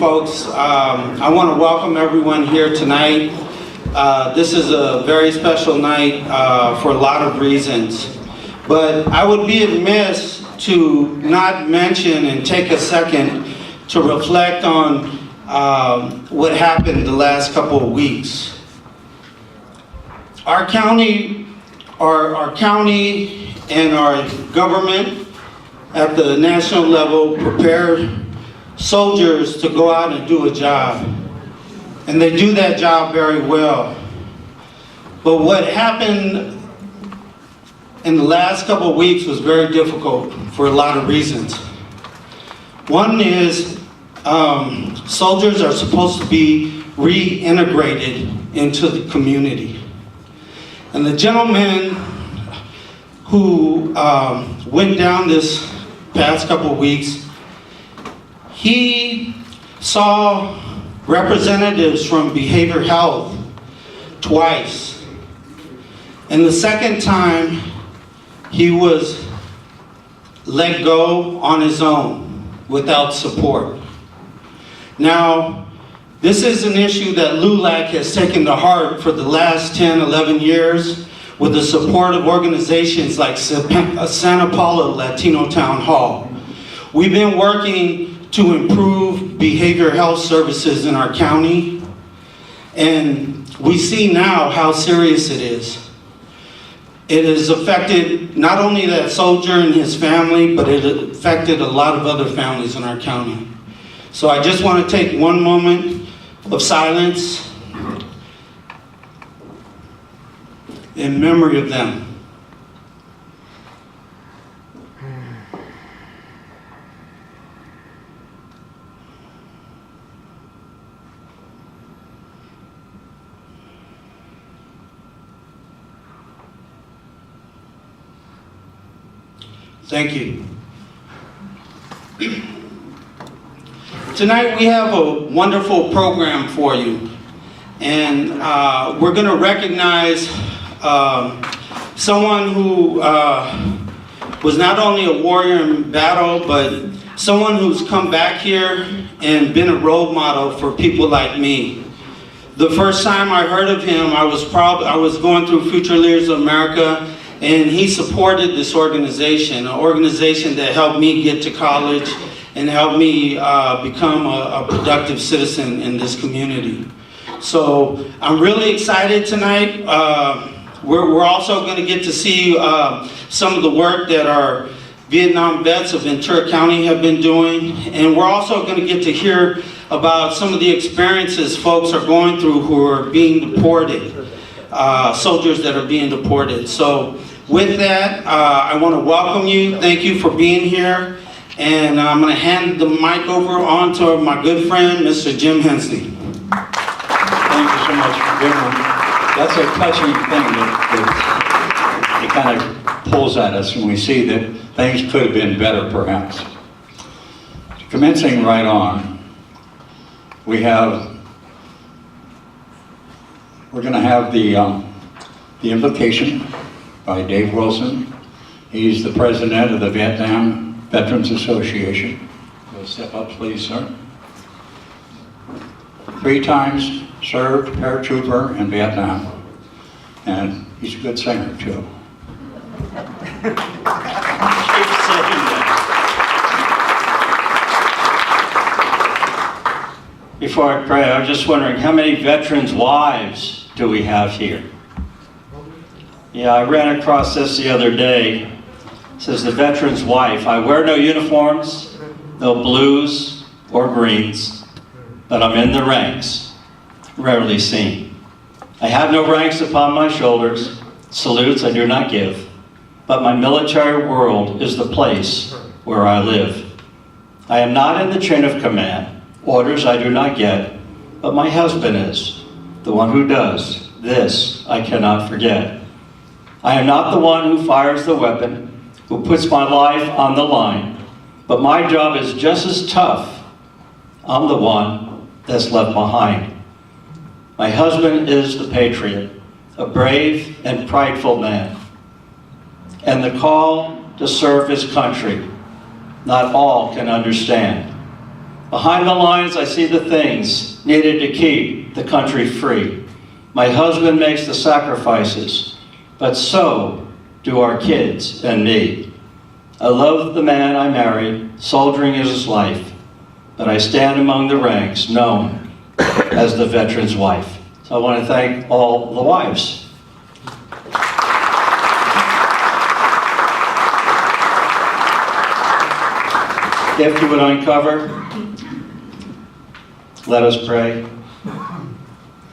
folks. I want to welcome everyone here tonight. This is a very special night for a lot of reasons. But I would be amiss to not mention and take a second to reflect on what happened the last couple of weeks. Our county and our government at the national level prepare soldiers to go out and do a job. And they do that job very well. But what happened in the last couple of weeks was very difficult for a lot of reasons. One is soldiers are supposed to be reintegrated into the community. And the gentleman who went down this past couple of weeks, he saw representatives from behavior health twice. And the second time, he was let go on his own without support. Now, this is an issue that LULAC has taken to heart for the last 10, 11 years with the support of organizations like Santa Paula Latino Town Hall. We've been working to improve behavior health services in our county, and we see now how serious it is. It has affected not only that soldier and his family, but it affected a lot of other families in our county. So I just want to take one moment of silence in memory of them. Thank you. Tonight we have a wonderful program for you, and we're going to recognize someone who was not only a warrior in battle, but someone who's come back here and been a role model for people like me. The first time I heard of him, I was going through Future Leaders of America, and he supported this organization, an organization that helped me get to college and helped me become a productive citizen in this community. So I'm really excited tonight. We're also going to get to see some of the work that our Vietnam vets of Ventura County have been doing, and we're also going to get to hear about some of the experiences folks are going through who are being deported, soldiers that are being deported. So with that, I want to welcome you. Thank you for being here. And I'm going to hand the mic over on to my good friend, Mr. Jim Hensley. Thank you so much for being here. That's a touching thing that it kind of pulls at us when we see that things could have been better, perhaps. Commencing right on, we're going to have the invocation by Dave Wilson. He's the president of the Vietnam Veterans Association. Will step up, please, sir. 3 times served paratrooper in Vietnam, and he's a good singer too. Before I pray, I was just wondering, how many veterans' wives do we have here? Yeah, I ran across this the other day. It says, the veteran's wife. I wear no uniforms, no blues or greens, but I'm in the ranks, rarely seen. I have no ranks upon my shoulders, salutes I do not give, but my military world is the place where I live. I am not in the chain of command, orders I do not get, but my husband is, the one who does. This I cannot forget. I am not the one who fires the weapon, who puts my life on the line, but my job is just as tough. I'm the one that's left behind. My husband is the patriot, a brave and prideful man, and the call to serve his country, not all can understand. Behind the lines, I see the things needed to keep the country free. My husband makes the sacrifices, but so do our kids and me. I love the man I married, soldiering is his life, but I stand among the ranks, known as the veteran's wife. So I want to thank all the wives. If you would uncover, let us pray.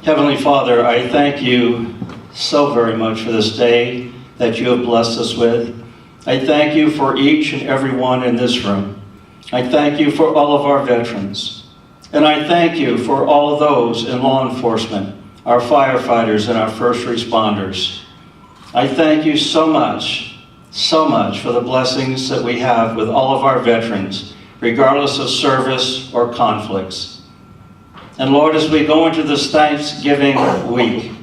Heavenly Father, I thank you so very much for this day that you have blessed us with. I thank you for each and every one in this room. I thank you for all of our veterans. And I thank you for all those in law enforcement, our firefighters and our first responders. I thank you so much for the blessings that we have with all of our veterans, regardless of service or conflicts. And Lord, as we go into this Thanksgiving week,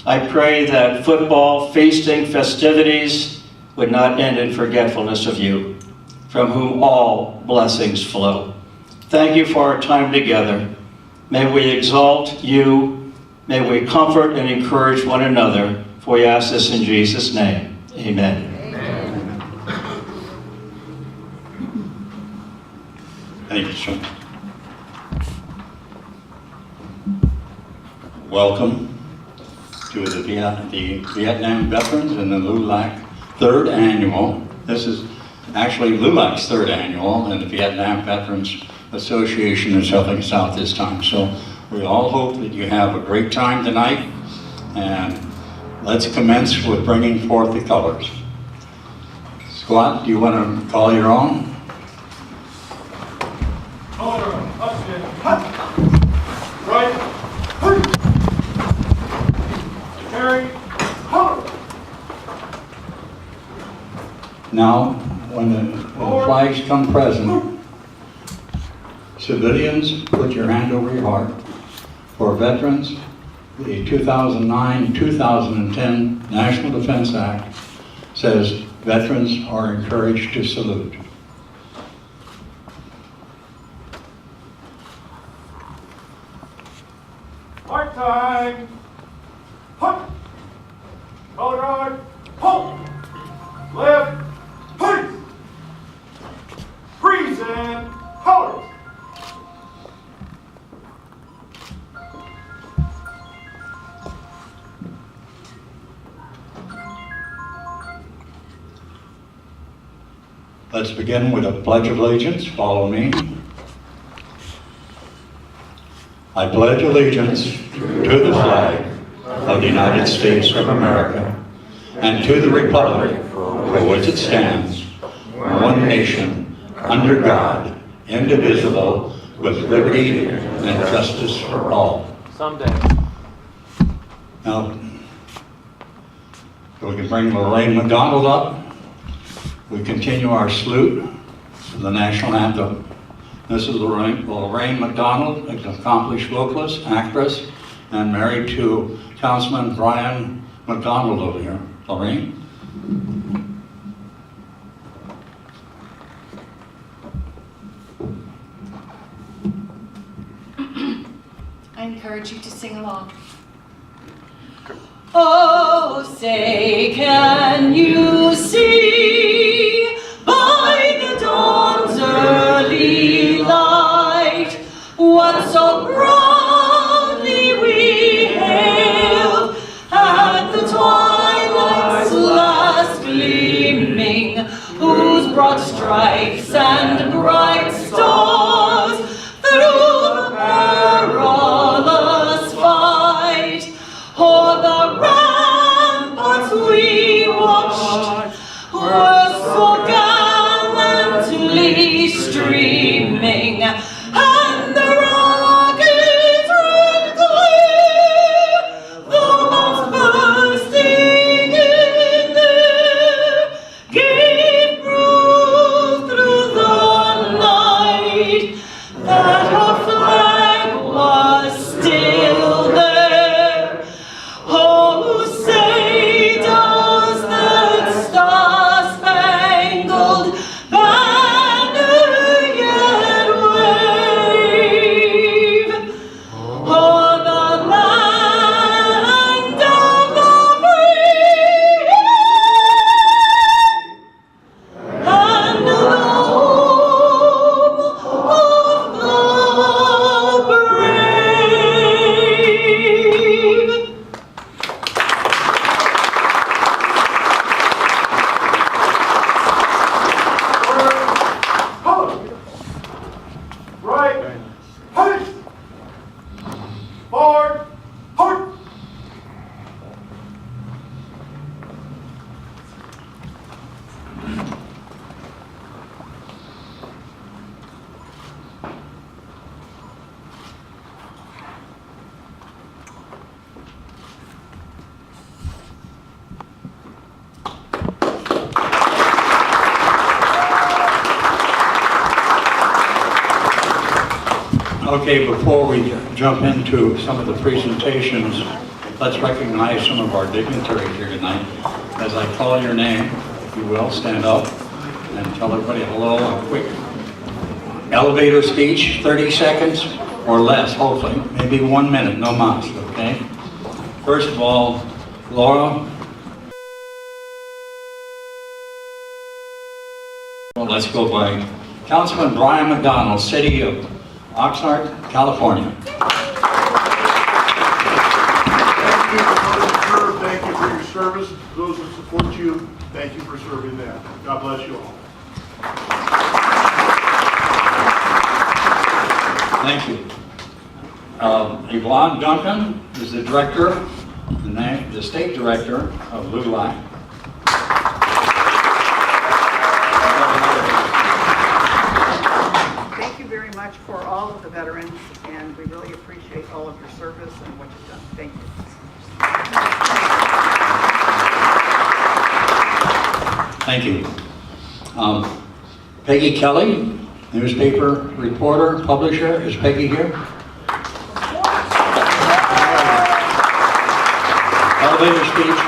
I pray that football, feasting, festivities would not end in forgetfulness of you, from whom all blessings flow. Thank you for our time together. May we exalt you. May we comfort and encourage one another. For we ask this in Jesus' name. Amen. Thank you, sir. Welcome to the Vietnam Veterans and the LULAC third annual. This is actually LULAC's third annual, and the Vietnam Veterans Association is helping us out this time. So we all hope that you have a great time tonight, and let's commence with bringing forth the colors. Squat, do you want to call your own? Right. Carry. Now, when the flags come present, civilians, put your hand over your heart. For veterans, the 2009-2010 National Defense Act says veterans are encouraged to salute. Mark time. Hunt. Color guard. Halt. Left. Please. Freeze and colors. Let's begin with a Pledge of Allegiance. Follow me. I pledge allegiance to the flag of the United States of America and to the republic for which it stands, one nation, under God, indivisible, with liberty and justice for all. Someday. Now, we can bring Lorraine McDonald up. We continue our salute to the national anthem. This is Lorraine McDonald, an accomplished vocalist, actress, and married to Councilman Brian McDonald over here. Lorraine? I encourage you to sing along. Oh, say, can you see by the dawn's early light what so proudly we hailed at the twilight's last gleaming, whose broad stripes and bright stars through the perilous fight o'er the ramparts we watched were so gallantly streaming, and the rockets red glare, the bombs bursting in air, gave proof through the night Okay, before we jump into some of the presentations, let's recognize some of our dignitaries here tonight. As I call your name, if you will, stand up and tell everybody hello, a quick elevator speech, 30 seconds or less, hopefully, maybe 1 minute, no mas, okay? First of all, Laura. Well, let's go by Councilman Brian McDonald, City of Oxnard, California. Thank you for your service. Those who support you, thank you for serving them. God bless you all. Thank you. Yvonne Duncan is the director, the state director of LULAC. Thank you very much for all of the veterans, and we really appreciate all of your service and what you've done. Thank you. Thank you. Peggy Kelly, newspaper reporter, publisher. Is Peggy here? Elevator speech.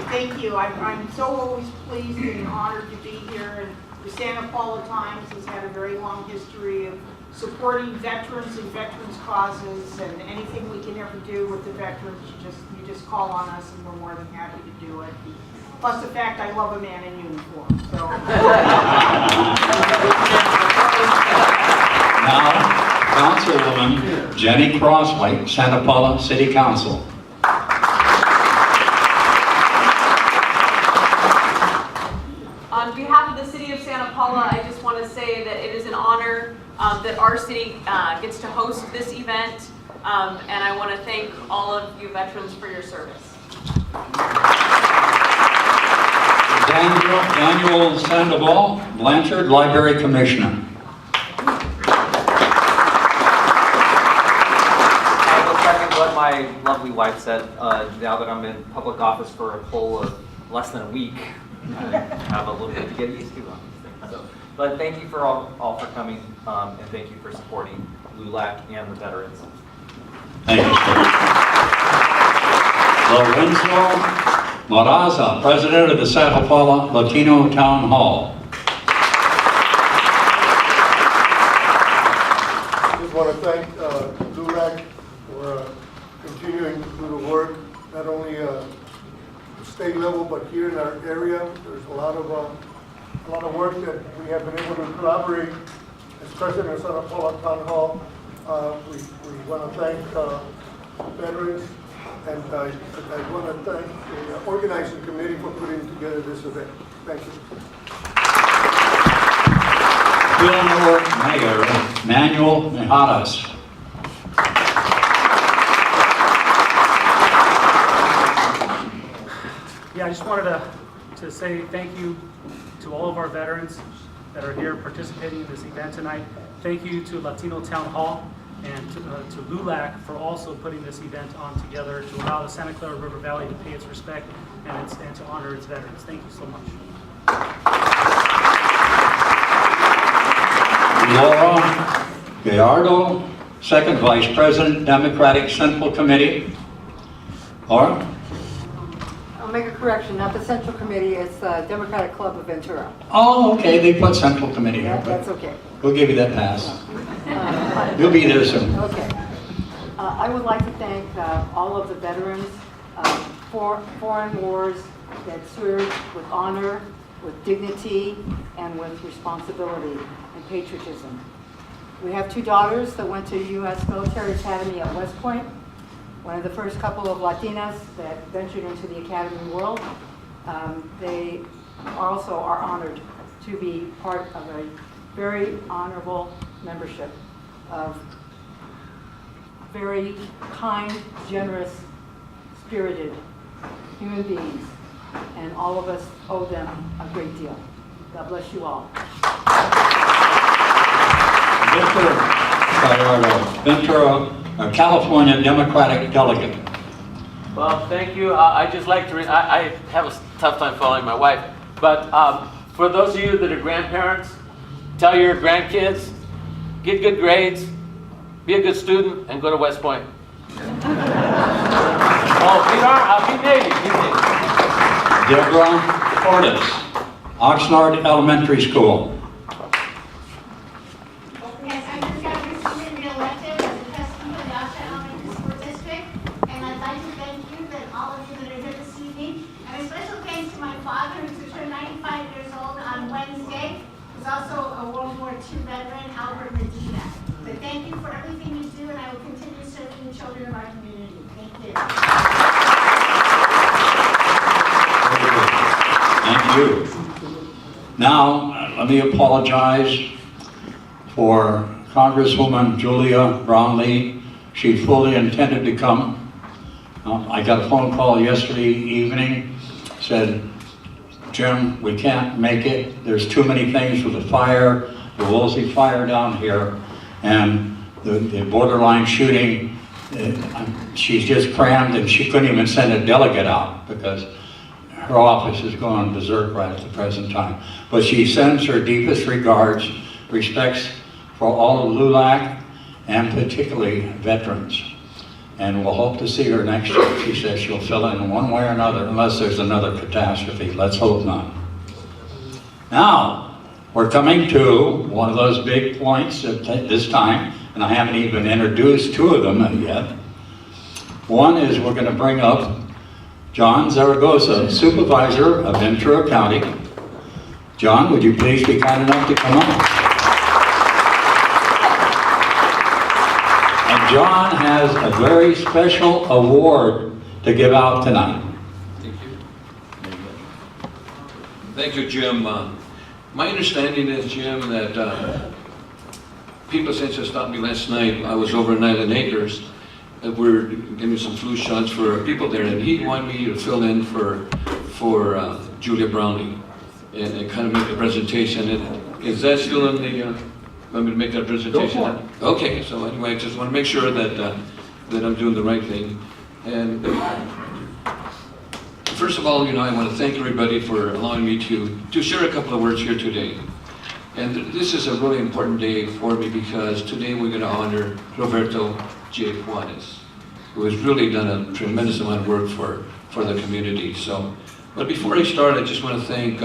Thank you. I'm so always pleased and honored to be here. And the Santa Paula Times has had a very long history of supporting veterans and veterans causes, and anything we can ever do with the veterans, you just call on us, and we're more than happy to do it. Plus the fact I love a man in uniform. So. Now, Councilwoman Jenny Crosswhite, Santa Paula City Council. On behalf of the City of Santa Paula, I just want to say that it is an honor that our city gets to host this event, and I want to thank all of you veterans for your service. Daniel Sandoval, Blanchard Library Commissioner. I will second what my lovely wife said. Now that I'm in public office for a full less than a week, I have a little bit to get used to on these things. So, but thank you for all for coming, and thank you for supporting LULAC and the veterans. Thank you, Lorenzo Moraza, President of the Santa Paula Latino Town Hall. I just want to thank LULAC for continuing to do the work, not only state level, but here in our area. There's a lot of work that we have been able to collaborate as president of Santa Paula Town Hall. We want to thank veterans, and I want to thank the organizing committee for putting together this event. Thank you. Fillmore Mayor Manuel Mijares. Yeah, I just wanted to say thank you to all of our veterans that are here participating in this event tonight. Thank you to Latino Town Hall and to LULAC for also putting this event on together to allow the Santa Clara River Valley to pay its respect and to honor its veterans. Thank you so much. Laura Gallardo, Second Vice President, Democratic Central Committee. Laura? I'll make a correction, not the Central Committee, it's Democratic Club of Ventura. Oh, okay, they put Central Committee here, Yeah, but that's okay. we'll give you that pass. You'll be there soon. Okay. I would like to thank all of the veterans for foreign wars that served with honor, with dignity, and with responsibility and patriotism. We have two daughters that went to U.S. Military Academy at West Point, one of the first couple of Latinas that ventured into the academy world. They also are honored to be part of a very honorable membership of very kind, generous, spirited human beings, and all of us owe them a great deal. God bless you all. Victor Gallardo, Ventura, California Democratic Delegate. Well, thank you. I just like to, I have a tough time following my wife, but for those of you that are grandparents, tell your grandkids, get good grades, be a good student, and go to West Point. Oh, be Navy, be Navy. Deborah Cordes, Oxnard Elementary School. Yes, I just got recently reelected as a trustee for the Oxford Elementary School District, and I'd like to thank you and all of you that are here this evening. And a special thanks to my father, who's turned 95 years old on Wednesday, who's also a World War II veteran, Albert Medina. But thank you for everything you do, and I will continue serving the children of our community. Thank you. Thank you. Now, let me apologize for Congresswoman Julia Brownlee. She fully intended to come. I got a phone call yesterday evening, said, Jim, we can't make it. There's too many things with the fire, the Woolsey fire down here, and the borderline shooting. She's just crammed, and she couldn't even send a delegate out because her office is going berserk right at the present time. But she sends her deepest regards, respects for all of LULAC, and particularly veterans. And we'll hope to see her next year. She says she'll fill in one way or another, unless there's another catastrophe. Let's hope not. Now, we're coming to one of those big points at this time, and I haven't even introduced two of them yet. One is we're going to bring up John Zaragoza, Supervisor of Ventura County. John, would you please be kind enough to come up? And John has a very special award to give out tonight. Thank you. Thank you, Jim. My understanding is, Jim, that people since just stopped me last night. I was over in Island Acres. We're giving some flu shots for people there, and he wanted me to fill in for Julia Brownlee and kind of make a presentation. And is that still in the? Want me to make that presentation? Go for it. Okay. So anyway, I just want to make sure that that I'm doing the right thing. And first of all, I want to thank everybody for allowing me to share a couple of words here today. And this is a really important day for me because today we're going to honor Roberto J. Juarez, who has really done a tremendous amount of work for the community. So, but before I start, I just want to thank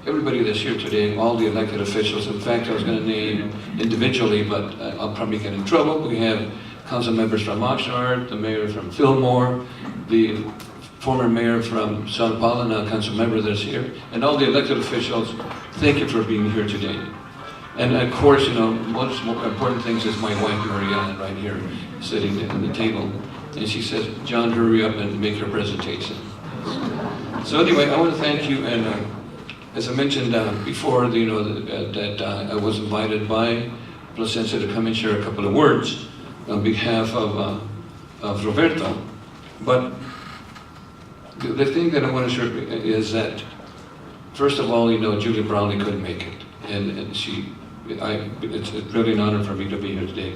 everybody that's here today, all the elected officials. In fact, I was going to name individually, but I'll probably get in trouble. We have council members from Oxnard, the mayor from Fillmore, the former mayor from Sao Paulo, now council member that's here, and all the elected officials. Thank you for being here today. And of course, one of the most important things is my wife, Mariana, right here, sitting at the table. And she says, John, hurry up and make your presentation. So anyway, I want to thank you. And as I mentioned before, that I was invited by Placencia to come and share a couple of words on behalf of Roberto. But the thing that I want to share is that, first of all, Julia Brownlee couldn't make it. And it's really an honor for me to be here today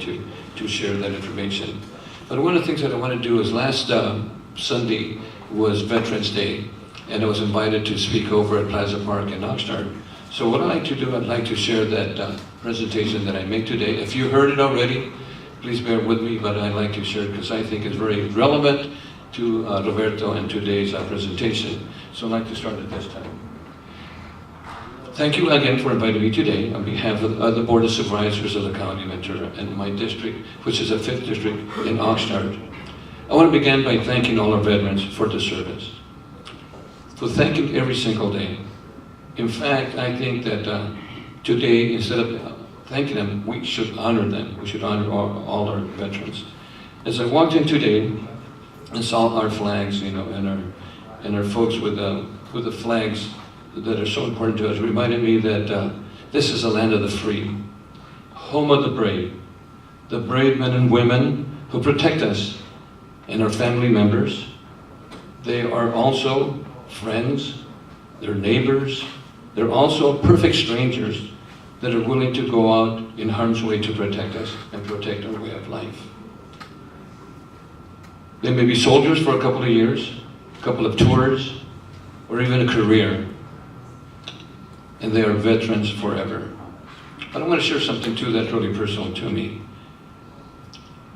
to share that information. But one of the things that I want to do is last Sunday was Veterans Day, and I was invited to speak over at Plaza Park in Oxnard. So what I'd like to do, I'd like to share that presentation that I make today. If you heard it already, please bear with me, but I'd like to share it because I think it's very relevant to Roberto and today's presentation. So I'd like to start at this time. Thank you again for inviting me today on behalf of the Board of Supervisors of the County of Ventura and my district, which is the 5th district in Oxnard. I want to begin by thanking all our veterans for the service, for thanking every single day. In fact, I think that today, instead of thanking them, we should honor them. We should honor all our veterans. As I walked in today and saw our flags, and our folks with the flags that are so important to us, reminded me that this is a land of the free, home of the brave men and women who protect us and our family members. They are also friends, they're neighbors, they're also perfect strangers that are willing to go out in harm's way to protect us and protect our way of life. They may be soldiers for a couple of years, a couple of tours, or even a career. And they are veterans forever. But I want to share something too that's really personal to me.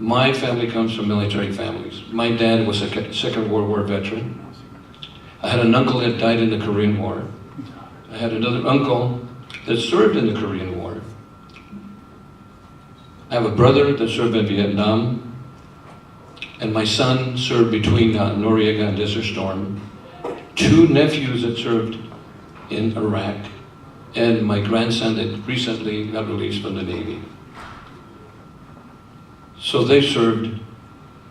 My family comes from military families. My dad was a Second World War veteran. I had an uncle that died in the Korean War. I had another uncle that served in the Korean War. I have a brother that served in Vietnam. And my son served between Noriega and Desert Storm. 2 nephews that served in Iraq. And my grandson that recently got released from the Navy. So they served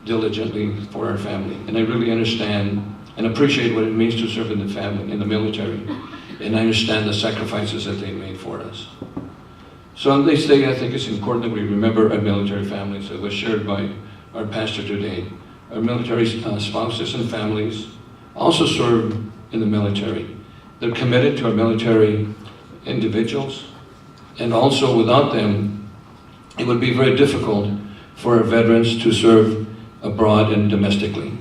diligently for our family. And I really understand and appreciate what it means to serve in the family, in the military. And I understand the sacrifices that they made for us. So on this day, I think it's important that we remember our military families. It was shared by our pastor today. Our military spouses and families also serve in the military. They're committed to our military individuals. And also without them, it would be very difficult for our veterans to serve abroad and domestically.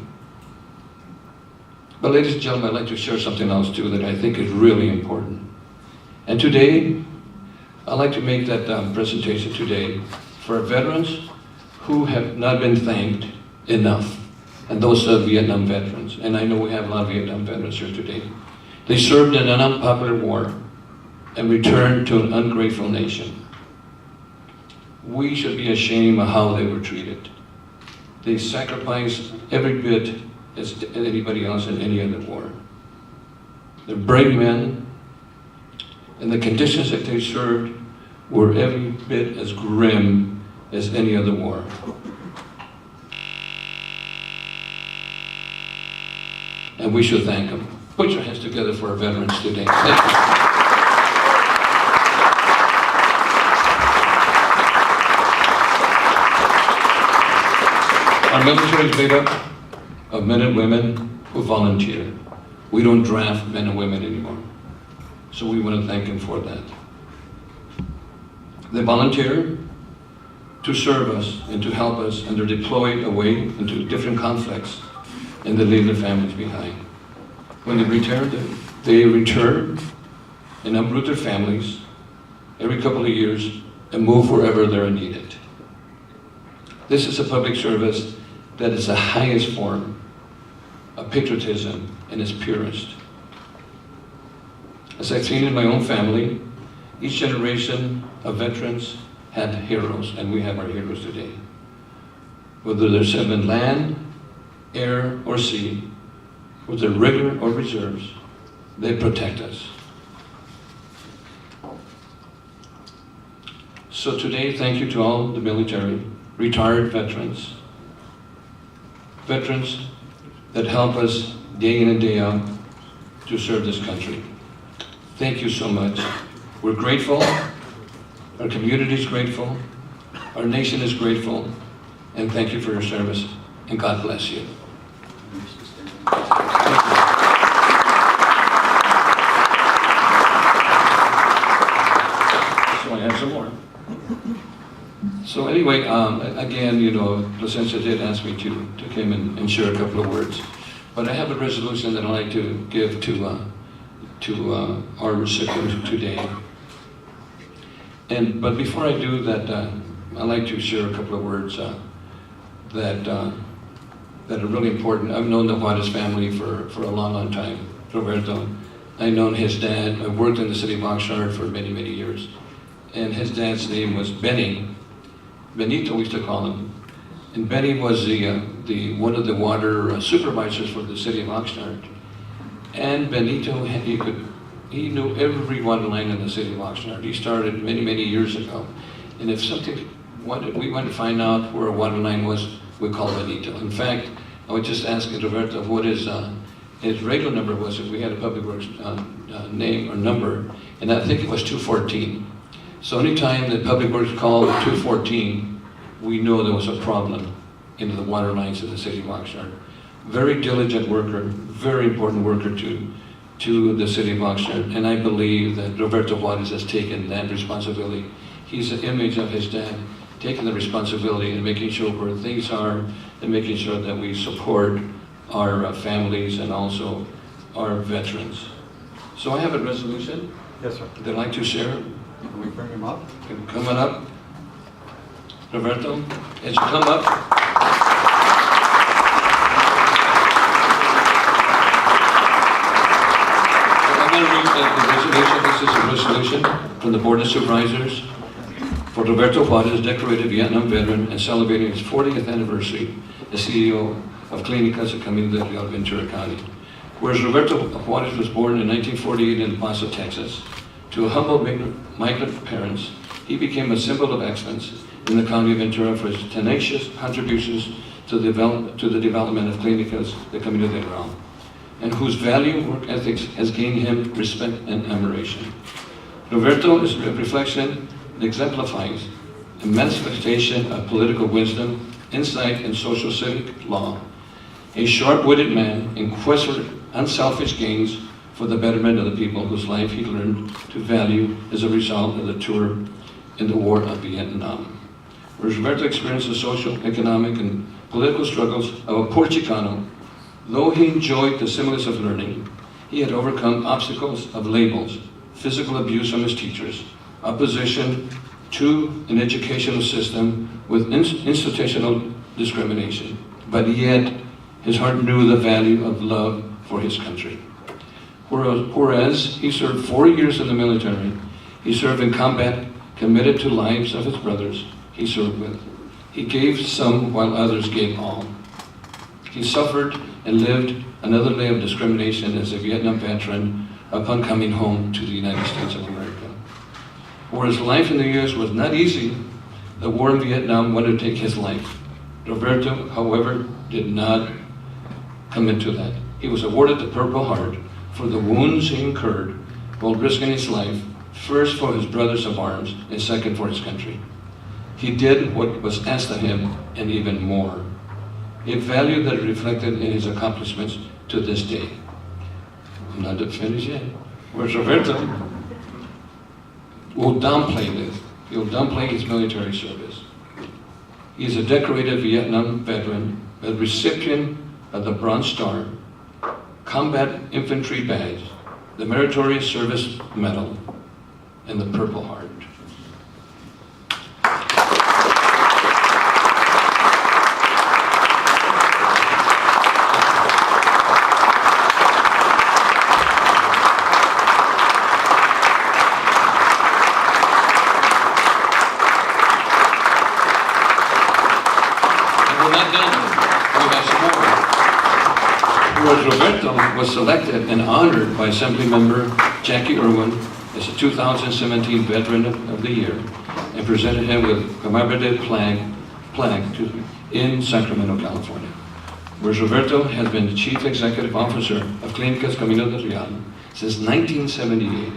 But ladies and gentlemen, I'd like to share something else too that I think is really important. And today, I'd like to make that presentation today for our veterans who have not been thanked enough, and those Vietnam veterans. And I know we have a lot of Vietnam veterans here today. They served in an unpopular war and returned to an ungrateful nation. We should be ashamed of how they were treated. They sacrificed every bit as anybody else in any other war. They're brave men, and the conditions that they served were every bit as grim as any other war. And we should thank them. Put your hands together for our veterans today. Thank you. Our military is made up of men and women who volunteer. We don't draft men and women anymore. So we want to thank them for that. They volunteer to serve us and to help us, and they're deployed away into different conflicts, and they leave their families behind. When they return and uproot their families every couple of years and move wherever they're needed. This is a public service that is the highest form of patriotism in its purest. As I've seen in my own family, each generation of veterans had heroes, and we have our heroes today. Whether they're served in land, air, or sea, whether they're regular or reserves, they protect us. So today, thank you to all the military, retired veterans, veterans that help us day in and day out to serve this country. Thank you so much. We're grateful, our community is grateful, our nation is grateful, and thank you for your service, and God bless you. So I have some more. So anyway, again, you know, Placencia did ask me to come and share a couple of words. But I have a resolution that I'd like to give to our recipient today. But before I do that, I'd like to share a couple of words that are really important. I've known the Juarez family for a long, long time, Roberto. I've known his dad. I've worked in the city of Oxnard for many, many years. And his dad's name was Benny. Benito, we used to call him. And Benny was one of the water supervisors for the city of Oxnard. And Benito, he knew every water line in the city of Oxnard. He started many, many years ago. And if we wanted to find out where a water line was, we called Benito. In fact, I would just ask Roberto what his radio number was if we had a public works name or number, and I think it was 214. So anytime the public works called 214, we knew there was a problem in the water lines of the city of Oxnard. Very diligent worker, very important worker to the city of Oxnard, and I believe that Roberto Juarez has taken that responsibility. He's an image of his dad, taking the responsibility and making sure where things are, and making sure that we support our families and also our veterans. So I have a resolution. Yes, sir. That I'd like to share. Can we bring him up? Coming up. Roberto, as you come up. I'm going to read the resolution. This is a resolution from the Board of Supervisors for Roberto Juarez, decorated Vietnam veteran, and celebrating his 40th anniversary as CEO of Clínicas de Comunidad Real Ventura County. Whereas Roberto Juarez was born in 1948 in El Paso, Texas, to humble migrant parents, he became a symbol of excellence in the county of Ventura for his tenacious contributions to the development of Clínicas de Comunidad Real, and whose value work ethics has gained him respect and admiration. Roberto is a reflection that exemplifies a manifestation of political wisdom, insight, and social civic law, a sharp-witted man in quest for unselfish gains for the betterment of the people whose life he learned to value as a result of the tour in the War of Vietnam. Whereas Roberto experienced the social, economic, and political struggles of a poor Chicano, though he enjoyed the stimulus of learning, he had overcome obstacles of labels, physical abuse from his teachers, opposition to an educational system with institutional discrimination. But yet, his heart knew the value of love for his country. Whereas he served 4 years in the military, he served in combat, committed to lives of his brothers he served with. He gave some while others gave all. He suffered and lived another day of discrimination as a Vietnam veteran upon coming home to the United States of America. Whereas life in the U.S. was not easy, the war in Vietnam wanted to take his life. Roberto, however, did not commit to that. He was awarded the Purple Heart for the wounds he incurred while risking his life, first for his brothers of arms and second for his country. He did what was asked of him and even more, a value that reflected in his accomplishments to this day. I'm not finished yet. Whereas Roberto will downplay this. He'll downplay his military service. He is a decorated Vietnam veteran, a recipient of the Bronze Star, Combat Infantry Badge, the Meritorious Service Medal, and the Purple Heart. Roberto was selected and honored by Assemblymember Jackie Irwin as the 2017 Veteran of the Year and presented him with a commemorative plaque in Sacramento, California. Whereas Roberto has been the Chief Executive Officer of Clínicas Comunidad Real since 1978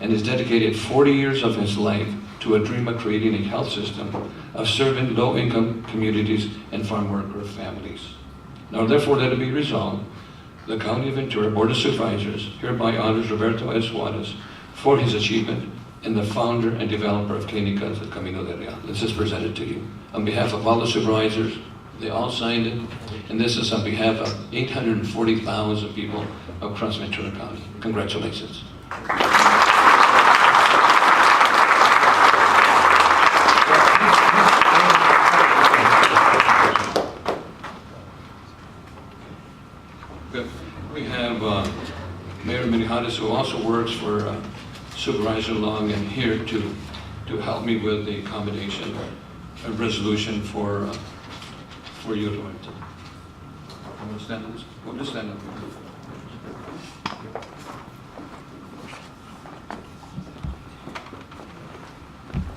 and has dedicated 40 years of his life to a dream of creating a health system of serving low-income communities and farm worker families. Now therefore let it be resolved, the County of Ventura Board of Supervisors hereby honors Roberto S. Juarez for his achievement and the founder and developer of Clínicas de Comunidad Real. This is presented to you. On behalf of all the supervisors, they all signed it, and this is on behalf of 840,000 people across Ventura County. Congratulations. We have Mayor Minijades, who also works for Supervisor Long, and here to help me with the accommodation, a resolution for you to enter. I'm going to stand up. We'll just stand up.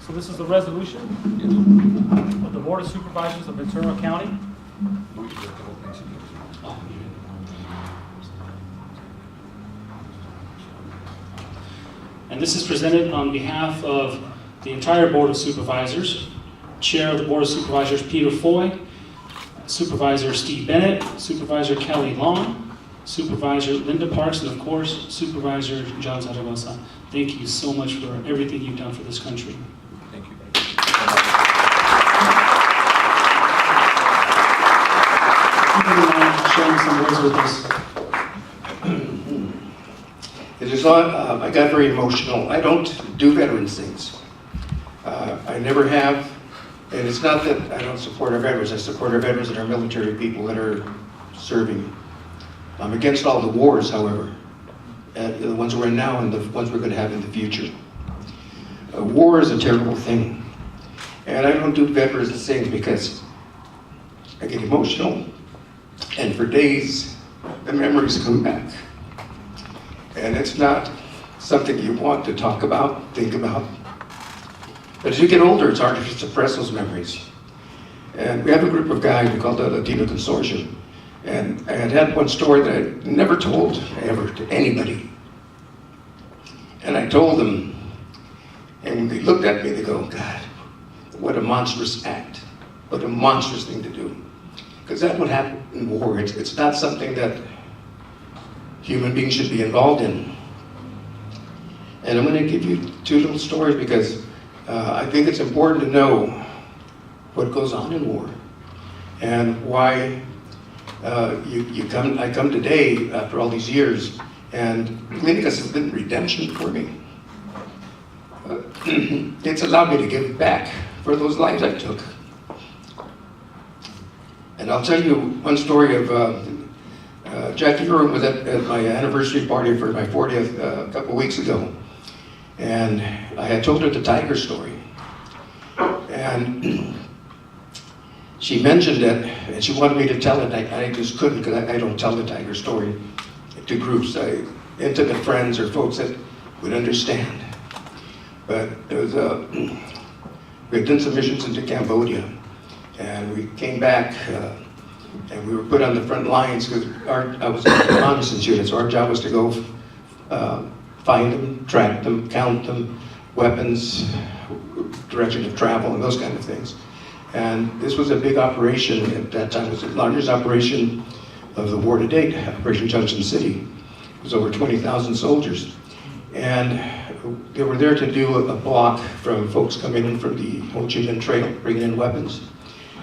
So this is the resolution of the Board of Supervisors of Ventura County. And this is presented on behalf of the entire Board of Supervisors, Chair of the Board of Supervisors Peter Foy, Supervisor Steve Bennett, Supervisor Kelly Long, Supervisor Linda Parks, and of course, Supervisor John Zaragoza. Thank you so much for everything you've done for this country. Thank you. Sharing some words with us. It is I got very emotional. I don't do veterans things. I never have. And it's not that I don't support our veterans. I support our veterans and our military people that are serving. I'm against all the wars, however, the ones we're in now and the ones we're going to have in the future. War is a terrible thing. And I don't do veterans things because I get emotional. And for days, the memories come back. And it's not something you want to talk about, think about. But as you get older, it's hard to suppress those memories. And we have a group of guys we call the Latino Consortium. And I had one story that I never told ever to anybody. And I told them, and when they looked at me, they go, God, what a monstrous act. What a monstrous thing to do. Because that's what happened in war. It's not something that human beings should be involved in. And I'm going to give you two little stories because I think it's important to know what goes on in war and why I come today after all these years, and Clinicas has been redemption for me. It's allowed me to give back for those lives I took. And I'll tell you one story of Jackie Irwin was at my anniversary party for my 40th a couple weeks ago. And I had told her the tiger story. And she mentioned it, and she wanted me to tell it. I just couldn't, because I don't tell the tiger story to groups, intimate friends or folks that would understand. But it was, we had done some missions into Cambodia, and we came back, and we were put on the front lines because I was in the reconnaissance unit, so our job was to go find them, track them, count them, weapons, direction of travel, and those kind of things. And this was a big operation at that time. It was the largest operation of the war to date, Operation Junction City. It was over 20,000 soldiers. And they were there to do a block from folks coming in from the Ho Chi Minh Trail, bringing in weapons.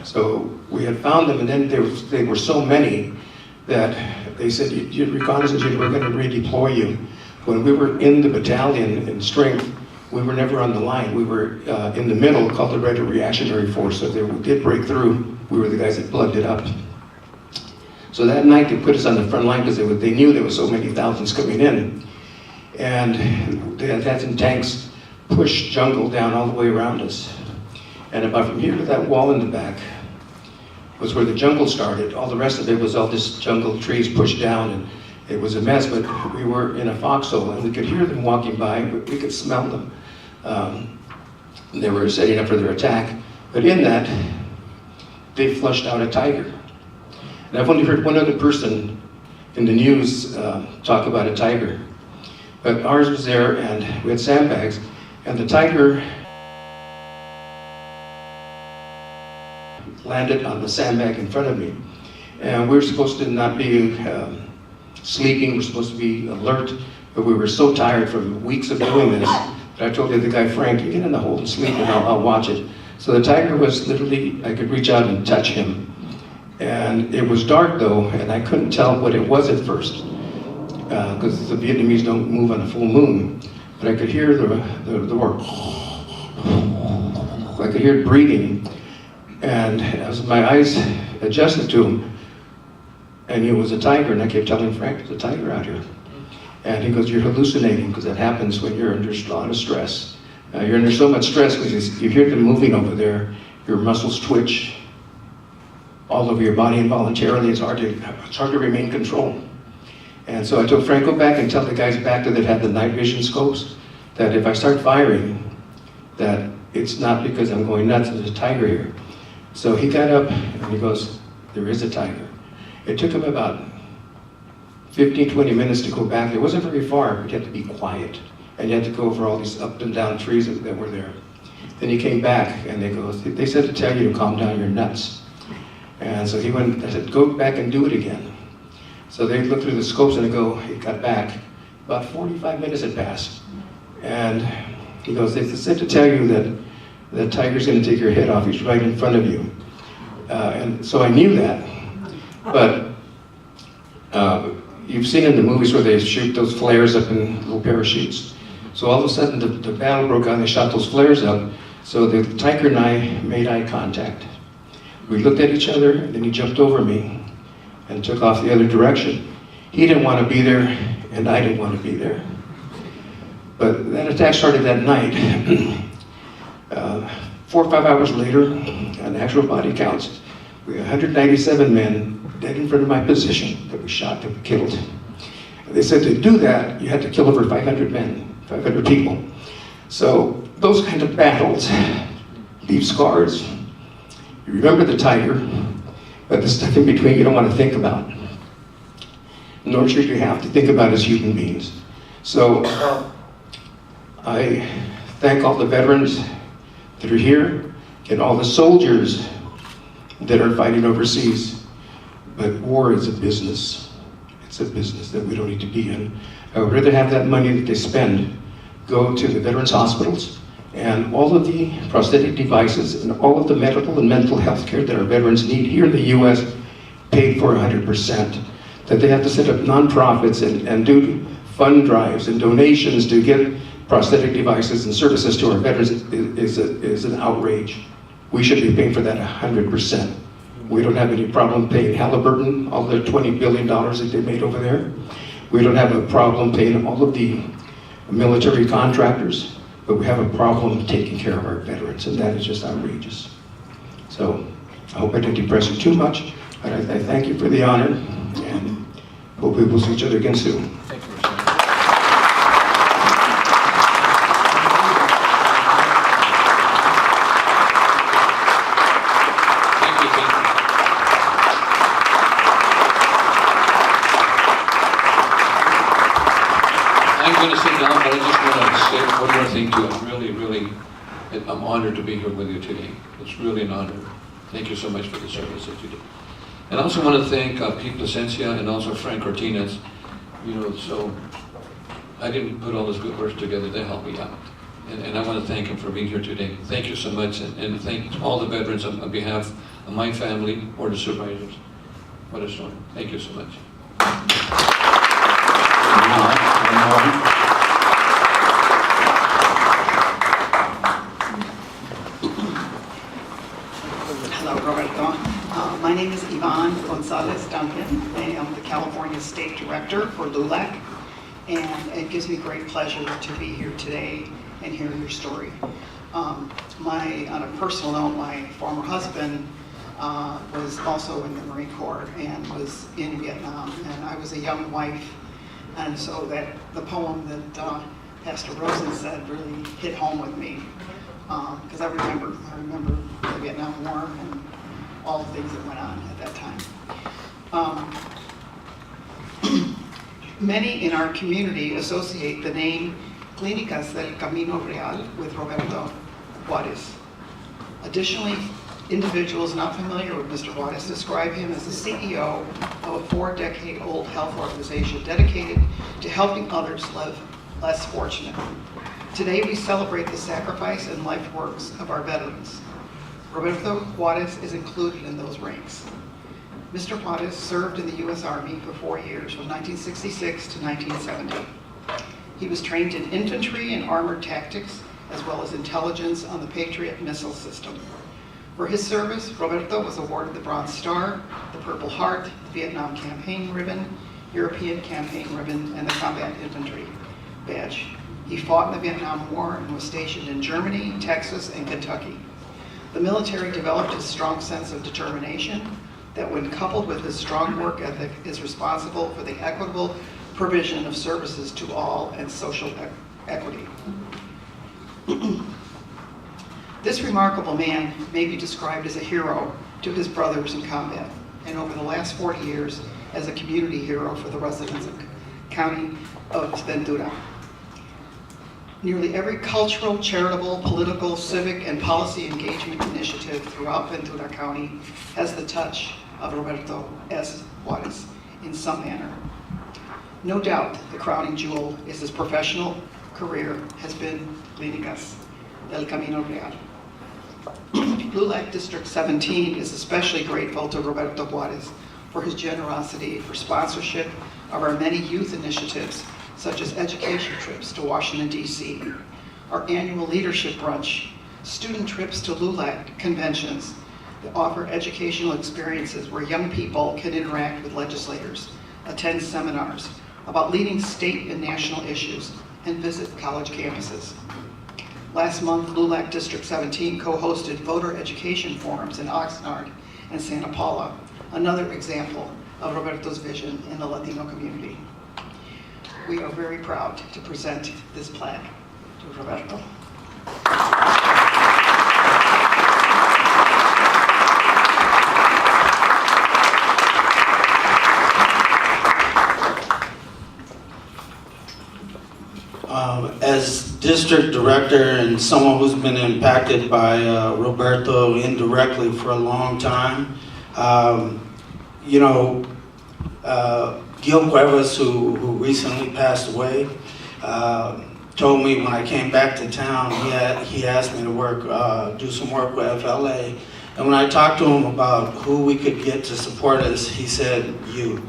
So we had found them, and then they were so many that they said, your reconnaissance unit, we're going to redeploy you. When we were in the battalion in strength, we were never on the line. We were in the middle, called the Red Reactionary Force. So if they did break through, we were the guys that plugged it up. So that night they put us on the front line because they knew there were so many thousands coming in. And they had some tanks push jungle down all the way around us. And about from here to that wall in the back was where the jungle started. All the rest of it was all this jungle, trees pushed down, and it was a mess, but we were in a foxhole, and we could hear them walking by, but we could smell them. They were setting up for their attack, but in that, they flushed out a tiger. And I've only heard one other person in the news talk about a tiger. But ours was there, and we had sandbags, and the tiger landed on the sandbag in front of me. And we were supposed to not be sleeping, we're supposed to be alert, but we were so tired from weeks of doing this that I told the other guy, Frank, you get in the hole and sleep and I'll watch it. So the tiger was literally, I could reach out and touch him. And it was dark though, and I couldn't tell what it was at first, because the Vietnamese don't move on a full moon. But I could hear the word, I could hear it breathing. And as my eyes adjusted to him, I knew it was a tiger, and I kept telling Frank, there's a tiger out here. And he goes, you're hallucinating, because that happens when you're under a lot of stress. You're under so much stress because you hear them moving over there, your muscles twitch all over your body involuntarily. It's hard to remain controlled. And so I told Frank, go back and tell the guys back there that had the night vision scopes that if I start firing, that it's not because I'm going nuts, there's a tiger here. So he got up and he goes, there is a tiger. It took him about 15, 20 minutes to go back. It wasn't very far, but you had to be quiet. And you had to go over all these up and down trees that were there. Then he came back and they said to tell you to calm down, you're nuts. And so he went, I said, go back and do it again. So they looked through the scopes and he got back. About 45 minutes had passed. And he goes, they said to tell you that the tiger's gonna take your head off, he's right in front of you. And so I knew that. But you've seen in the movies where they shoot those flares up in little parachutes. So all of a sudden the battle broke out and they shot those flares up. So the tiger and I made eye contact. We looked at each other, and then he jumped over me and took off the other direction. He didn't want to be there, and I didn't want to be there. But that attack started that night. 4 or 5 hours later, on actual body counts, we had 197 men dead in front of my position that we shot, that we killed. And they said to do that, you had to kill over 500 men, 500 people. So those kind of battles leave scars. You remember the tiger, but the stuff in between you don't want to think about. Nor should you have to think about as human beings. So I thank all the veterans that are here and all the soldiers that are fighting overseas. But war is a business. It's a business that we don't need to be in. I would rather have that money that they spend go to the veterans' hospitals and all of the prosthetic devices and all of the medical and mental health care that our veterans need here in the U.S. paid for 100%. That they have to set up nonprofits and do fund drives and donations to get prosthetic devices and services to our veterans is an outrage. We should be paying for that 100%. We don't have any problem paying Halliburton all the $20 billion that they made over there. We don't have a problem paying all of the military contractors, but we have a problem taking care of our veterans, and that is just outrageous. So I hope I didn't depress you too much, but I thank you for the honor, and hope we will see each other again soon. Thank you, I'm going to sit down, but I just want to say one more thing too. I'm honored to be here with you today. It's really an honor. Thank you so much for the service that you did. And I also want to thank Pete Placencia and also Frank Cortinas. So I didn't put all this good work together. They helped me out. And I want to thank him for being here today. Thank you so much. And thank all the veterans on behalf of my family or the survivors. What a story. Thank you so much. Hello, Roberto. My name is Yvonne Gonzalez Duncan. I am the California State Director for LULAC, and it gives me great pleasure to be here today and hear your story. On a personal note, my former husband was also in the Marine Corps and was in Vietnam, and I was a young wife, and so the poem that Pastor Rosen said really hit home with me, because I remember the Vietnam War and all the things that went on at that time. Many in our community associate the name Clínicas del Camino Real with Roberto Juarez. Additionally, individuals not familiar with Mr. Juarez describe him as the CEO of a 4-decade-old health organization dedicated to helping others live less fortunate. Today we celebrate the sacrifice and life works of our veterans. Roberto Juarez is included in those ranks. Mr. Juarez served in the U.S. Army for 4 years, from 1966 to 1970. He was trained in infantry and armored tactics, as well as intelligence on the Patriot missile system. For his service, Roberto was awarded the Bronze Star, the Purple Heart, the Vietnam Campaign Ribbon, European Campaign Ribbon, and the Combat Infantry Badge. He fought in the Vietnam War and was stationed in Germany, Texas, and Kentucky. The military developed a strong sense of determination that, when coupled with his strong work ethic, is responsible for the equitable provision of services to all and social equity. This remarkable man may be described as a hero to his brothers in combat, and over the last 40 years as a community hero for the residents of the county of Ventura. Nearly every cultural, charitable, political, civic, and policy engagement initiative throughout Ventura County has the touch of Roberto S. Juarez in some manner. No doubt the crowning jewel is his professional career has been Clínicas del Camino Real. LULAC District 17 is especially grateful to Roberto Juarez for his generosity for sponsorship of our many youth initiatives, such as education trips to Washington, D.C., our annual leadership brunch, student trips to LULAC conventions that offer educational experiences where young people can interact with legislators, attend seminars about leading state and national issues, and visit college campuses. Last month, LULAC District 17 co-hosted voter education forums in Oxnard and Santa Paula, another example of Roberto's vision in the Latino community. We are very proud to present this plaque to Roberto. As district director and someone who's been impacted by Roberto indirectly for a long time, Gil Cuevas, who recently passed away, told me when I came back to town, he asked me to do some work with FLA. And when I talked to him about who we could get to support us, he said, you.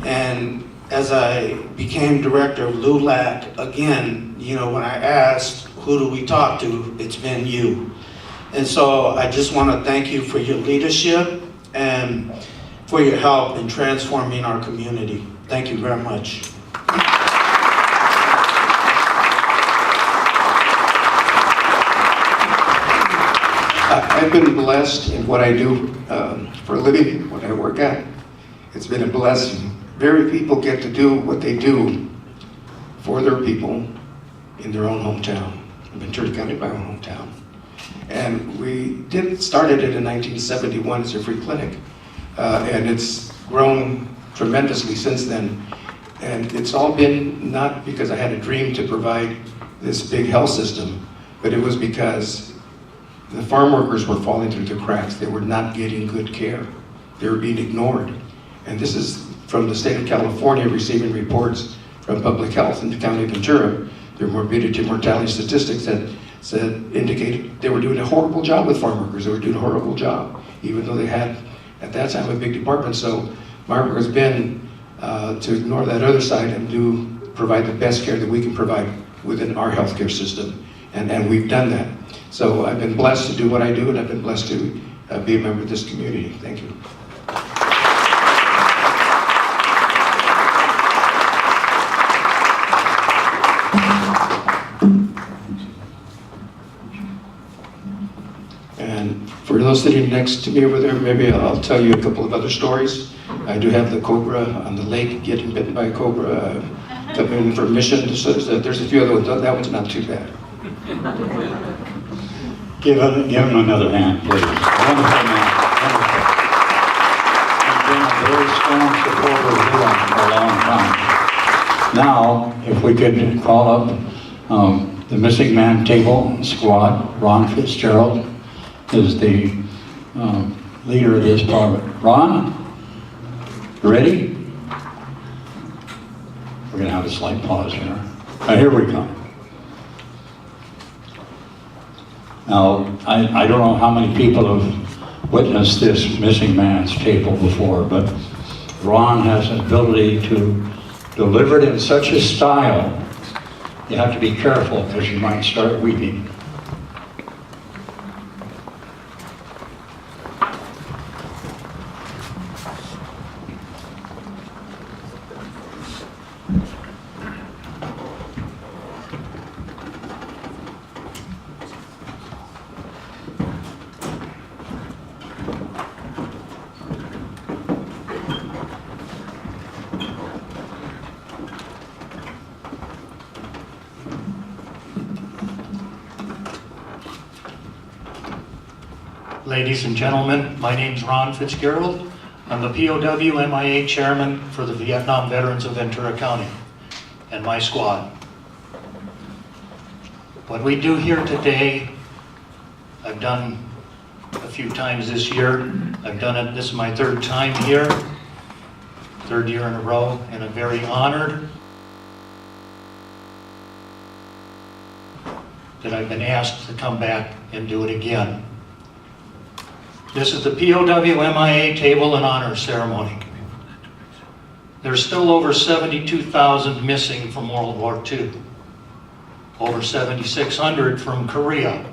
And as I became director of LULAC, again, when I asked, who do we talk to, it's been you. And so I just want to thank you for your leadership and for your help in transforming our community. Thank you very much. I've been blessed in what I do for a living, what I work at. It's been a blessing. Very few people get to do what they do for their people in their own hometown. Ventura County, my own hometown. And we started it in 1971 as a free clinic. And it's grown tremendously since then. And it's all been not because I had a dream to provide this big health system, but it was because the farm workers were falling through the cracks. They were not getting good care. They were being ignored. And this is from the state of California receiving reports from public health in the county of Ventura. Their morbidity and mortality statistics that indicated they were doing a horrible job with farm workers. They were doing a horrible job, even though they had, at that time, a big department. So my work has been to ignore that other side and provide the best care that we can provide within our healthcare system. And we've done that. So I've been blessed to do what I do, and I've been blessed to be a member of this community. Thank you. And for those sitting next to me over there, maybe I'll tell you a couple of other stories. I do have the cobra on the lake, getting bitten by a cobra, coming for mission. So there's a few other ones. That one's not too bad. Give him another hand, please. Wonderful man. Wonderful. He's been a very strong supporter of LULAC for a long time. Now, if we could call up the missing man table squad. Ron Fitzgerald is the leader of this part. Ron, you ready? We're going to have a slight pause here. Here we come. Now, I don't know how many people have witnessed this missing man's table before, but Ron has an ability to deliver it in such a style, you have to be careful because you might start weeping. Ladies and gentlemen, my name's Ron Fitzgerald. I'm the POW MIA chairman for the Vietnam Veterans of Ventura County and my squad. What we do here today, I've done a few times this year. I've done it, this is my third time here, third year in a row, and I'm very honored that I've been asked to come back and do it again. This is the POW MIA Table and Honor Ceremony. There's still over 72,000 missing from World War II. Over 7,600 from Korea.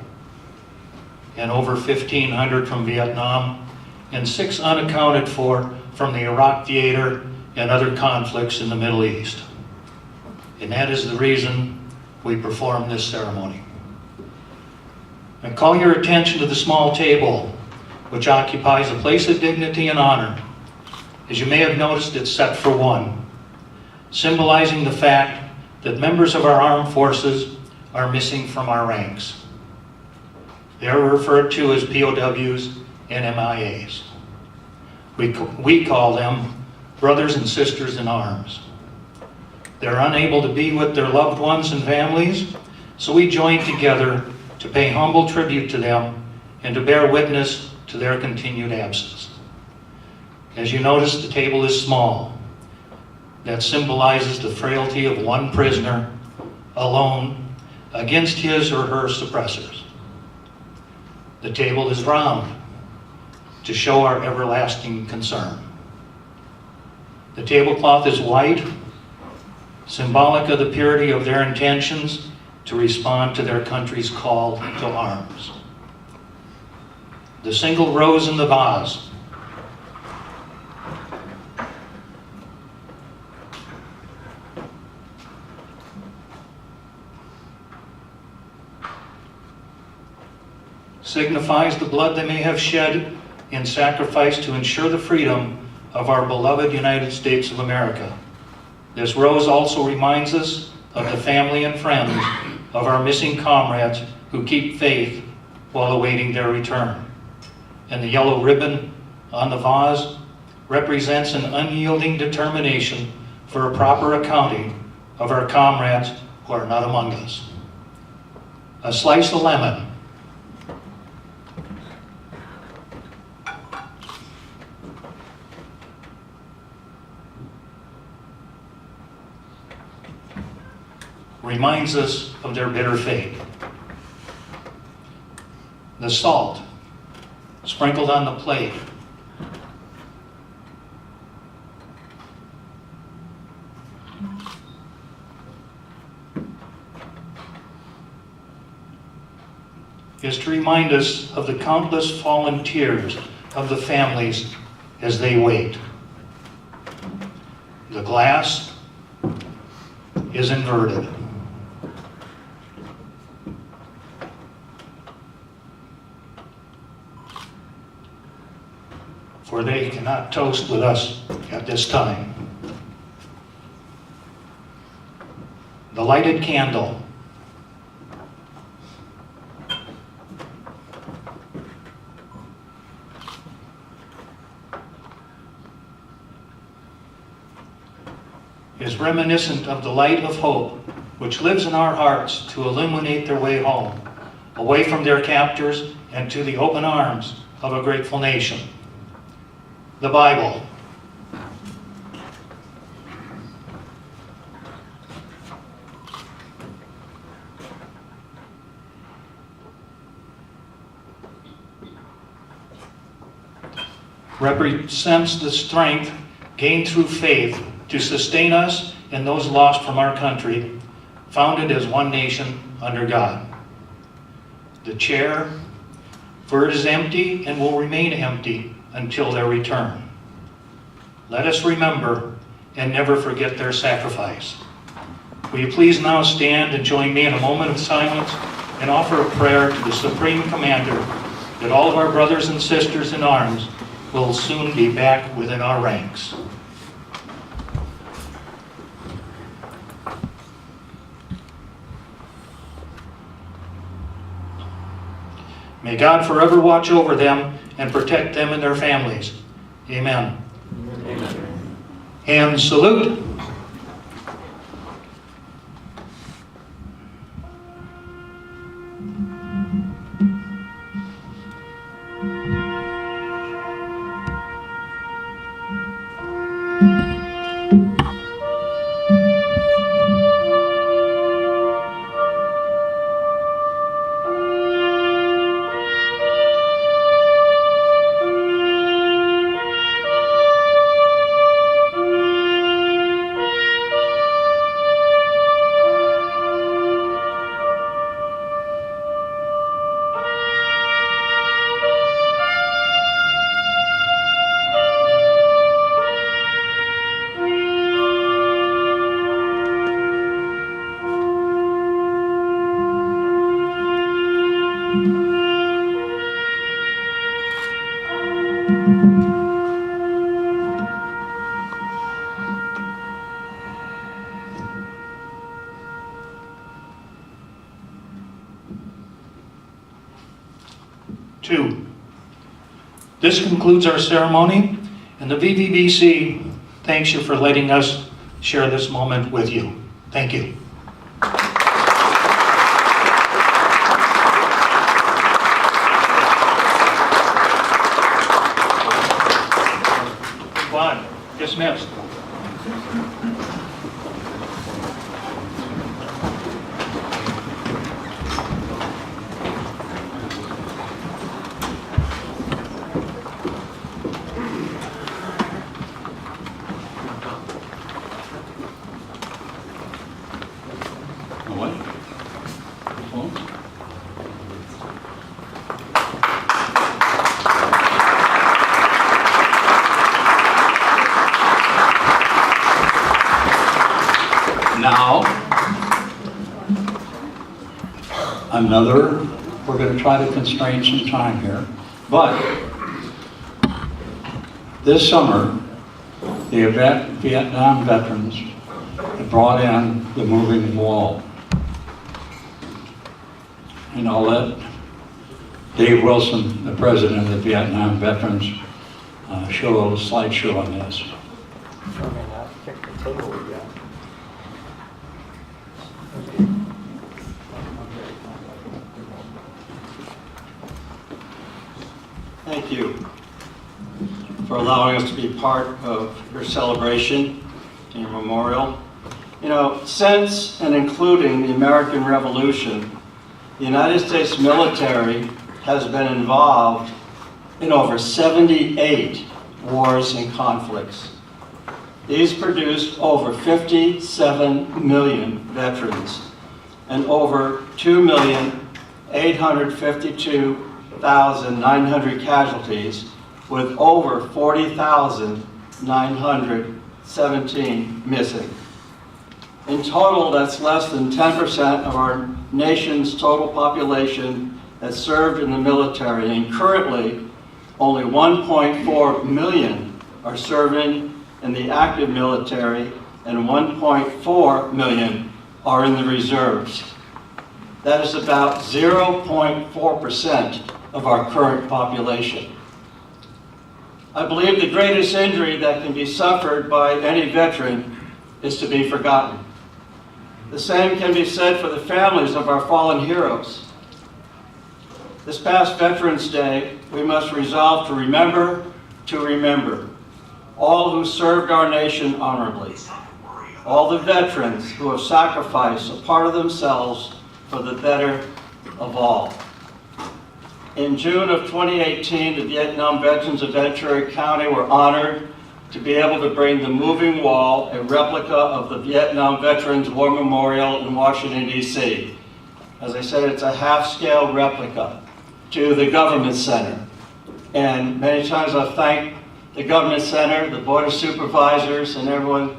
and over 1,500 from Vietnam, and 6 unaccounted for from the Iraq theater and other conflicts in the Middle East. And that is the reason we perform this ceremony. I call your attention to the small table, which occupies a place of dignity and honor. As you may have noticed, it's set for one, symbolizing the fact that members of our armed forces are missing from our ranks. They are referred to as POWs and MIAs. We call them brothers and sisters in arms. They're unable to be with their loved ones and families, so we join together to pay humble tribute to them and to bear witness to their continued absence. As you notice, the table is small. That symbolizes the frailty of one prisoner alone against his or her suppressors. The table is round to show our everlasting concern. The tablecloth is white, symbolic of the purity of their intentions to respond to their country's call to arms. The single rose in the vase signifies the blood they may have shed in sacrifice to ensure the freedom of our beloved United States of America. This rose also reminds us of the family and friends of our missing comrades who keep faith while awaiting their return. And the yellow ribbon on the vase represents an unyielding determination for a proper accounting of our comrades who are not among us. A slice of lemon reminds us of their bitter fate. The salt sprinkled on the plate is to remind us of the countless fallen tears of the families as they wait. The glass is inverted. For they cannot toast with us at this time. The lighted candle is reminiscent of the light of hope which lives in our hearts to illuminate their way home, away from their captors and to the open arms of a grateful nation. The Bible. Represents the strength gained through faith to sustain us and those lost from our country, founded as one nation under God. The chair, for it is empty and will remain empty until their return. Let us remember and never forget their sacrifice. Will you please now stand and join me in a moment of silence and offer a prayer to the Supreme Commander that all of our brothers and sisters in arms will soon be back within our ranks. May God forever watch over them and protect them and their families. Amen. Amen. And salute. Two, this concludes our ceremony, and the VVBC thanks you for letting us share this moment with you. Thank you. One, dismissed. What? Phone? Now, we're going to try to constrain some time here, but this summer, the Vietnam veterans brought in the moving wall. And I'll let Dave Wilson, the president of the Vietnam Veterans, show a slideshow on this. Thank you for allowing us to be part of your celebration and your memorial. You know, since and including the American Revolution, the United States military has been involved in over 78 wars and conflicts. These produced over 57 million veterans and over 2,852,900 casualties, with over 40,917 missing. In total, that's less than 10% of our nation's total population that served in the military, and currently only 1.4 million are serving in the active military and 1.4 million are in the reserves. That is about 0.4% of our current population. I believe the greatest injury that can be suffered by any veteran is to be forgotten. The same can be said for the families of our fallen heroes. This past Veterans Day, we must resolve to remember all who served our nation honorably, all the veterans who have sacrificed a part of themselves for the better of all. In June of 2018, the Vietnam veterans of Ventura County were honored to be able to bring the moving wall, a replica of the Vietnam Veterans War Memorial in Washington, D.C. As I said, it's a half-scale replica to the Government Center. And many times I've thanked the Government Center, the Board of Supervisors, and everyone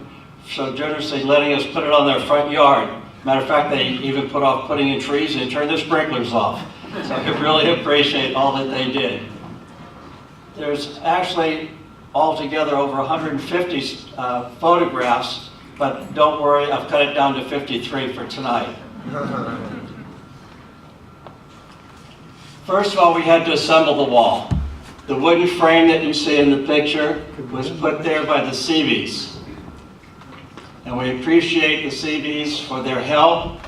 so generously letting us put it on their front yard. Matter of fact, they even put off putting in trees and turned their sprinklers off. So I really appreciate all that they did. There's actually altogether over 150 photographs, but don't worry, I've cut it down to 53 for tonight. First of all, we had to assemble the wall. The wooden frame that you see in the picture was put there by the Seabees. And we appreciate the Seabees for their help,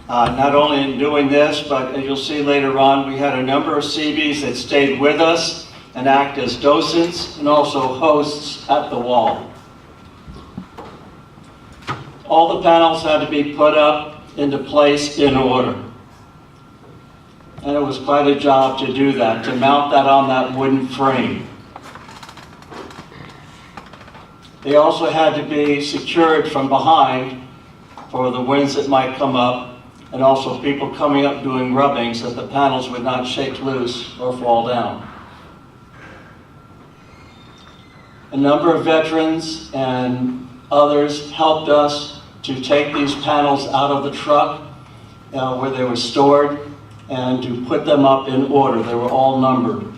not only in doing this, but as you'll see later on, we had a number of Seabees that stayed with us and act as docents and also hosts at the wall. All the panels had to be put up into place in order. And it was quite a job to do that, to mount that on that wooden frame. They also had to be secured from behind for the winds that might come up, and also people coming up doing rubbing so that the panels would not shake loose or fall down. A number of veterans and others helped us to take these panels out of the truck where they were stored and to put them up in order. They were all numbered.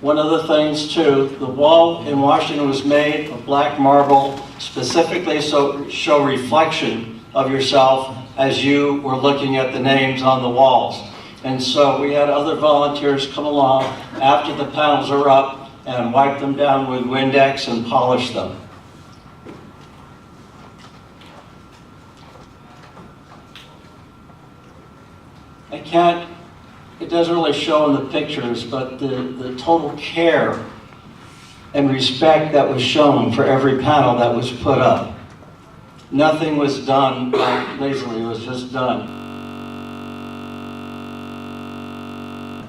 One of the things too, the wall in Washington was made of black marble specifically so show reflection of yourself as you were looking at the names on the walls. And so we had other volunteers come along after the panels are up and wipe them down with Windex and polish them. It doesn't really show in the pictures, but the total care and respect that was shown for every panel that was put up. Nothing was done lazily, it was just done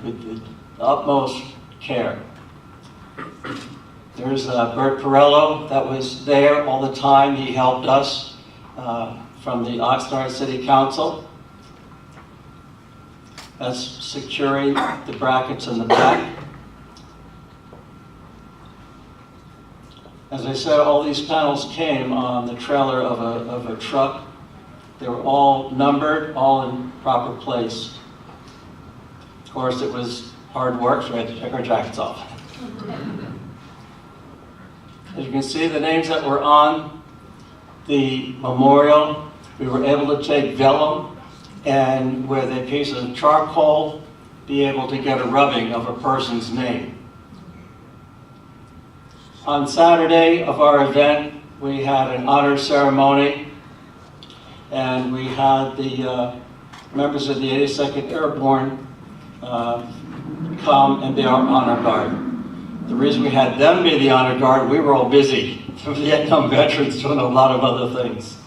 with the utmost care. There's Bert Perello that was there all the time. He helped us from the Oxnard City Council. That's securing the brackets in the back. As I said, all these panels came on the trailer of a truck. They were all numbered, all in proper place. Of course, it was hard work, so we had to take our jackets off. As you can see, the names that were on the memorial, we were able to take vellum and with a piece of charcoal, be able to get a rubbing of a person's name. On Saturday of our event, we had an honor ceremony, and we had the members of the 82nd Airborne come and be our honor guard. The reason we had them be the honor guard, we were all busy. The Vietnam veterans doing a lot of other things.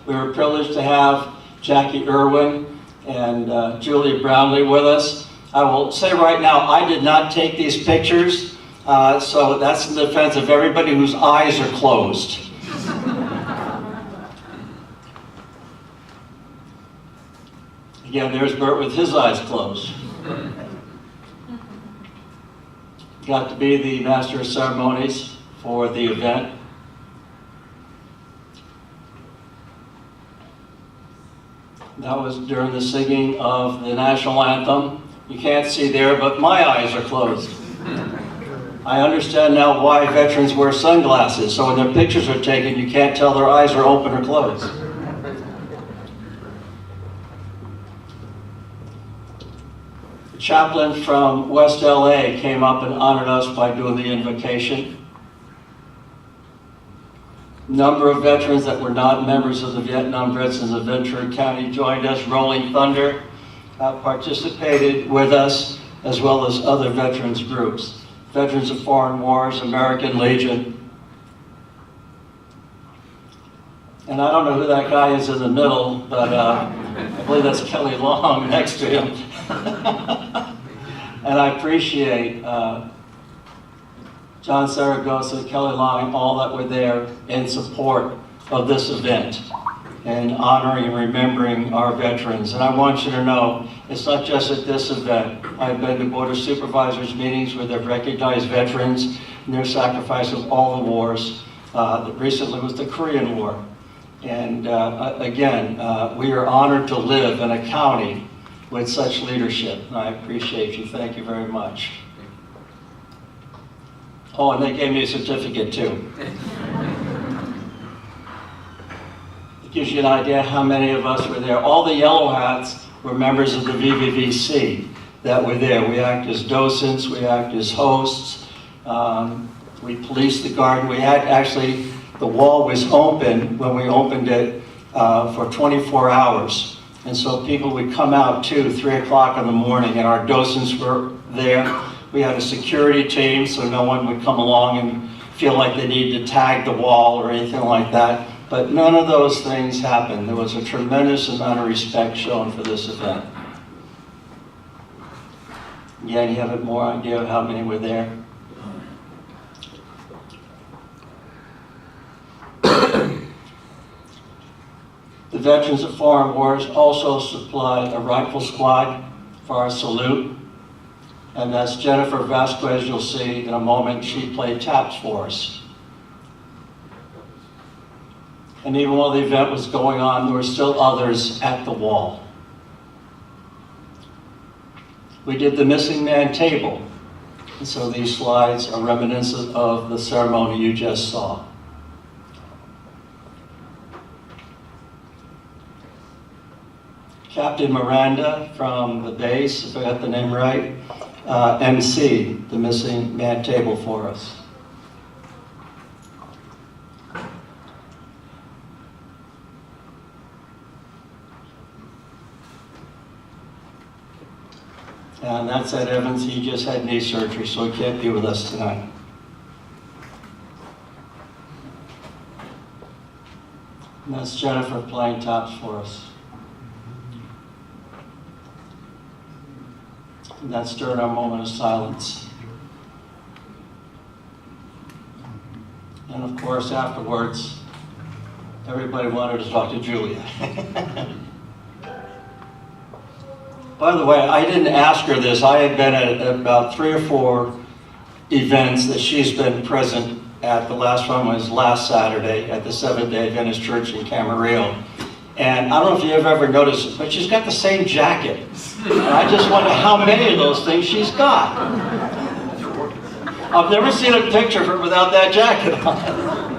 We were privileged to have Jackie Irwin and Julia Brownlee with us. I will say right now, I did not take these pictures, so that's in defense of everybody whose eyes are closed. Again, there's Bert with his eyes closed. Got to be the master of ceremonies for the event. That was during the singing of the national anthem. You can't see there, but my eyes are closed. I understand now why veterans wear sunglasses, so when their pictures are taken, you can't tell their eyes are open or closed. The chaplain from West LA came up and honored us by doing the invocation. Number of veterans that were not members of the Vietnam Vets in Ventura County joined us. Rolling Thunder participated with us, as well as other veterans groups. Veterans of Foreign Wars, American Legion. And I don't know who that guy is in the middle, but I believe that's Kelly Long next to him. And I appreciate John Saragosa, Kelly Long, all that were there in support of this event and honoring and remembering our veterans. And I want you to know, it's not just at this event. I've been to Board of Supervisors meetings where they've recognized veterans and their sacrifice of all the wars. Recently was the Korean War. And again, we are honored to live in a county with such leadership. And I appreciate you. Thank you very much. Oh, and they gave me a certificate too. It gives you an idea how many of us were there. All the yellow hats were members of the VVVC that were there. We act as docents, we act as hosts, we policed the garden. We had actually, the wall was open when we opened it for 24 hours. And so people would come out 2, 3 o'clock in the morning and our docents were there. We had a security team so no one would come along and feel like they needed to tag the wall or anything like that. But none of those things happened. There was a tremendous amount of respect shown for this event. Again, you have a more idea of how many were there. The Veterans of Foreign Wars also supplied a rifle squad for our salute. And that's Jennifer Vasquez, you'll see in a moment, she played taps for us. And even while the event was going on, there were still others at the wall. We did the missing man table. And so these slides are reminiscent of the ceremony you just saw. Captain Miranda from the base, if I got the name right, MC the missing man table for us. And that's Ed Evans. He just had knee surgery, so he can't be with us tonight. And that's Jennifer playing tops for us. And that's during our moment of silence. And of course, afterwards, everybody wanted to talk to Julia. By the way, I didn't ask her this. I had been at about 3 or 4 events that she's been present at. The last one was last Saturday at the Seventh-day Adventist Church in Camarillo. And I don't know if you've ever noticed it, but she's got the same jacket. And I just wonder how many of those things she's got. I've never seen a picture of her without that jacket on.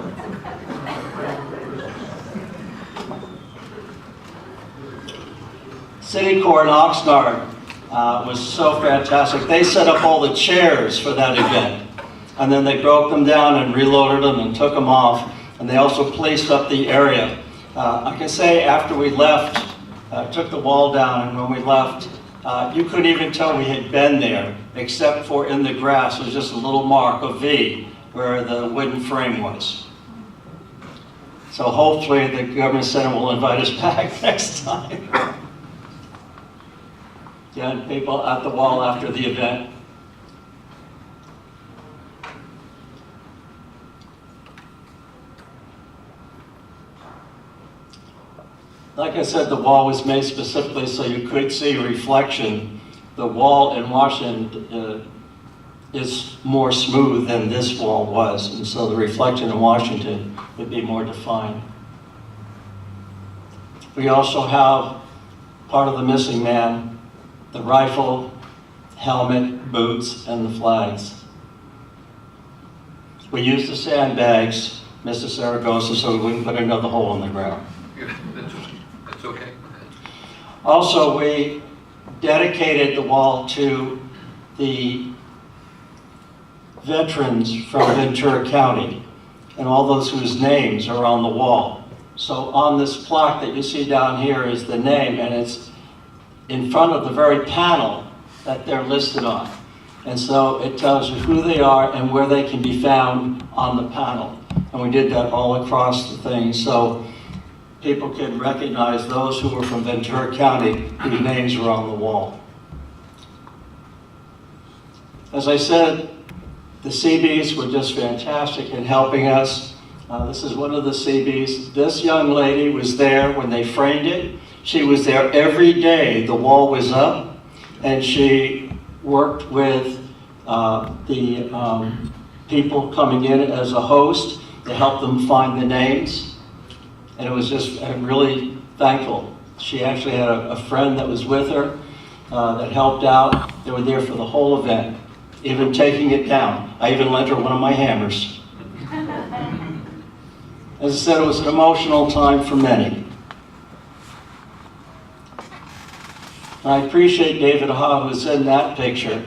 City Court in Oxnard was so fantastic. They set up all the chairs for that event. And then they broke them down and reloaded them and took them off. And they also policed up the area. I can say after we left, took the wall down, and when we left, you couldn't even tell we had been there, except for in the grass, there was just a little mark, a V, where the wooden frame was. So hopefully the government center will invite us back next time. Yeah, people at the wall after the event. Like I said, the wall was made specifically so you could see reflection. The wall in Washington is more smooth than this wall was, and so the reflection in Washington would be more defined. We also have part of the missing man, the rifle, helmet, boots, and the flags. We used the sandbags, Mr. Saragossa, so we wouldn't put another hole in the ground. That's okay. Also, we dedicated the wall to the veterans from Ventura County and all those whose names are on the wall. So on this plaque that you see down here is the name, and it's in front of the very panel that they're listed on. And so it tells you who they are and where they can be found on the panel. And we did that all across the thing so people can recognize those who were from Ventura County whose names were on the wall. As I said, the CBs were just fantastic in helping us. This is one of the CBs. This young lady was there when they framed it. She was there every day. The wall was up, and she worked with the people coming in as a host to help them find the names. And it was just, I'm really thankful. She actually had a friend that was with her that helped out. They were there for the whole event, even taking it down. I even lent her one of my hammers. As I said, it was an emotional time for many. I appreciate David Ha, who's in that picture.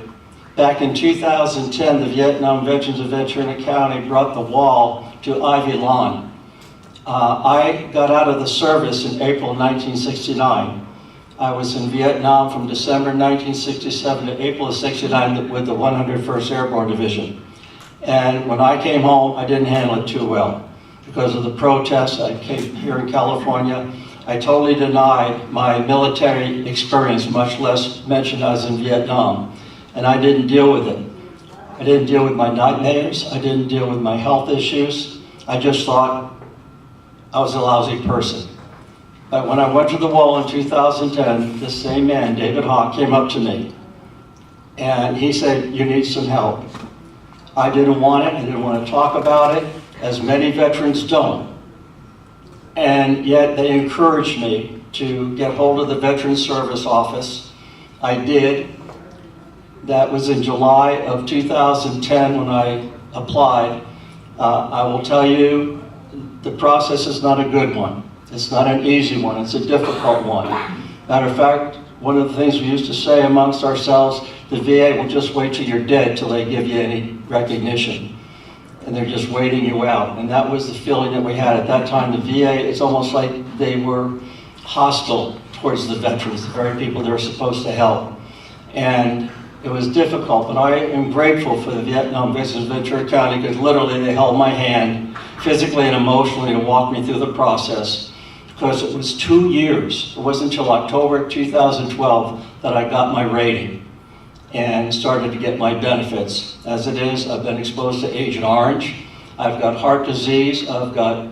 Back in 2010, the Vietnam Veterans of Ventura County brought the wall to Ivy Lawn. I got out of the service in April 1969. I was in Vietnam from December 1967 to April of 69 with the 101st Airborne Division. And when I came home, I didn't handle it too well. Because of the protests, I came here in California. I totally denied my military experience, much less mentioned I was in Vietnam. And I didn't deal with it. I didn't deal with my nightmares. I didn't deal with my health issues. I just thought I was a lousy person. But when I went to the wall in 2010, this same man, David Ha, came up to me. And he said, "You need some help." I didn't want it. I didn't want to talk about it, as many veterans don't. and yet they encouraged me to get hold of the Veterans Service Office. I did. That was in July of 2010 when I applied. I will tell you, the process is not a good one. It's not an easy one, it's a difficult one. Matter of fact, one of the things we used to say amongst ourselves, the VA will just wait till you're dead till they give you any recognition. And they're just waiting you out. And that was the feeling that we had at that time. The VA, it's almost like they were hostile towards the veterans, the very people they were supposed to help. And it was difficult, but I am grateful for the Vietnam Vets of Ventura County because literally they held my hand physically and emotionally to walk me through the process. Because it was 2 years, it wasn't until October 2012 that I got my rating and started to get my benefits. As it is, I've been exposed to Agent Orange. I've got heart disease, I've got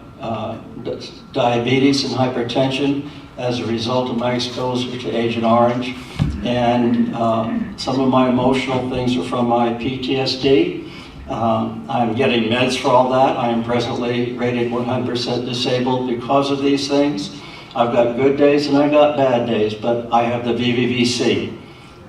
diabetes and hypertension as a result of my exposure to Agent Orange. And some of my emotional things are from my PTSD. I'm getting meds for all that. I am presently rated 100% disabled because of these things. I've got good days and I've got bad days, but I have the VVVC.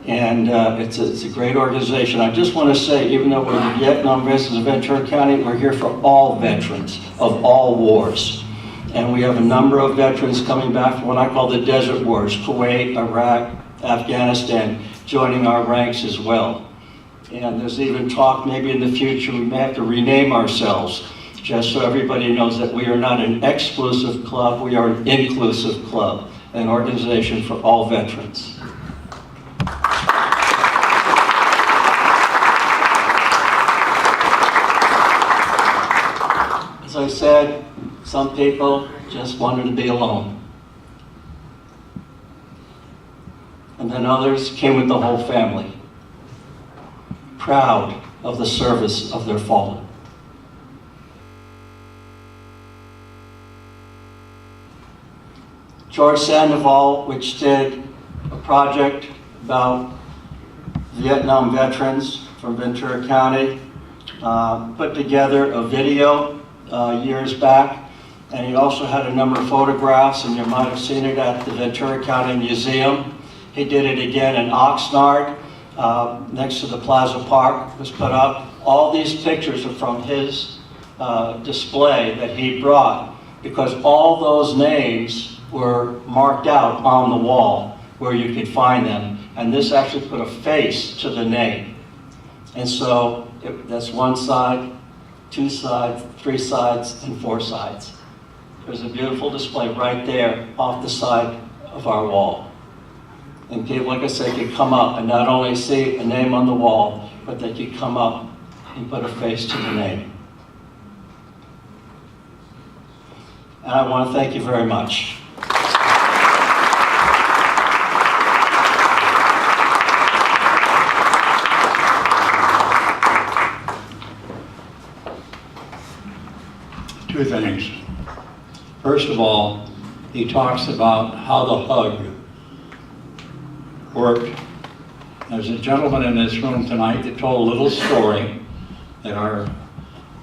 And it's a great organization. I just want to say, even though we're the Vietnam Vets of Ventura County, we're here for all veterans of all wars. And we have a number of veterans coming back from what I call the desert wars, Kuwait, Iraq, Afghanistan, joining our ranks as well. And there's even talk maybe in the future we may have to rename ourselves, just so everybody knows that we are not an exclusive club, we are an inclusive club, an organization for all veterans. As I said, some people just wanted to be alone. And then others came with the whole family, proud of the service of their fallen. George Sandoval, which did a project about Vietnam veterans from Ventura County, put together a video years back, and he also had a number of photographs, and you might have seen it at the Ventura County Museum. He did it again in Oxnard, next to the Plaza Park, was put up. All these pictures are from his display that he brought, because all those names were marked out on the wall where you could find them. And this actually put a face to the name. And so that's one side, two sides, three sides, and four sides. There's a beautiful display right there off the side of our wall. And people, like I said, could come up and not only see a name on the wall, but they could come up and put a face to the name. And I want to thank you very much. Two things. First of all, he talks about how the hug worked. There's a gentleman in this room tonight that told a little story at our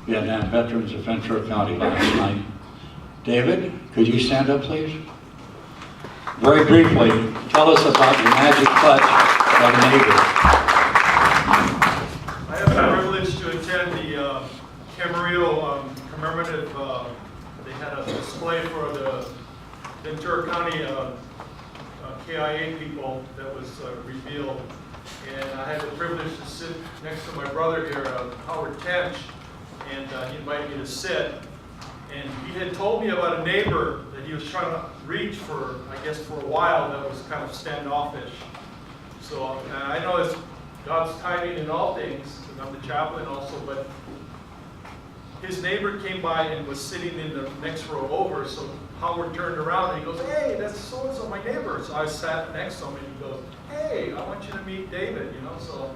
Vietnam Veterans of Ventura County last night. David, could you stand up, please? Very briefly, tell us about your magic touch of a neighbor. I have the privilege to attend the Camarillo commemorative, they had a display for the Ventura County KIA people that was revealed. And I had the privilege to sit next to my brother here, Howard Tench, and he invited me to sit. And he had told me about a neighbor that he was trying to reach for, I guess, for a while that was kind of standoffish. So I know it's God's timing in all things, and I'm the chaplain also, but his neighbor came by and was sitting in the next row over, so Howard turned around and he goes, "Hey, that's so-and-so, my neighbor." So I sat next to him and he goes, "Hey, I want you to meet David," So,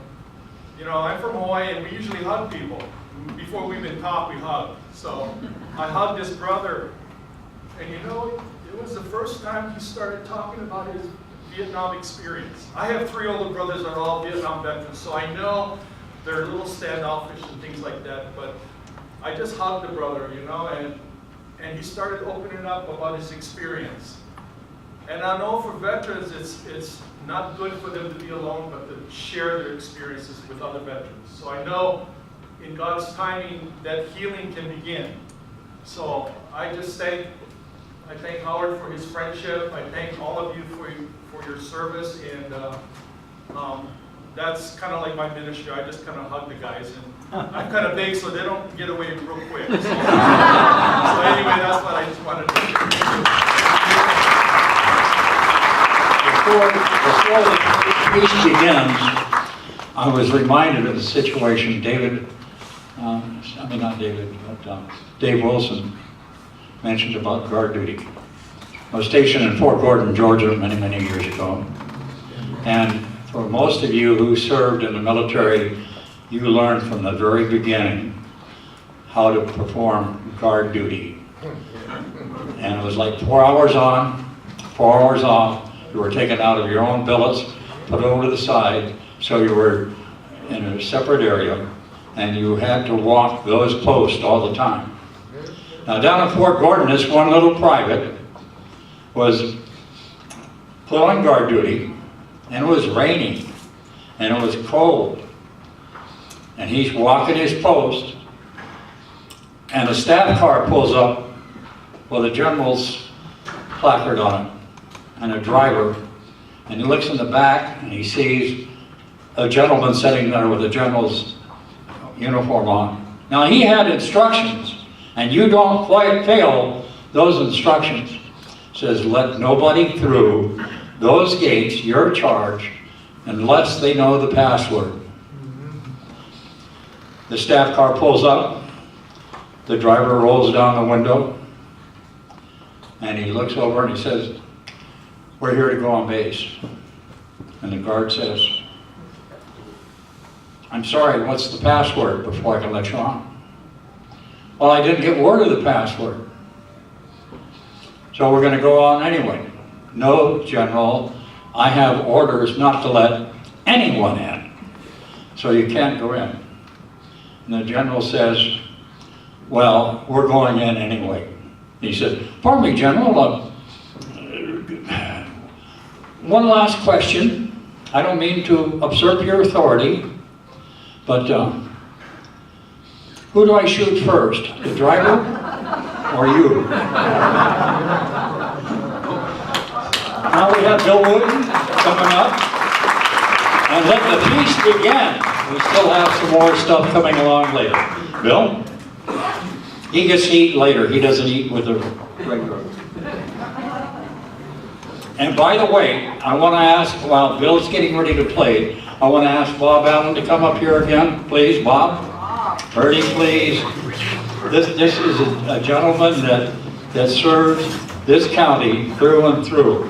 I'm from Hawaii and we usually hug people. Before we even talk, we hug. So I hugged his brother, and it was the first time he started talking about his Vietnam experience. I have 3 older brothers that are all Vietnam veterans, so I know they're a little standoffish and things like that, but I just hugged the brother, and and he started opening up about his experience. And I know for veterans, it's not good for them to be alone, but to share their experiences with other veterans. So I know in God's timing that healing can begin. So I thank Howard for his friendship. I thank all of you for your service, and that's kind of like my ministry. I just kind of hug the guys, and I'm kind of big, so they don't get away real quick. So, so anyway, that's what I just wanted to share. Before the speech begins, I was reminded of the situation Dave Wilson mentioned about guard duty. I was stationed in Fort Gordon, Georgia many, many years ago. And for most of you who served in the military, you learned from the very beginning how to perform guard duty. And it was like 4 hours on, 4 hours off. You were taken out of your own billets, put over to the side, so you were in a separate area, and you had to walk those posts all the time. Now down at Fort Gordon, this one little private was put on guard duty, and it was raining, and it was cold. And he's walking his post, and a staff car pulls up with a general's placard on it, and a driver, and he looks in the back, and he sees a gentleman sitting there with a general's uniform on. Now he had instructions, and you don't quite fail those instructions. It says, let nobody through those gates, your charge, unless they know the password. The staff car pulls up, the driver rolls down the window, and he looks over and he says, we're here to go on base. And the guard says, I'm sorry, what's the password before I can let you on? Well, I didn't get word of the password. So we're going to go on anyway. No, General, I have orders not to let anyone in. So you can't go in. And the general says, well, we're going in anyway. He said, pardon me, General, one last question. I don't mean to usurp your authority, but who do I shoot first, the driver or you? Now we have Bill Wooten coming up, and let the feast begin. We still have some more stuff coming along later. Bill? He gets to eat later. He doesn't eat with the regular. And by the way, I want to ask, while Bill's getting ready to play, I want to ask Bob Allen to come up here again, please. Bob? Bertie, please. This is a gentleman that serves this county through and through.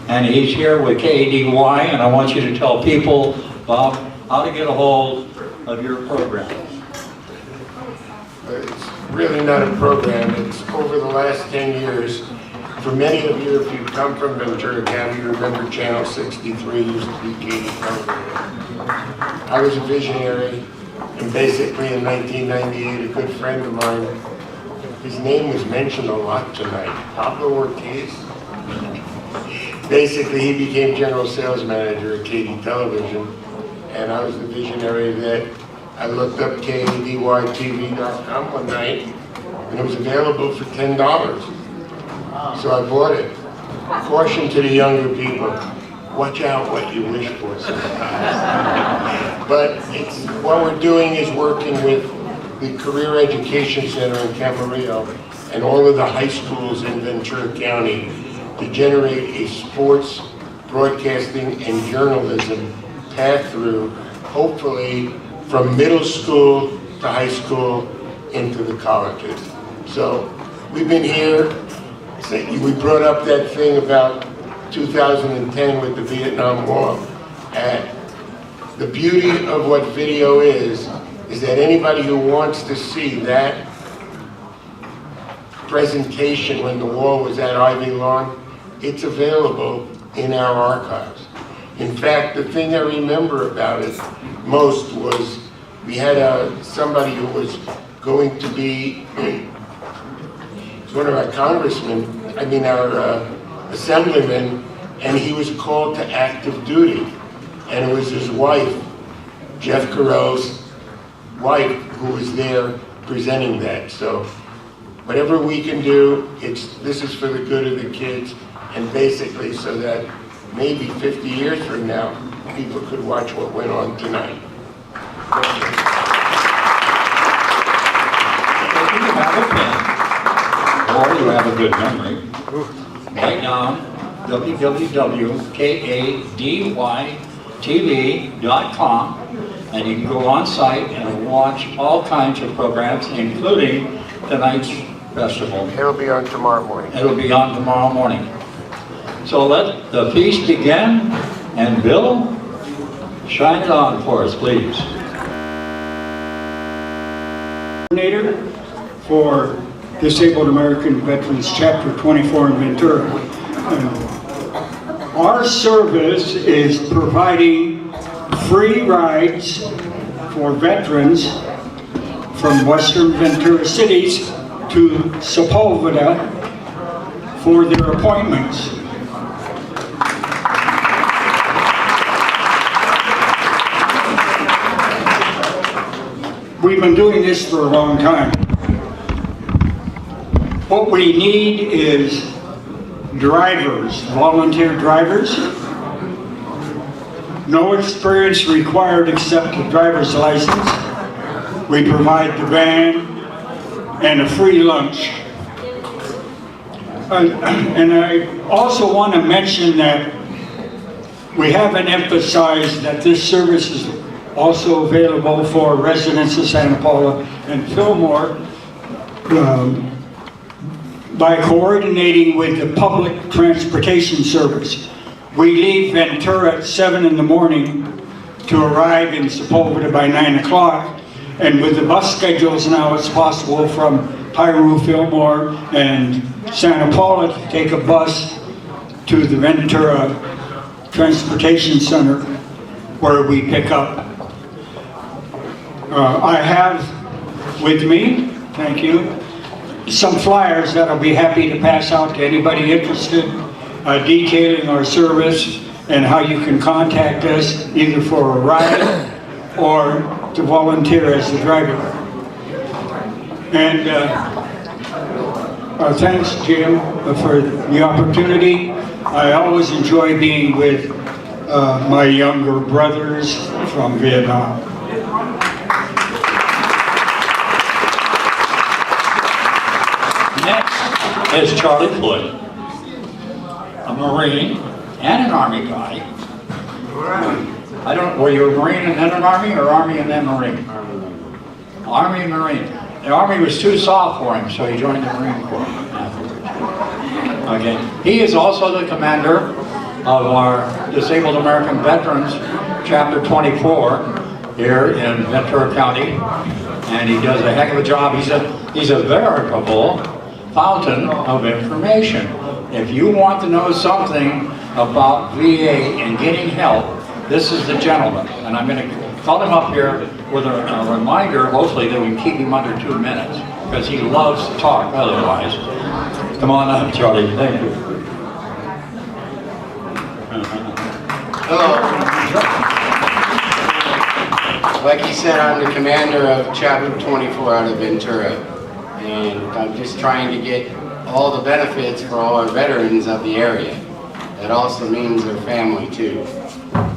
And he's here with KADY, and I want you to tell people, Bob, how to get a hold of your program. It's really not a program. It's over the last 10 years. For many of you, if you come from Ventura County, you remember Channel 63 used to be KADY television. I was a visionary, and basically in 1998, a good friend of mine, his name was mentioned a lot tonight, Pablo Ortiz. Basically, he became general sales manager at KADY Television, and I was the visionary that I looked up KADYTV.com one night, and it was available for $10. So I bought it. Caution to the younger people, watch out what you wish for sometimes. But what we're doing is working with the Career Education Center in Camarillo and all of the high schools in Ventura County to generate a sports, broadcasting, and journalism path through, hopefully from middle school to high school into the colleges. So we've been here. We brought up that thing about 2010 with the Vietnam War. The beauty of what video is that anybody who wants to see that presentation when the war was at Ivy Lawn, it's available in our archives. In fact, the thing I remember about it most was we had somebody who was going to be one of our congressmen, our assemblymen, and he was called to active duty. And it was his wife, Jeff Carell's wife, who was there presenting that. So whatever we can do, this is for the good of the kids, and basically so that maybe 50 years from now, people could watch what went on tonight. If you have a pen, or you have a good memory, write down www.kadYTV.com, and you can go on site and watch all kinds of programs, including tonight's festival. It'll be on tomorrow morning. It'll be on tomorrow morning. So let the feast begin, and Bill, shine it on for us, please. Coordinator for Disabled American Veterans Chapter 24 in Ventura. Our service is providing free rides for veterans from Western Ventura cities to Sepulveda for their appointments. We've been doing this for a long time. What we need is drivers, volunteer drivers. No experience required except a driver's license. We provide the van and a free lunch. And I also want to mention that we haven't emphasized that this service is also available for residents of Santa Paula and Fillmore by coordinating with the public transportation service. We leave Ventura at 7 in the morning to arrive in Sepulveda by 9 o'clock, and with the bus schedules now, it's possible from Piru, Fillmore, and Santa Paula to take a bus to the Ventura Transportation Center where we pick up. I have with me, thank you, some flyers that I'll be happy to pass out to anybody interested, detailing our service and how you can contact us either for a ride or to volunteer as the driver. And thanks, Jim, for the opportunity. I always enjoy being with my younger brothers from Vietnam. Next is Charlie Floyd, a Marine and an Army guy. Were you a Marine and then an Army, or Army and then Marine? Army and Marine. The Army was too soft for him, so he joined the Marine Corps afterwards. Okay. He is also the commander of our Disabled American Veterans Chapter 24 here in Ventura County, and he does a heck of a job. He's a veritable fountain of information. If you want to know something about VA and getting help, this is the gentleman. And I'm going to call him up here with a reminder, hopefully, that we can keep him under 2 minutes, because he loves to talk otherwise. Come on up, Charlie. Thank you. Hello. Like he said, I'm the commander of Chapter 24 out of Ventura. And I'm just trying to get all the benefits for all our veterans of the area. That also means their family too.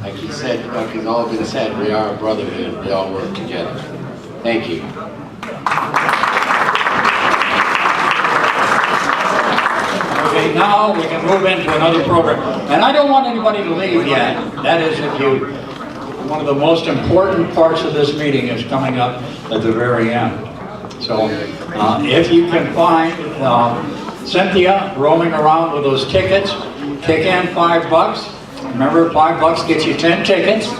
Like he said, like it's all been said, we are a brotherhood. We all work together. Thank you. Okay, now we can move into another program. And I don't want anybody to leave yet. That is, one of the most important parts of this meeting is coming up at the very end. So if you can find Cynthia roaming around with those tickets, kick in $5. Remember, $5 gets you 10 tickets,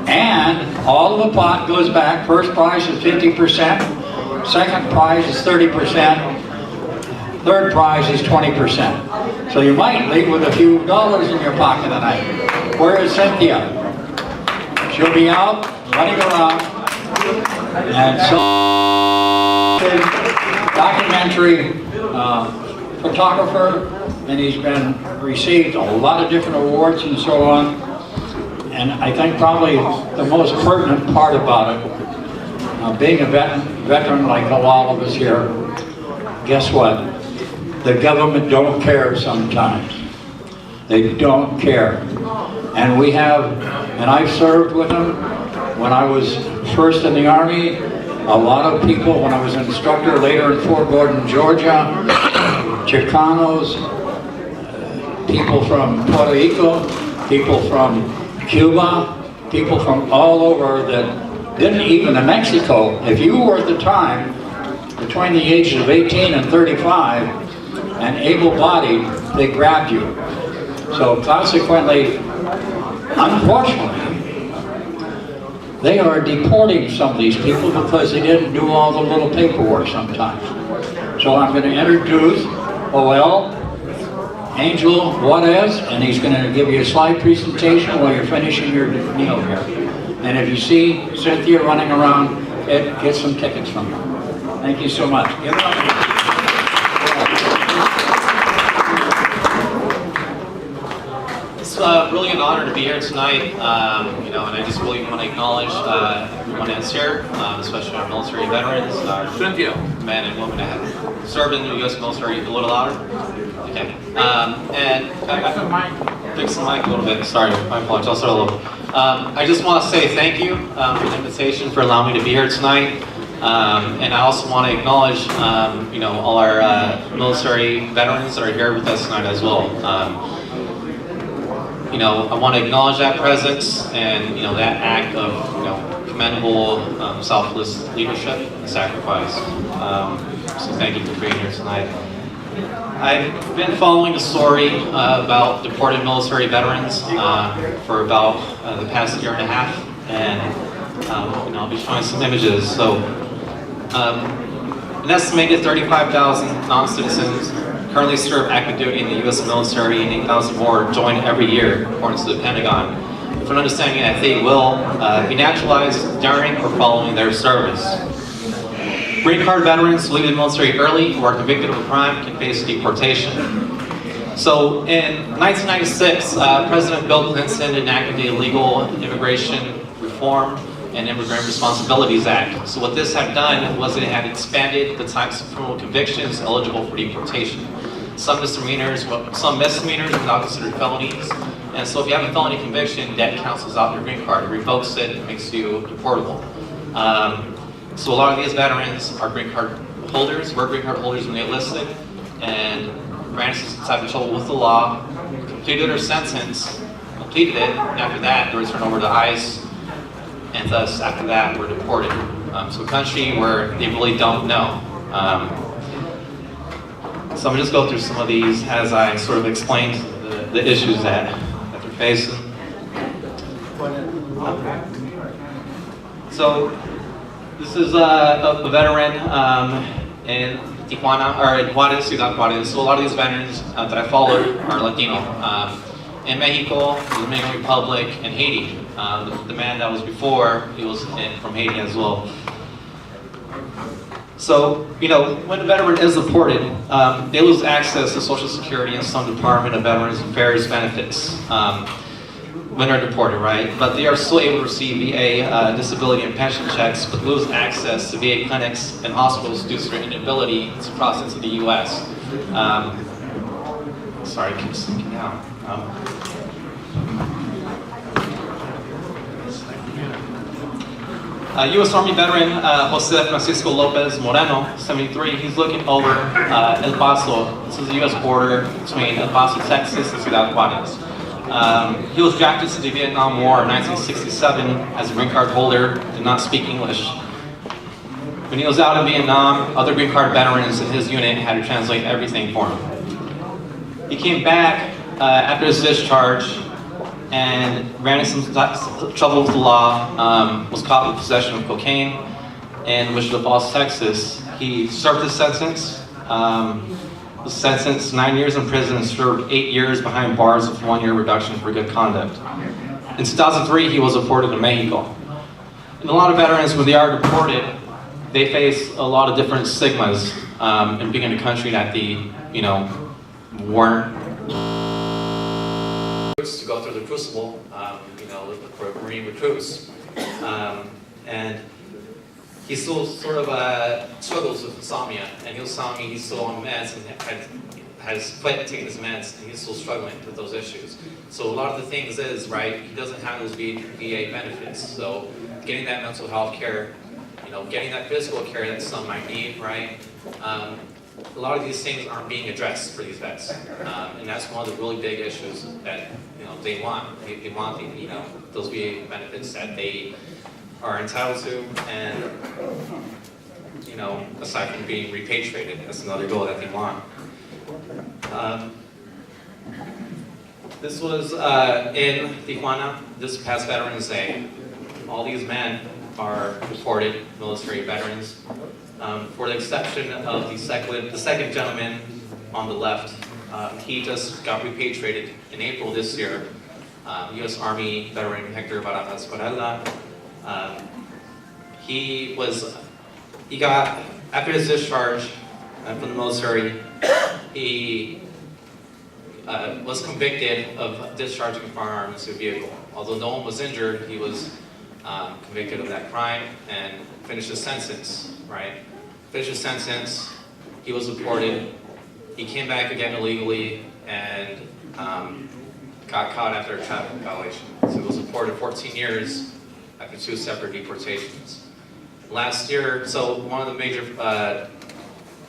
and all of the pot goes back. First prize is 50%, second prize is 30%, third prize is 20%. So you might leave with a few dollars in your pocket tonight. Where is Cynthia? She'll be out running around, and so documentary photographer, and he's been received a lot of different awards and so on. And I think probably the most pertinent part about it, being a veteran like all of us here, guess what? The government don't care sometimes. They don't care. And we have, and I've served with them when I was first in the Army, a lot of people, when I was an instructor later in Fort Gordon, Georgia, Chicanos, people from Puerto Rico, people from Cuba, people from all over that didn't even in Mexico. If you were at the time between the ages of 18 and 35 and able-bodied, they grabbed you. So consequently, unfortunately, they are deporting some of these people because they didn't do all the little paperwork sometimes. So I'm going to introduce OL Angel Juarez, and he's going to give you a slide presentation while you're finishing your meal here. And if you see Cynthia running around, get some tickets from her. Thank you so much. It's really an honor to be here tonight, and I just really want to acknowledge everyone that's here, especially our military veterans, our men and women that have served in the U.S. military. A little louder? Okay. And I can fix the mic a little bit. Sorry, my apologies. I'll start a little. I just want to say thank you for the invitation, for allowing me to be here tonight. And I also want to acknowledge, all our military veterans that are here with us tonight as well. I want to acknowledge that presence and, that act of, commendable, selfless leadership and sacrifice. So thank you for being here tonight. I've been following the story about deported military veterans for about the past year and a half, and I'll be showing some images. So, an estimated 35,000 non-citizens currently serve active duty in the U.S. military, and 8,000 more join every year, according to the Pentagon, with an understanding that they will be naturalized during or following their service. Green card veterans who leave the military early or are convicted of a crime can face deportation. So in 1996, President Bill Clinton enacted the Illegal Immigration Reform and Immigrant Responsibilities Act. So what this had done was it had expanded the types of criminal convictions eligible for deportation. Some misdemeanors were not considered felonies. And so if you have a felony conviction, that cancels out your green card. It revokes it, it makes you deportable. So a lot of these veterans are green card holders, were green card holders when they enlisted, and ran into some type of trouble with the law, completed their sentence, completed it, and after that they were turned over to ICE, and thus after that were deported. So a country where they really don't know. So I'm gonna just go through some of these as I sort of explain the issues that they're facing. So this is a veteran in Tijuana, or in Juarez, Ciudad Juarez. So a lot of these veterans that I followed are Latino. In Mexico, the Dominican Republic, and Haiti. The man that was before, he was from Haiti as well. So, when a veteran is deported, they lose access to Social Security and some Department of Veterans Affairs benefits when they're deported, right? But they are still able to receive VA disability and pension checks, but lose access to VA clinics and hospitals due to their inability to cross into the U.S. Sorry, I keep sinking out. U.S. Army veteran Jose Francisco Lopez Moreno, 73, he's looking over El Paso. This is the U.S. border between El Paso, Texas and Ciudad Juarez. He was drafted to the Vietnam War in 1967 as a green card holder, did not speak English. When he was out in Vietnam, other green card veterans in his unit had to translate everything for him. He came back after his discharge and ran into some trouble with the law, was caught with possession of cocaine in Wichita Falls, Texas. He served his sentence, was sentenced 9 years in prison and served 8 years behind bars with 1 year reduction for good conduct. In 2003, he was deported to Mexico. And a lot of veterans, when they are deported, they face a lot of different stigmas. and being in a country that the, weren't to go through the crucible, for Marine recruits. And he still sort of struggles with insomnia, and he'll tell me he's still on meds and has quit taking his meds, and he's still struggling with those issues. So a lot of the things is, right, he doesn't have those VA benefits. So getting that mental health care, getting that physical care that some might need, right? A lot of these things aren't being addressed for these vets, and that's one of the really big issues that they want. They want those VA benefits that they are entitled to, and aside from being repatriated, that's another goal that they want. This was in Tijuana this past Veterans Day. All these men are reported military veterans. For the exception of the second gentleman on the left, he just got repatriated in April this year. U.S. Army veteran Hector Barajas Varela. He got, after his discharge from the military, he was convicted of discharging a firearm into a vehicle. Although no one was injured, he was convicted of that crime and finished his sentence, right? Finished his sentence, he was deported, he came back again illegally and got caught after a traffic violation. So he was deported 14 years after 2 separate deportations. Last year, so one of the major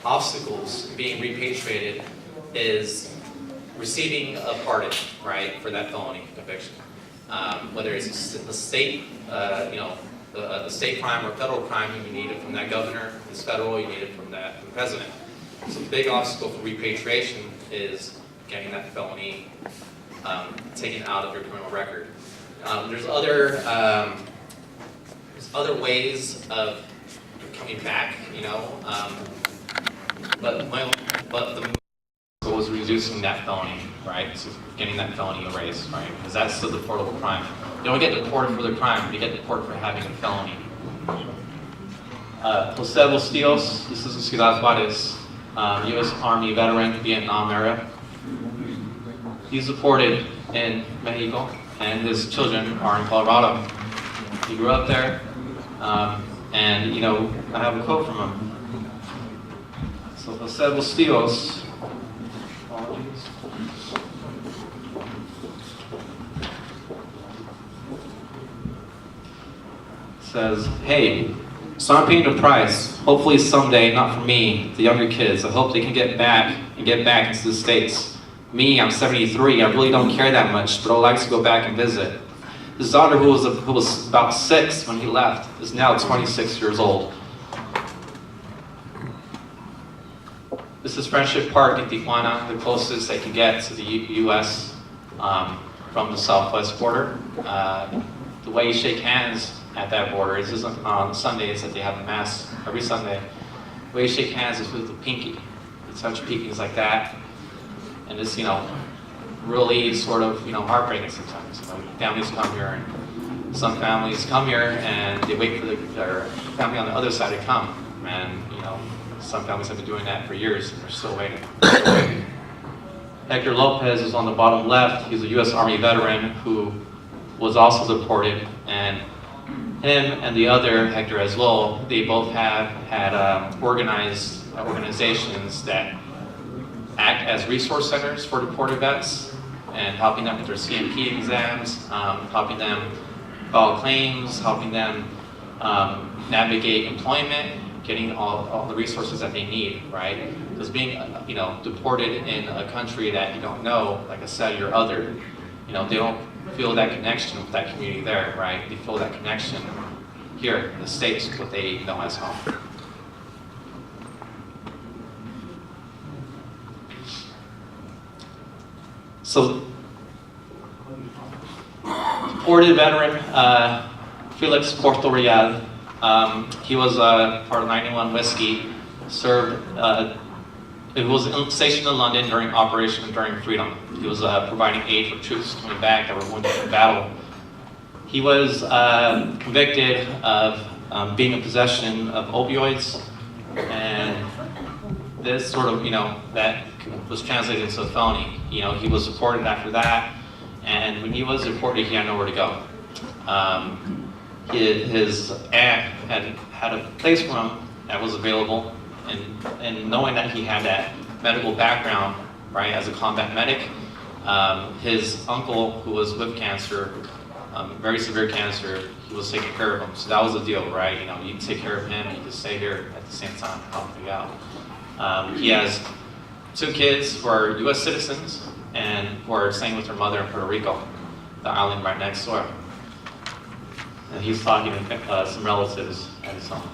obstacles being repatriated is receiving a pardon, right, for that felony conviction. Whether it's a state, a state crime or a federal crime, you need it from that governor. If it's federal, you need it from the president. So the big obstacle for repatriation is getting that felony taken out of your criminal record. There's other ways of coming back, but the goal was reducing that felony, right? So getting that felony erased, right? Because that's still a deportable crime. You don't get deported for the crime, you get deported for having a felony. Jose Bustillos, this is Ciudad Juarez, U.S. Army veteran, Vietnam era. He's deported in Mexico, and his children are in Colorado. He grew up there, and I have a quote from him. So Jose Bustillos, apologies. Says, "Hey, so I'm paying the price. Hopefully someday, not for me, the younger kids. I hope they can get back into the States. Me, I'm 73. I really don't care that much, but I'd like to go back and visit." His daughter, who was about 6 when he left, is now 26 years old. This is Friendship Park in Tijuana, the closest they can get to the U.S. From the southwest border. The way you shake hands at that border is just on Sundays that they have a mass every Sunday. The way you shake hands is with the pinky. You touch pinkies like that, and it's really sort of heartbreaking sometimes. Families come here, and some families come here and they wait for their family on the other side to come, and some families have been doing that for years and they're still waiting. Hector Lopez is on the bottom left. He's a U.S. Army veteran who was also deported, and him and the other, Hector as well, they both had organized organizations that act as resource centers for deported vets and helping them with their CMP exams, helping them file claims, helping them navigate employment, getting all the resources that they need, right? Because being deported in a country that you don't know, like I said, you're other, they don't feel that connection with that community there, right? They feel that connection here in the States with what they know as home. So, deported veteran, Felix Porto Real, he was part of 91 Whiskey, served, it was stationed in London during Operation Enduring Freedom. He was providing aid for troops coming back that were wounded in battle. He was convicted of being in possession of opioids and this sort of, that was translated into a felony. He was deported after that, and when he was deported, he had nowhere to go. His aunt had a place for him that was available, and knowing that he had that medical background, right, as a combat medic, his uncle, who was with cancer, very severe cancer, he was taking care of him. So that was the deal, right? You take care of him, you can stay here at the same time, help you out. He has 2 kids who are U.S. citizens and who are staying with their mother in Puerto Rico, the island right next door. And he's talking to some relatives at his home.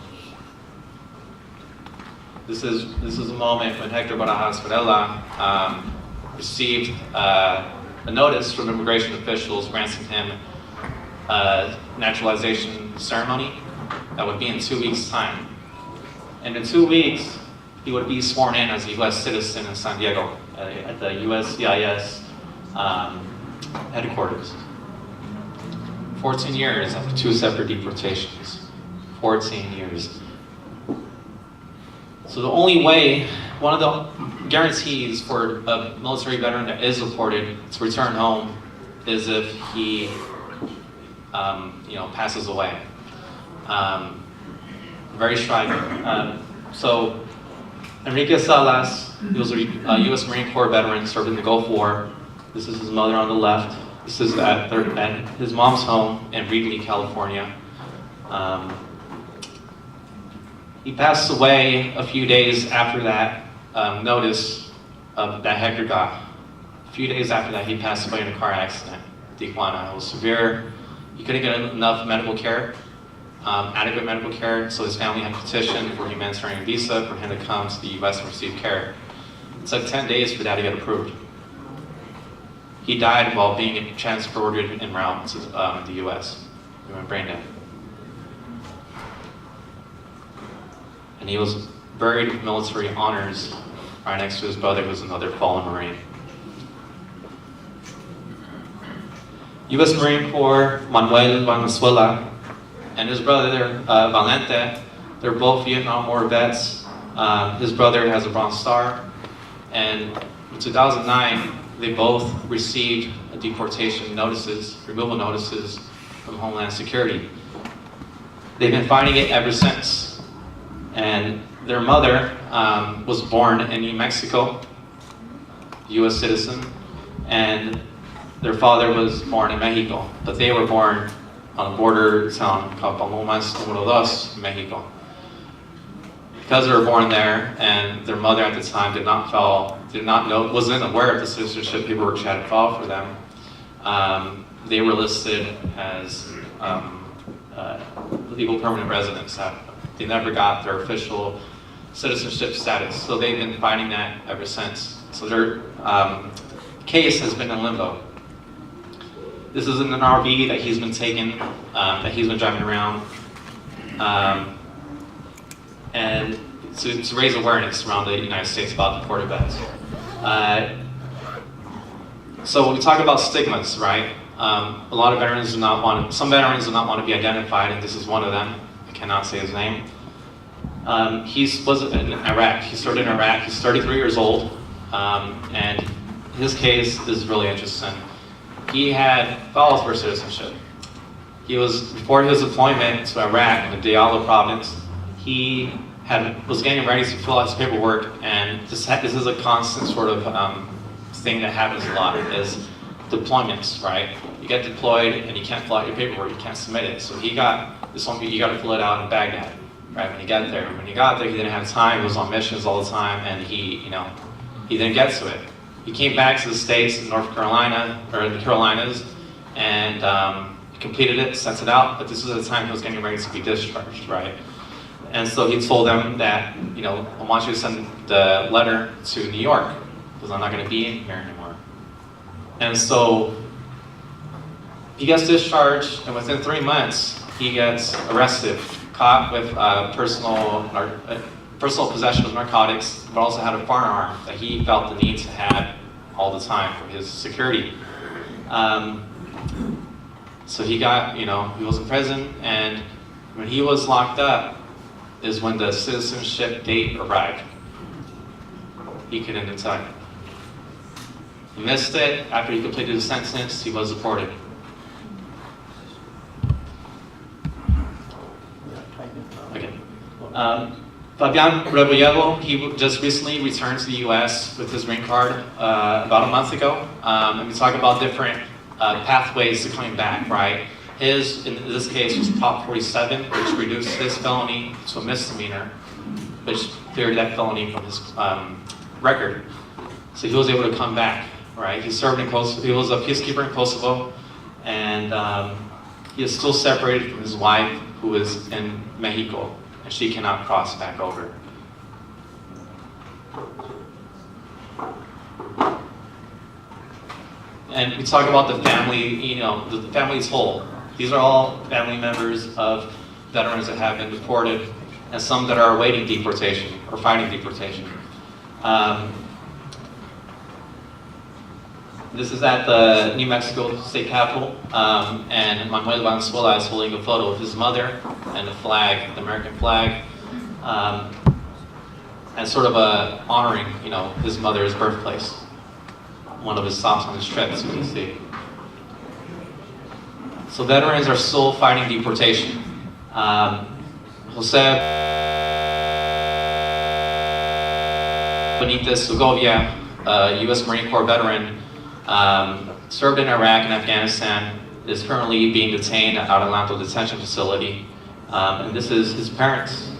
This is a moment when Hector Barajas Varela received a notice from immigration officials granting him a naturalization ceremony that would be in 2 weeks' time. And in 2 weeks, he would be sworn in as a U.S. citizen in San Diego at the USCIS headquarters. 14 years after 2 separate deportations. 14 years. So the only way, one of the guarantees for a military veteran that is deported to return home is if he, passes away. Very striking. So Enrique Salas, he was a U.S. Marine Corps veteran, served in the Gulf War. This is his mother on the left. This is at his mom's home in Reedley, California. He passed away a few days after that notice that Hector got. A few days after that, he passed away in a car accident in Tijuana. It was severe. He couldn't get enough medical care, adequate medical care, so his family had petitioned for a humanitarian visa for him to come to the U.S. and receive care. It took 10 days for that to get approved. He died while being transported en route to the U.S. He went brain dead. And he was buried with military honors right next to his brother, who was another fallen Marine. U.S. Marine Corps Manuel Valenzuela and his brother Valente, they're both Vietnam War vets. His brother has a Bronze Star, and in 2009, they both received deportation notices, removal notices from Homeland Security. They've been fighting it ever since. And their mother was born in New Mexico, U.S. citizen, and their father was born in Mexico, but they were born on a border town called Palomas Número 2, Mexico. Because they were born there, and their mother at the time wasn't aware of the citizenship paperwork she had filed for them, they were listed as legal permanent residents. They never got their official citizenship status, so they've been fighting that ever since. So their case has been in limbo. This is in an RV that he's been taking, that he's been driving around, and to raise awareness around the United States about deported vets. So when we talk about stigmas, right? A lot of veterans some veterans do not want to be identified, and this is one of them. I cannot say his name. He was in Iraq. He started in Iraq. He's 33 years old, and his case is really interesting. He had filed for citizenship. Before his deployment to Iraq in the Diyala province, he was getting ready to fill out his paperwork, and this is a constant sort of thing that happens a lot, is deployments, right? You get deployed and you can't fill out your paperwork, you can't submit it. So you got to fill it out in Baghdad, right? When he got there, he didn't have time. He was on missions all the time, and he didn't get to it. He came back to the States, in North Carolina, or the Carolinas, and completed it, sent it out, but this was the time he was getting ready to be discharged, right? And so he told them that, I want you to send the letter to New York, because I'm not going to be in here anymore. And so he gets discharged, and within 3 months, he gets arrested, caught with personal possession of narcotics, but also had a firearm that he felt the need to have all the time for his security. So he was in prison, and when he was locked up is when the citizenship date arrived. he could end the time. He missed it. After he completed his sentence, he was deported. Okay. Fabian Rebolledo, he just recently returned to the U.S. with his green card about a month ago. And we talk about different pathways to coming back, right? His, in this case, was Prop 47, which reduced his felony to a misdemeanor, which cleared that felony from his record. So he was able to come back, right? He served in Kosovo, he was a peacekeeper in Kosovo, and he is still separated from his wife, who is in Mexico, and she cannot cross back over. And we talk about the family, you know, the family's whole. These are all family members of veterans that have been deported, and some that are awaiting deportation or fighting deportation. This is at the New Mexico State Capitol, and Manuel Valenzuela is holding a photo of his mother and the flag, the American flag, and sort of honoring, you know, his mother's birthplace. One of his stops on his trip, as you can see. So veterans are still fighting deportation. Jose Benitez Segovia, a U.S. Marine Corps veteran, served in Iraq and Afghanistan, is currently being detained at Adelanto Detention Facility. And this is his parents,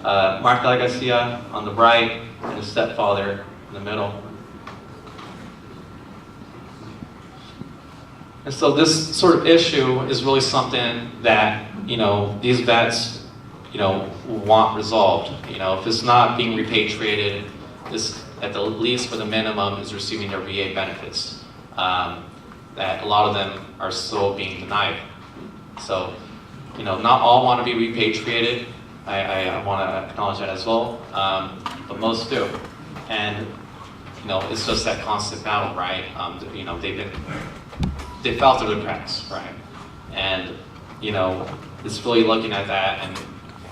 Marta Garcia on the right, and his stepfather in the middle. And so this sort of issue is really something that, you know, these vets, you know, want resolved. You know, if it's not being repatriated, this, at the least for the minimum, is receiving their VA benefits. That a lot of them are still being denied. So, you know, not all want to be repatriated. I want to acknowledge that as well, but most do. And, you know, it's just that constant battle, right? You know, they fell through the cracks, right? And, you know, it's really looking at that and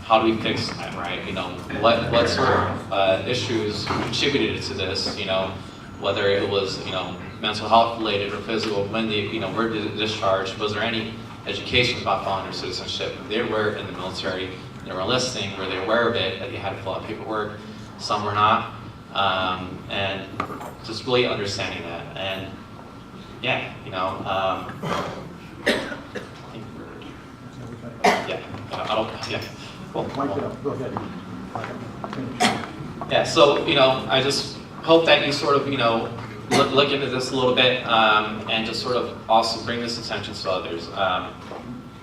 how do we fix that, right? You know, what sort of issues contributed to this, you know, whether it was, you know, mental health related or physical, when they, you know, were discharged, was there any education about voluntary citizenship? They were in the military, they were enlisting, were they aware of it, that you had to fill out paperwork, some were not, and just really understanding that. And yeah, you know, yeah, so, you know, I just hope that you sort of, you know, look into this a little bit, and just sort of also bring this attention to others.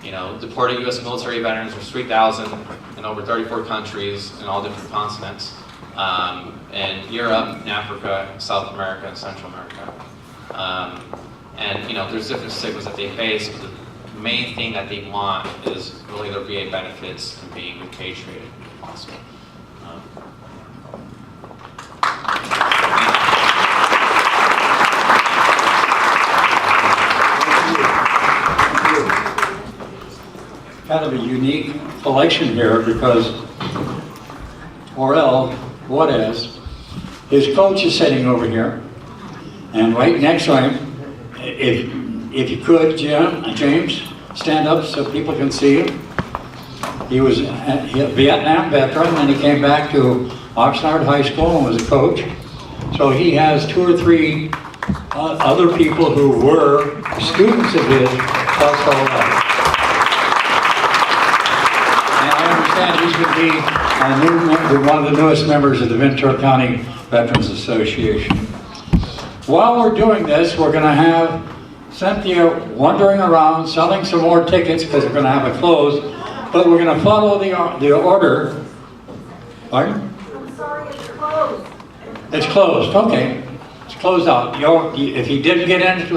You know, deported U.S. military veterans, there's 3,000 in over 34 countries in all different continents, in Europe, in Africa, South America, and Central America. And, you know, there's different stigmas that they face, but the main thing that they want is really their VA benefits and being repatriated if possible. Kind of a unique election here because Orel Juarez, his coach is sitting over here, and right next to him, if you could, James, stand up so people can see you. He was a Vietnam veteran, and he came back to Oxnard High School and was a coach. So he has 2 or 3 other people who were students of his plus Orel. He's going to be a new member, one of the newest members of the Ventura County Veterans Association. While we're doing this, we're going to have Cynthia wandering around selling some more tickets because we're going to have it closed, but we're going to follow the order. Pardon? I'm sorry, it's closed. It's closed, okay. It's closed out. If you didn't get in,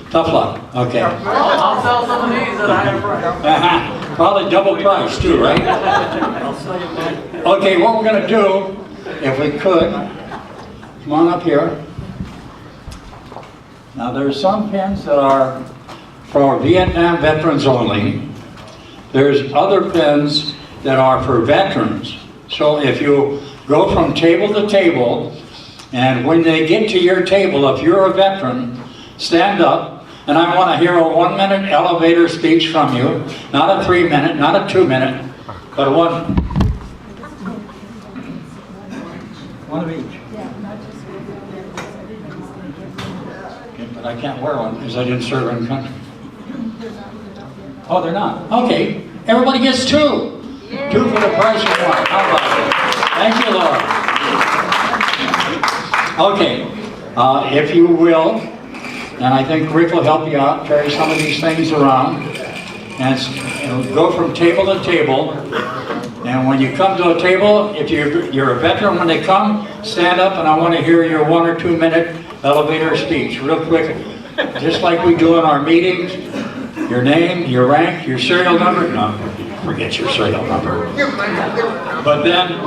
tough luck. Okay. I'll sell some of these at a higher price. Probably double price too, right? Okay, what we're going to do, if we could, come on up here. Now there's some pins that are for Vietnam veterans only. There's other pins that are for veterans. So if you go from table to table And when they get to your table, if you're a veteran, stand up, and I want to hear a 1-minute elevator speech from you. Not a 3-minute, not a 2-minute, but one of each. Okay, but I can't wear one because I didn't serve in the country. Oh, they're not? Okay. Everybody gets 2. 2 for the price of 1. How about it? Thank you, Laura. Okay. If you will, and I think Rick will help you out, carry some of these things around, and go from table to table. And when you come to a table, if you're a veteran, when they come, stand up, and I want to hear your 1 or 2 minute elevator speech, real quick, just like we do in our meetings. Your name, your rank, your serial number. No, forget your serial number. But then,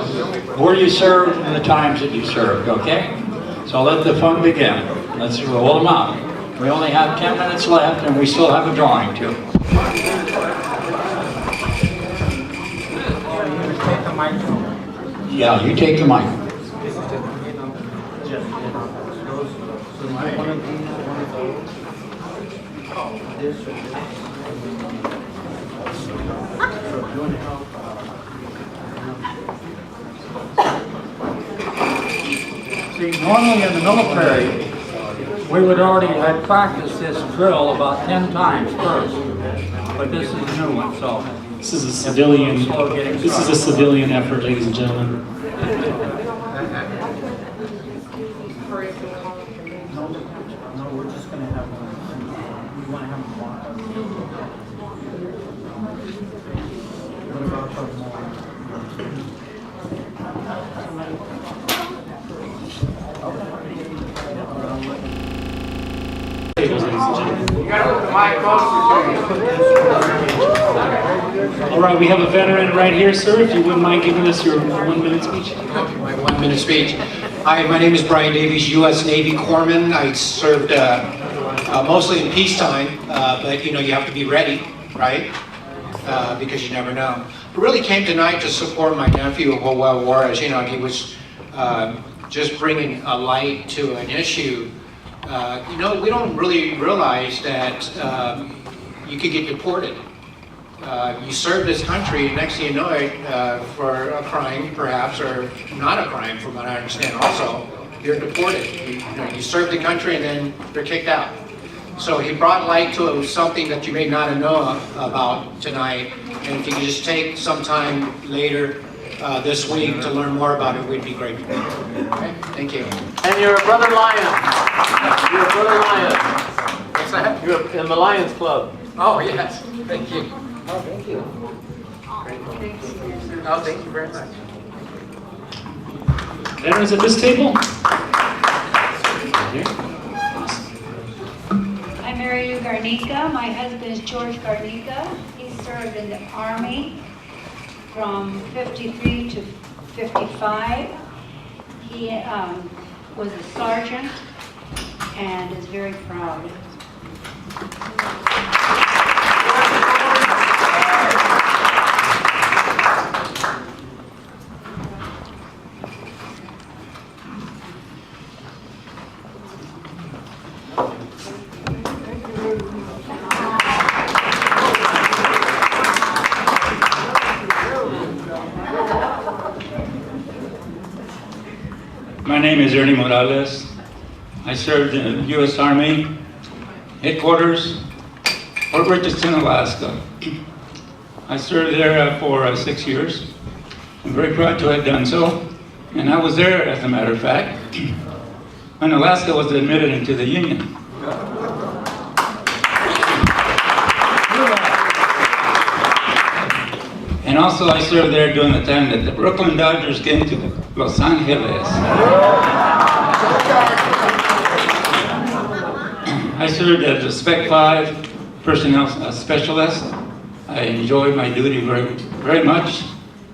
where you served and the times that you served, okay? So let the fun begin. Let's roll them out. We only have 10 minutes left, and we still have a drawing too. Yeah, you take the mic. See, normally in the military, we would already have practiced this drill about 10 times first, but this is a new one, so. This is a civilian effort, ladies and gentlemen. No, we're just going to have one. We want to have one. What about All right, we have a veteran right here, sir. If you wouldn't mind giving us your 1-minute speech. My 1-minute speech. Hi, my name is Brian Davies, U.S. Navy Corpsman. I served mostly in peacetime, but you know, you have to be ready, right? Because you never know. I really came tonight to support my nephew, Howell Juarez. You know, he was just bringing a light to an issue. You know, we don't really realize that you could get deported. You serve this country, next thing you know it, for a crime, perhaps, or not a crime, from what I understand also, you're deported. You serve the country and then you're kicked out. So he brought light to something that you may not have known about tonight, and if you could just take some time later this week to learn more about it, we'd be grateful. Okay? Thank you. And you're a Brother Lion. You're a Brother Lion. What's that? You're in the Lions Club. Oh, yes. Thank you. Oh, thank you. Oh, thank you very much. Veterans at this table? I'm Mary Lou Garnica. My husband is George Garnica. He served in the Army from 53 to 55. He was a sergeant and is very proud. My name is Ernie Morales. I served in the U.S. Army headquarters, Fort Richardson, Alaska. I served there for 6 years. I'm very proud to have done so. And I was there, as a matter of fact, when Alaska was admitted into the Union. And also I served there during the time that the Brooklyn Dodgers came to Los Angeles. I served as a Spec 5 personnel specialist. I enjoyed my duty very, very much,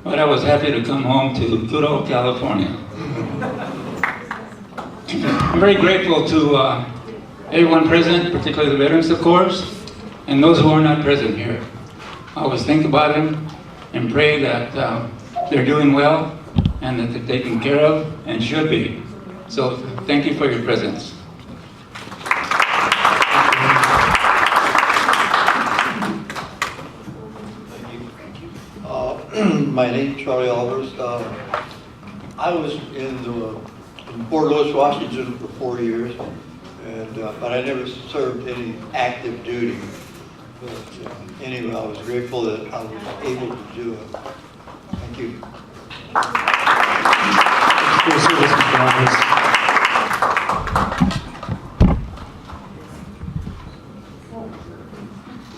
but I was happy to come home to good old California. I'm very grateful to everyone present, particularly the veterans, of course, and those who are not present here. I always think about them and pray that they're doing well and that they're taken care of and should be. So thank you for your presence. My name is Charlie Albers. I was in Port Louis, Washington for 4 years, and but I never served any active duty. But anyway, I was grateful that I was able to do it. Thank you.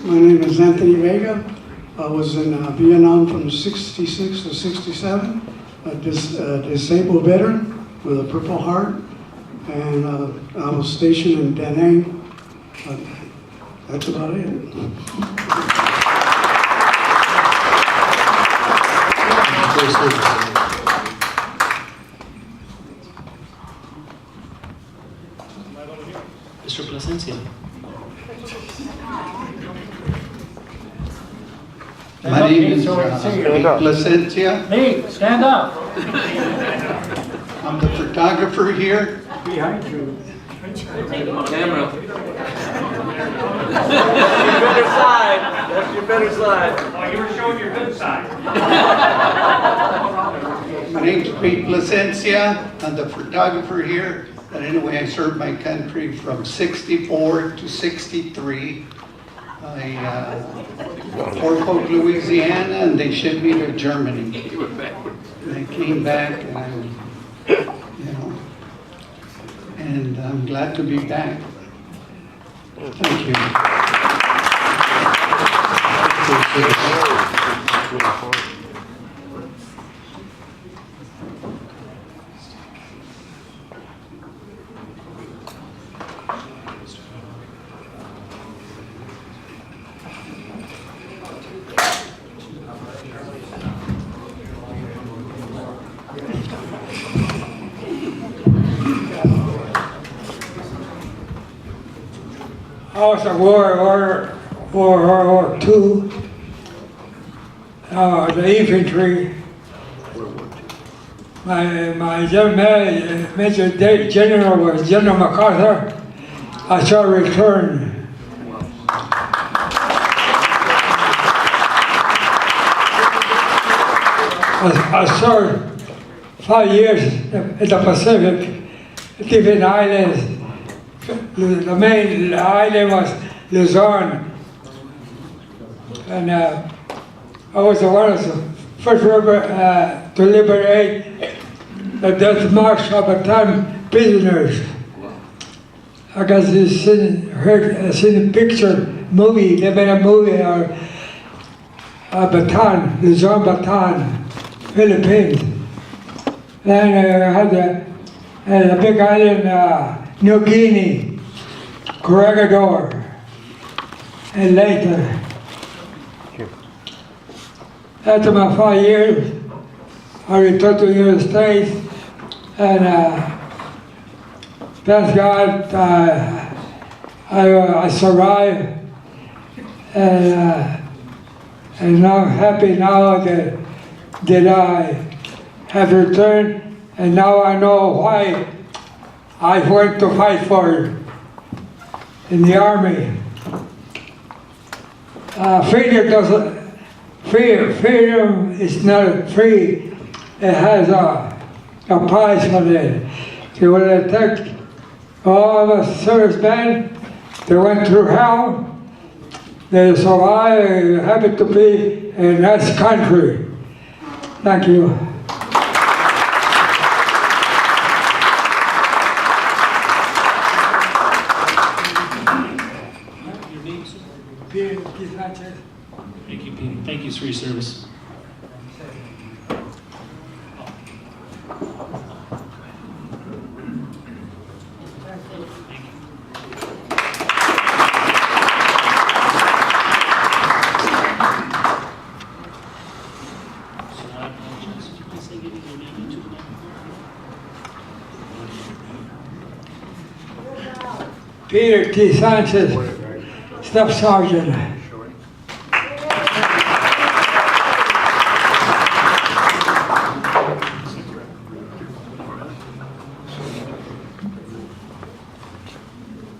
My name is Anthony Vega. I was in Vietnam from 66 to 67, a disabled veteran with a Purple Heart, and I was stationed in Da Nang. That's about it. Mr. Plasencia. My name is Placencia. Hey, stand up. I'm the photographer here. Behind you. Camera. Your better side. That's your better side. Oh, you were showing your good side. My name's Pete Placencia. I'm the photographer here. And anyway, I served my country from 64 to 63. I Fort Polk, Louisiana, and they shipped me to Germany. And I came back, and and I'm glad to be back. Thank you. I was at World War II, the infantry. My Major General was General MacArthur. I saw return. I served 5 years in the Pacific, different islands. The main island was Luzon, and I was one of the first to liberate the death march of Bataan prisoners. I guess you seen a picture, movie, they made a movie of Bataan, Luzon, Bataan, Philippines. Then I had a big island, New Guinea, Corregidor, and later. After my 5 years, I returned to the United States, and thank God I survived, and now I'm happy now that I have returned, and now I know why I went to fight for in the army. Freedom is not free. It has a price on it. So when I take all the servicemen, they went through hell. They survived, happy to be in this country. Thank you. Thank you, Pete. Thank you for your service. Peter T. Sanchez, Staff Sergeant.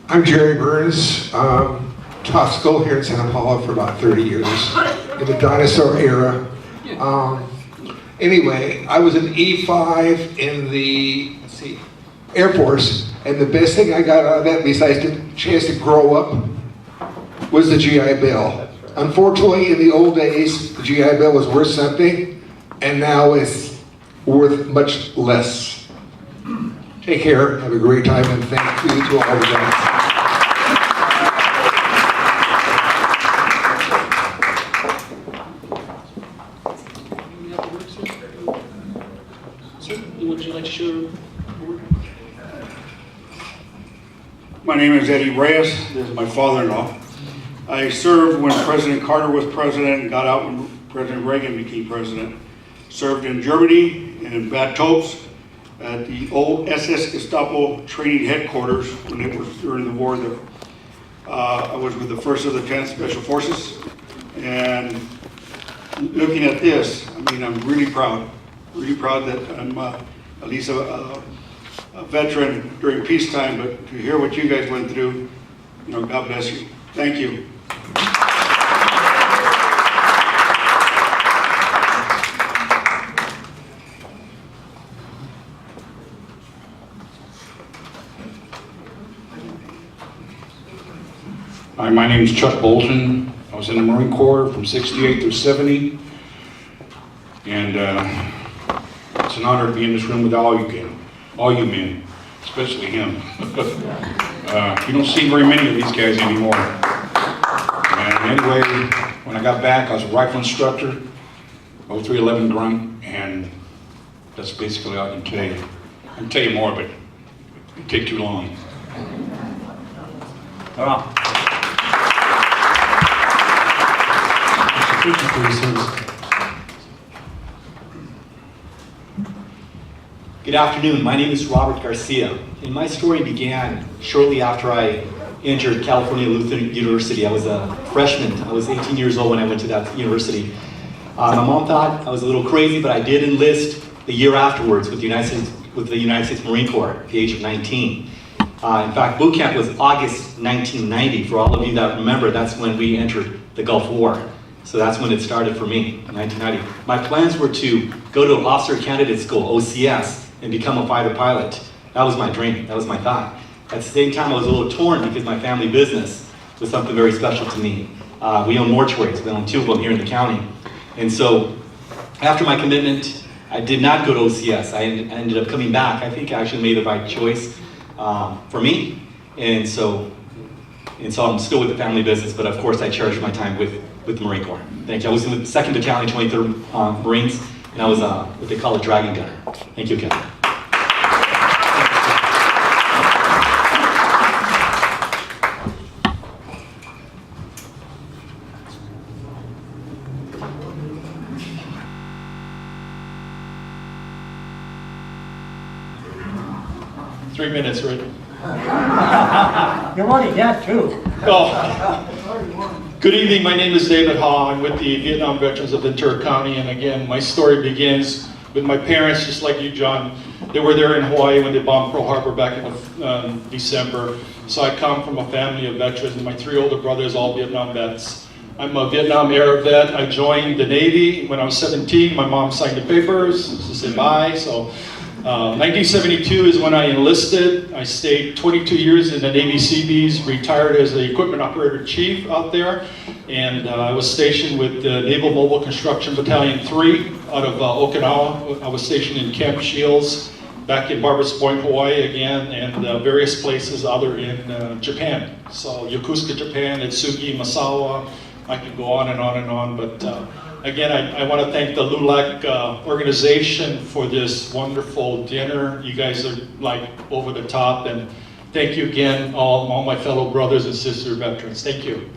I'm Jerry Burns. Taught school here in Santa Paula for about 30 years in the dinosaur era. Anyway, I was an E5 in the Air Force, and the best thing I got out of that, besides the chance to grow up, was the GI Bill. Unfortunately, in the old days, the GI Bill was worth something, and now it's worth much less. Take care, have a great time, and thank you to all the guys. Would you like to share? My name is Eddie Reyes. This is my father-in-law. I served when President Carter was president and got out when President Reagan became president. Served in Germany and in Bad Topf at the old SS Gestapo training headquarters when it was during the war there. I was with the 1st of the 10th Special Forces, and looking at this, I mean, I'm really proud that I'm at least a veteran during peacetime, but to hear what you guys went through, you know, God bless you. Thank you. Hi, my name is Chuck Bolton. I was in the Marine Corps from 68 through 70. And it's an honor to be in this room with all you men, especially him. You don't see very many of these guys anymore. And anyway, when I got back, I was a rifle instructor, 0311 grunt, and that's basically all I can tell you. I can tell you more, but it'd take too long. Good afternoon, my name is Robert Garcia, and my story began shortly after I entered California Lutheran University. I was a freshman. I was 18 years old when I went to that university. My mom thought I was a little crazy, but I did enlist the year afterwards with the United States Marine Corps at the age of 19. In fact, boot camp was August 1990. For all of you that remember, that's when we entered the Gulf War. So that's when it started for me, in 1990. My plans were to go to Officer Candidate School, OCS, and become a fighter pilot. That was my dream, that was my thought. At the same time, I was a little torn because my family business was something very special to me. We own mortuaries, we own 2 of them here in the county. And so, after my commitment, I did not go to OCS. I ended up coming back. I think I actually made the right choice for me. And so I'm still with the family business, but of course I cherish my time with the Marine Corps. Thank you. I was in the 2nd Battalion, 23rd Marines, and I was what they call a dragon gunner. Thank you, Kevin. Three minutes, right? You're running that too. Oh. Good evening, my name is David Ha. I'm with the Vietnam Veterans of Ventura County, and again, my story begins with my parents, just like you, John. They were there in Hawaii when they bombed Pearl Harbor back in December. So I come from a family of veterans, and my 3 older brothers, all Vietnam vets. I'm a Vietnam era vet. I joined the Navy when I was 17. My mom signed the papers to say bye. So 1972 is when I enlisted. I stayed 22 years in the Navy Seabees, retired as the equipment operator chief out there, and I was stationed with the Naval Mobile Construction Battalion 3 out of Okinawa. I was stationed in Camp Shields, back in Barbers Point, Hawaii again, and various places other in Japan. So Yokosuka, Japan, Itsugi, Masawa, I could go on and on and on, but again, I want to thank the LULAC organization for this wonderful dinner. You guys are like over the top, and thank you again, all my fellow brothers and sister veterans. Thank you.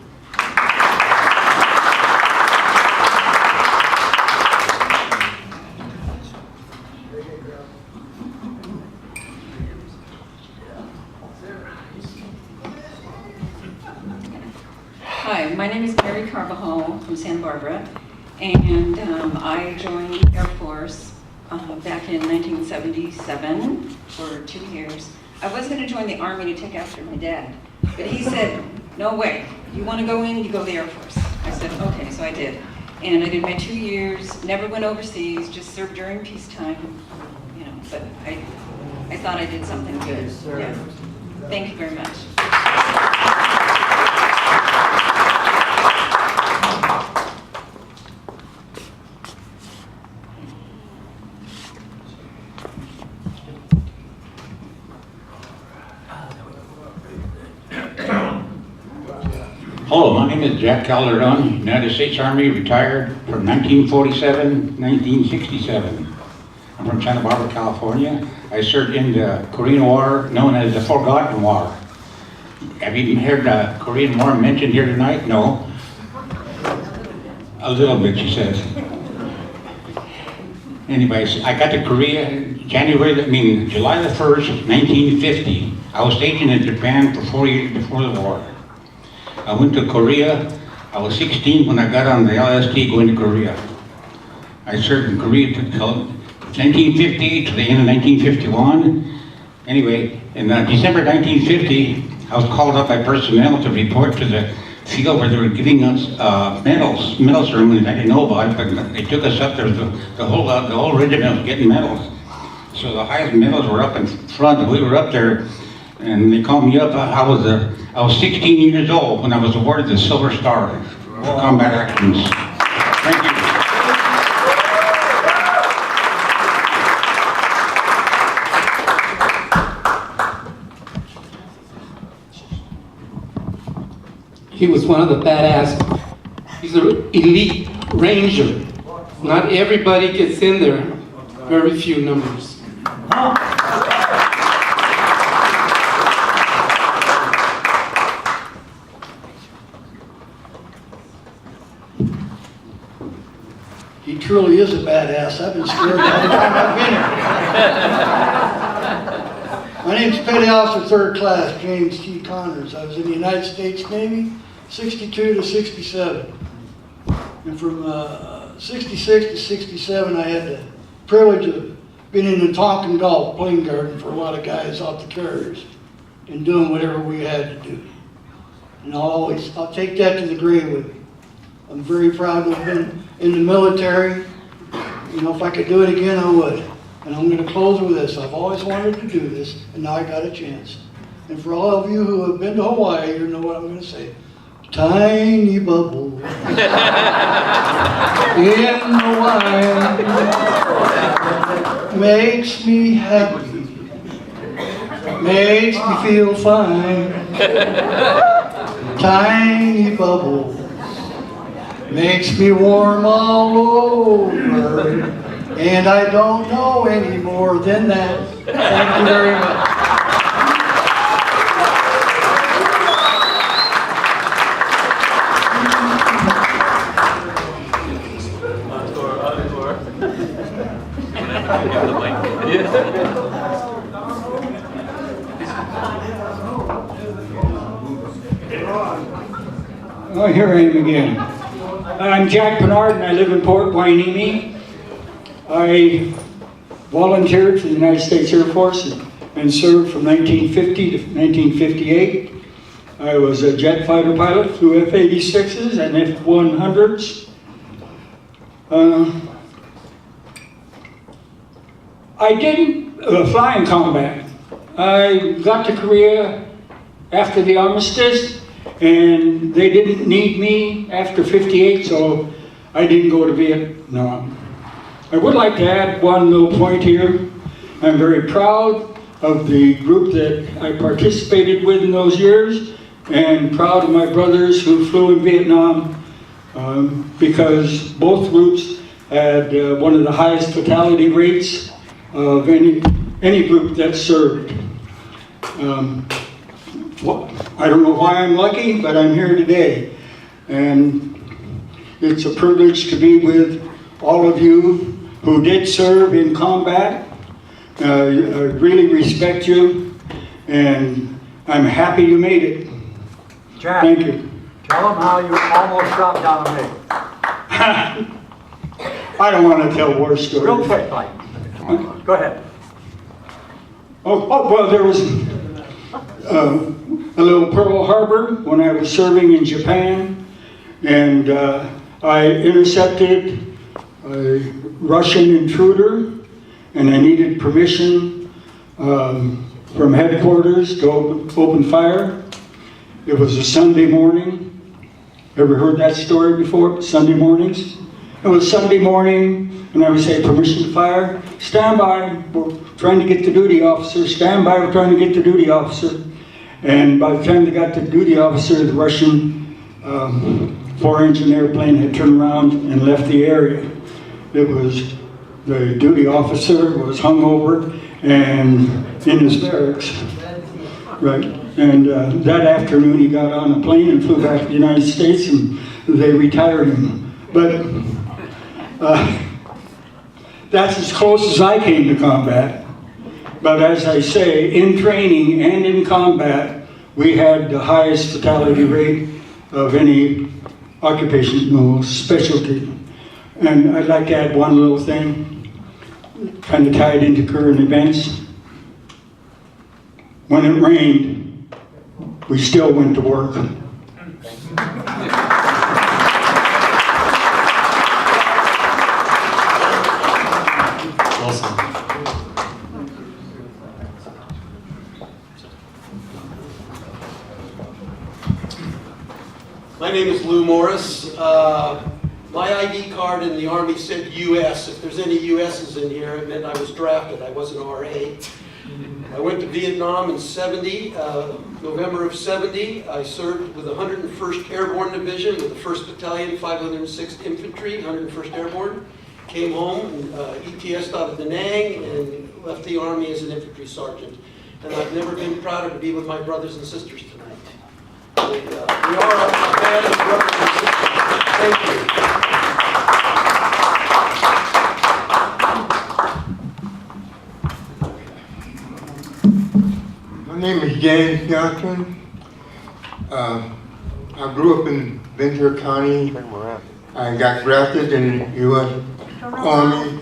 Hi, my name is Mary Carvajal from Santa Barbara, and I joined the Air Force back in 1977 for 2 years. I was going to join the Army to take after my dad, But he said, no way, you want to go in, you go to the Air Force. I said, okay, so I did. And I did my 2 years, never went overseas, just served during peacetime, you know, but I thought I did something good. Yeah. Thank you very much. Hello, my name is Jack Calderon, United States Army, retired from 1947, 1967. I'm from Santa Barbara, California. I served in the Korean War, known as the Forgotten War. Have you even heard the Korean War mentioned here tonight? No. A little bit, she says. Anyways, I got to Korea July the 1st, 1950. I was stationed in Japan for 4 years before the war. I went to Korea. I was 16 when I got on the LST going to Korea. I served in Korea until 1950 to the end of 1951. Anyway, in December 1950, I was called up by personnel to report to the field where they were giving us medal ceremonies. I didn't know about it, but they took us up there. The whole regiment was getting medals. So the highest medals were up in front. We were up there, and they called me up. I was 16 years old when I was awarded the Silver Star for combat actions. Thank you. He was one of the badass. He's an elite ranger. Not everybody gets in there. Very few numbers. He truly is a badass. I've been scared all the time I've been here. My name's Petty Officer 3rd Class, James T. Connors. I was in the United States Navy, 62 to 67. And from 66 to 67, I had the privilege of being in the Tonkin Gulf plane garden for a lot of guys off the carriers and doing whatever we had to do. And I'll take that to the grave with me. I'm very proud to have been in the military. You know, if I could do it again, I would. And I'm going to close with this. I've always wanted to do this, and now I got a chance. And for all of you who have been to Hawaii, you know what I'm going to say. Tiny bubble in the wild makes me happy, makes me feel fine. Tiny bubble makes me warm all over, and I don't know any more than that. Thank you very much. Oh, here I am again. I'm Jack Bernard, and I live in Port Hueneme. I volunteered for the United States Air Force and served from 1950 to 1958. I was a jet fighter pilot, flew F-86s and F-100s. I didn't fly in combat. I got to Korea after the armistice, and they didn't need me after 58, so I didn't go to Vietnam. I would like to add one little point here. I'm very proud of the group that I participated with in those years, and proud of my brothers who flew in Vietnam, because both groups had one of the highest fatality rates of any group that served. I don't know why I'm lucky, but I'm here today. And it's a privilege to be with all of you who did serve in combat. I really respect you, and I'm happy you made it. Jack, thank you. Tell them how you almost shot down a MiG. I don't want to tell war stories. Real quick, Mike. Go ahead. Oh, well, there was a little Pearl Harbor when I was serving in Japan, and I intercepted a Russian intruder, and I needed permission from headquarters to open fire. It was a Sunday morning. Ever heard that story before? Sunday mornings? It was Sunday morning, and I would say, permission to fire? Stand by, we're trying to get the duty officer. Stand by, we're trying to get the duty officer. And by the time they got the duty officer, the Russian 4-engine airplane had turned around and left the area. It was, the duty officer was hung over and in his barracks. Right, and that afternoon he got on a plane and flew back to the United States, and they retired him. But that's as close as I came to combat. But as I say, in training and in combat, we had the highest fatality rate of any occupational specialty. And I'd like to add one little thing, kind of tied into current events. When it rained, we still went to work. Awesome. My name is Lou Morris. My ID card in the Army said U.S. If there's any U.S.'s in here, it meant I was drafted. I wasn't RA. I went to Vietnam in 70, November of 70. I served with the 101st Airborne Division with the 1st Battalion, 506th Infantry, 101st Airborne. Came home, ETS'd out of Da Nang, and left the Army as an infantry sergeant. And I've never been prouder to be with my brothers and sisters tonight. And, we are a band of brothers and sisters. Thank you. My name is James Johnson. I grew up in Ventura County. I got drafted in the U.S. Army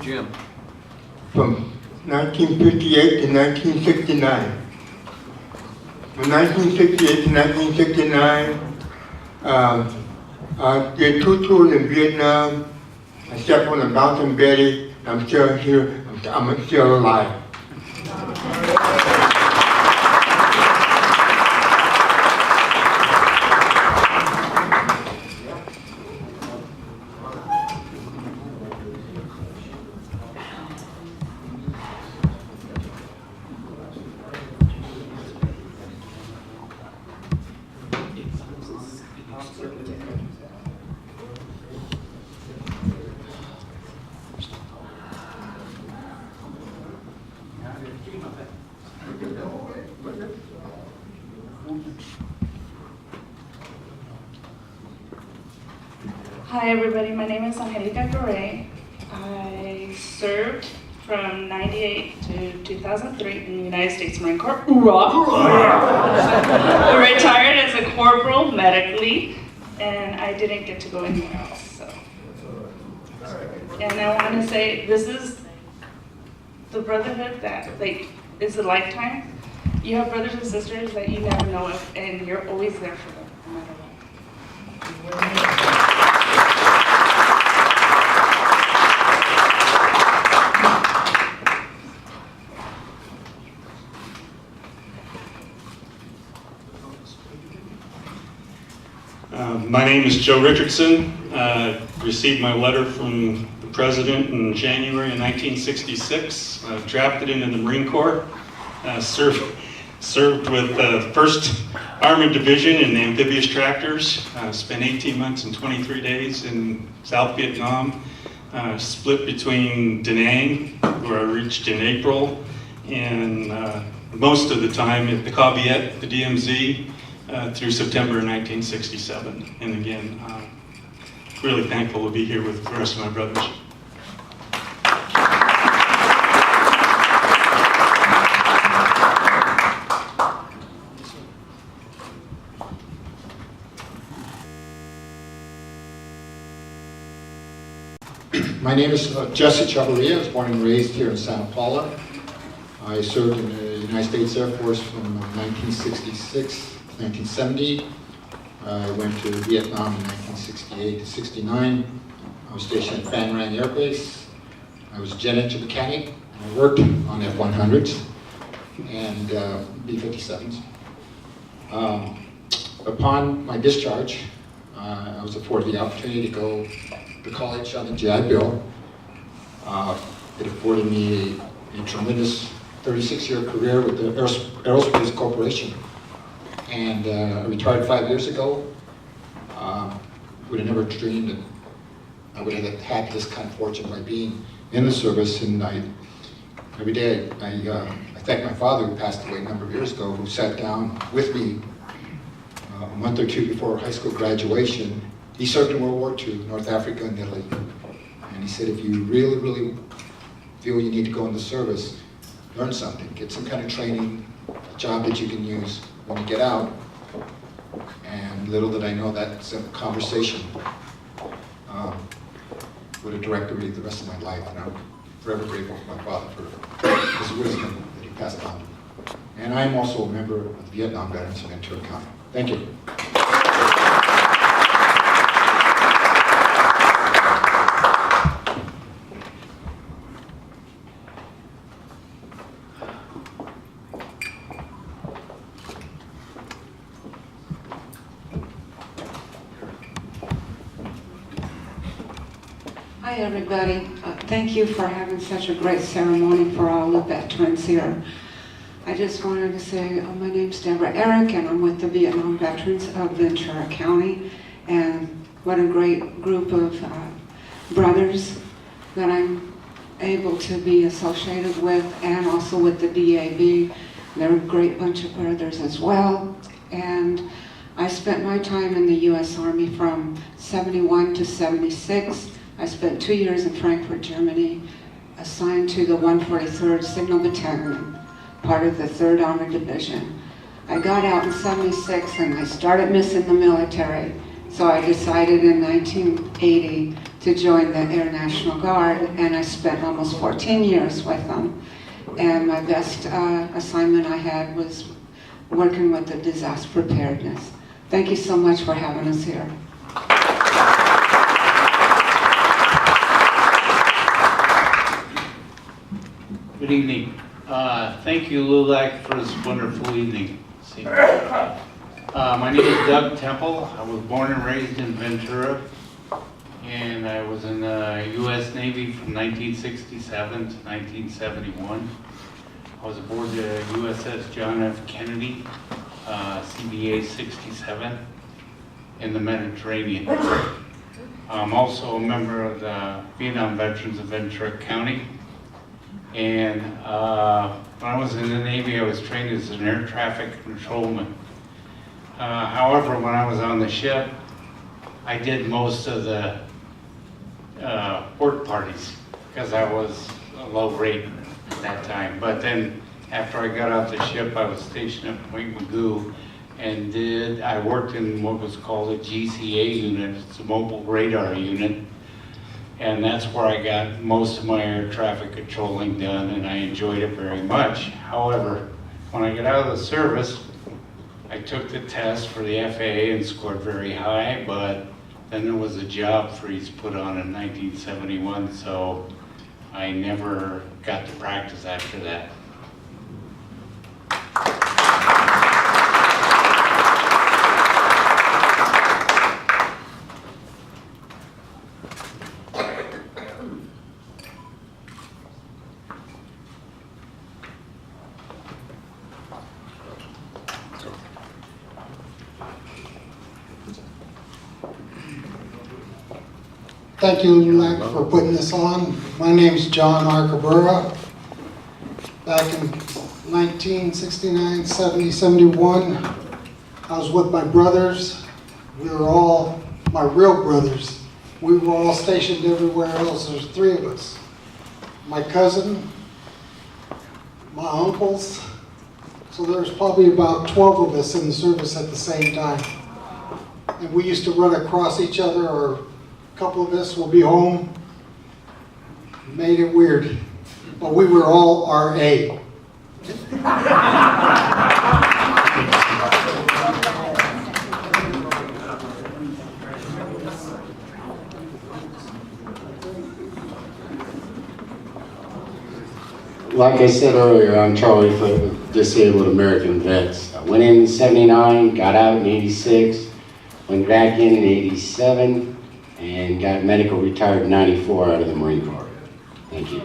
from 1958 to 1969. From 1968 to 1969, I did 2 tours in Vietnam. I stepped on a mountain Betty. I'm still here. I'm still alive. Hi everybody, my name is Angelica Correa. I served from 98 to 2003 in the United States Marine Corps. I retired as a corporal medically, and I didn't get to go anywhere else. So. And I want to say, this is the brotherhood that is a lifetime. You have brothers and sisters that you never know of, and you're always there for them, no matter what. My name is Joe Richardson. Received my letter from the President in January of 1966. Drafted into the Marine Corps. Served with the 1st Armored Division in the amphibious tractors. Spent 18 months and 23 days in South Vietnam. Split between Da Nang, where I reached in April, and most of the time at the Ca Viet, the DMZ, through September 1967. And again, really thankful to be here with the rest of my brothers. My name is Jesse Chavarria. I was born and raised here in Santa Paula. I served in the United States Air Force from 1966 1970. I went to Vietnam in 1968 to 69. I was stationed at Phan Rang Air Base. I was a jet engine mechanic. I worked on F-100s and B-57s. Upon my discharge, I was afforded the opportunity to go to college on the GI Bill. It afforded me a tremendous 36-year career with the Aerospace Corporation. And I retired 5 years ago. Would have never dreamed that I would have had this kind of fortune by being in the service. And every day I thank my father, who passed away a number of years ago, who sat down with me a month or two before high school graduation. He served in World War II, North Africa and Italy. And he said, if you really, really feel you need to go in the service, learn something, get some kind of training, a job that you can use when you get out. And little did I know that's a conversation would have directed me the rest of my life. And I'm forever grateful to my father for his wisdom that he passed on. And I'm also a member of the Vietnam Veterans of Ventura County. Thank you. Hi, everybody. Thank you for having such a great ceremony for all the veterans here. I just wanted to say, my name's Deborah Eric, and I'm with the Vietnam Veterans of Ventura County. And what a great group of brothers that I'm able to be associated with, and also with the DAV. They're a great bunch of brothers as well. And I spent my time in the U.S. Army from 71 to 76. I spent 2 years in Frankfurt, Germany, assigned to the 143rd Signal Battalion, part of the 3rd Armored Division. I got out in 76 and I started missing the military, so I decided in 1980 to join the Air National Guard, and I spent almost 14 years with them. And my best assignment I had was working with the disaster preparedness. Thank you so much for having us here. Good evening. Thank you, LULAC, for this wonderful evening. My name is Doug Temple. I was born and raised in Ventura, and I was in the U.S. Navy from 1967 to 1971. I was aboard the USS John F. Kennedy, CBA 67, in the Mediterranean. I'm also a member of the Vietnam Veterans of Ventura County. And when I was in the Navy, I was trained as an air traffic controlman. However, when I was on the ship, I did most of the work parties because I was a low rate at that time. But then after I got off the ship, I was stationed at Point Magoo, and I worked in what was called a GCA unit. It's a mobile radar unit. And that's where I got most of my air traffic controlling done, and I enjoyed it very much. However, when I got out of the service, I took the test for the FAA and scored very high, but then there was a job freeze put on in 1971, so I never got to practice after that. Thank you, LULAC, for putting this on. My name's John Arcabura. Back in 1969, 70, 71, I was with my brothers. We were all my real brothers. We were all stationed everywhere else. There's 3 of us. My cousin, my uncles. So there's probably about 12 of us in the service at the same time. And we used to run across each other, or a couple of us will be home. Made it weird. But we were all RA. Like I said earlier, I'm Charlie Foote with Disabled American Vets. I went in 79, got out in 86, went back in 87, and got medical retired in 94 out of the Marine Corps. Thank you.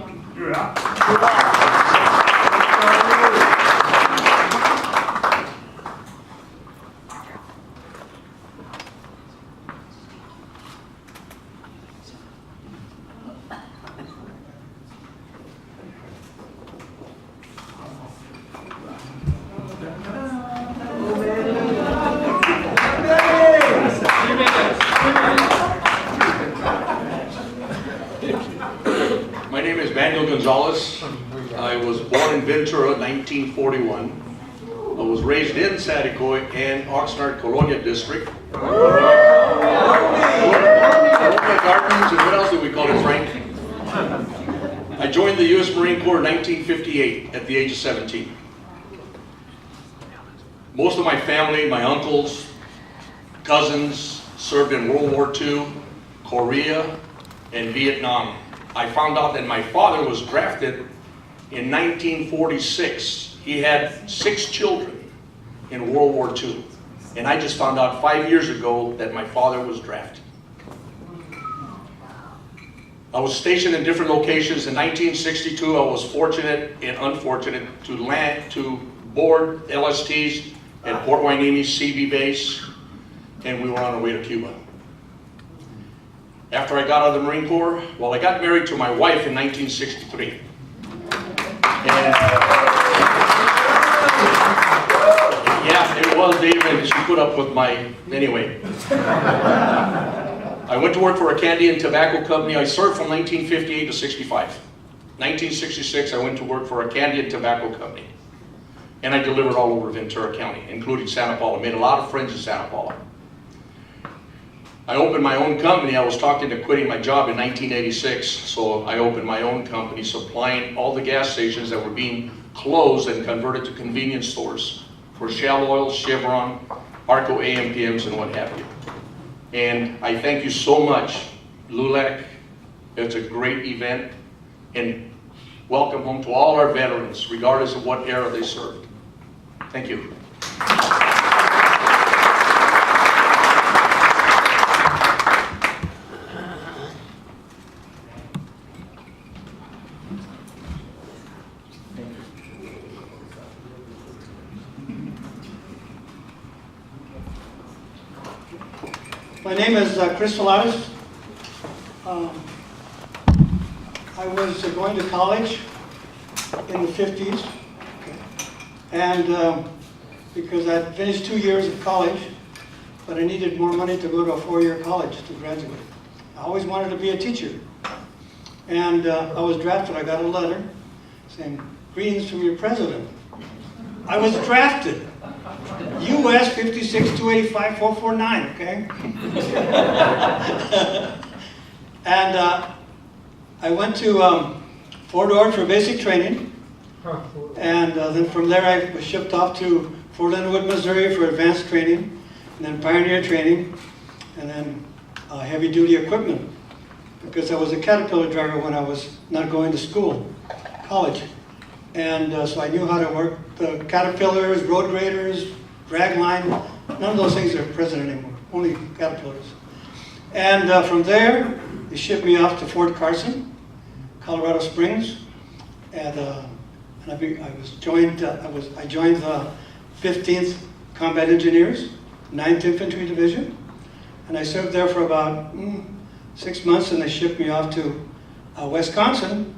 My name is Manuel Gonzalez. I was born in Ventura, 1941. I was raised in Saticoy and Oxnard Colonia District. Colonia Gardens, and what else do we call it, Frank? I joined the U.S. Marine Corps in 1958 at the age of 17. Most of my family, my uncles, cousins, served in World War II, Korea, and Vietnam. I found out that my father was drafted in 1946. He had 6 children in World War II. And I just found out 5 years ago that my father was drafted. I was stationed in different locations. In 1962, I was fortunate and unfortunate to board LSTs at Port Hueneme CB base, and we were on our way to Cuba. After I got out of the Marine Corps, well, I got married to my wife in 1963. And yeah, it was David. She put up with anyway. I went to work for a candy and tobacco company. I served from 1958 to 65. 1966, I went to work for a candy and tobacco company. And I delivered all over Ventura County, including Santa Paula. Made a lot of friends in Santa Paula. I opened my own company. I was talking to quitting my job in 1986, so I opened my own company supplying all the gas stations that were being closed and converted to convenience stores for Shell Oil, Chevron, Arco AMPMs, and what have you. And I thank you so much, LULAC. It's a great event, and welcome home to all our veterans, regardless of what era they served. Thank you. My name is Chris Falatis. I was going to college in the 50s, and because I'd finished 2 years of college, but I needed more money to go to a 4-year college to graduate. I always wanted to be a teacher, and I was drafted. I got a letter saying, "Greetings from your president." I was drafted. US 56285449, okay? And I went to Fort Ord for basic training, and then from there I was shipped off to Fort Leonard Wood, Missouri for advanced training, and then pioneer training, and then heavy-duty equipment, because I was a Caterpillar driver when I was not going to school, college. And so I knew how to work the Caterpillars, road graders, drag line. None of those things are present anymore, only Caterpillars. And from there, they shipped me off to Fort Carson, Colorado Springs, and I joined the 15th Combat Engineers, 9th Infantry Division, and I served there for about 6 months, and they shipped me off to Wisconsin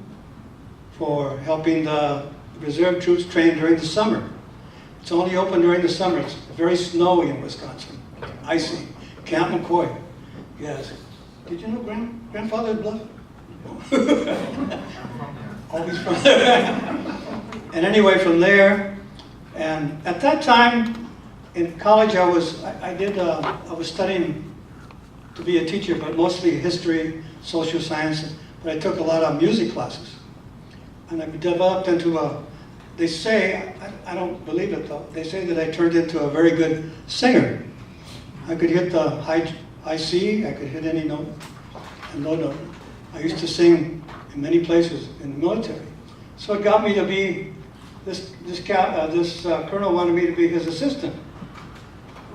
for helping the reserve troops train during the summer. It's only open during the summer. It's very snowy in Wisconsin, icy. Camp McCoy, yes. Did you know grandfather bluff? Always from there. And anyway, from there, and at that time in college, I was studying to be a teacher, but mostly history, social science. But I took a lot of music classes, and I developed into a. They say, I don't believe it though, they say that I turned into a very good singer. I could hit the high C, I could hit any note and low note. I used to sing in many places in the military. So it got me to be, this colonel wanted me to be his assistant.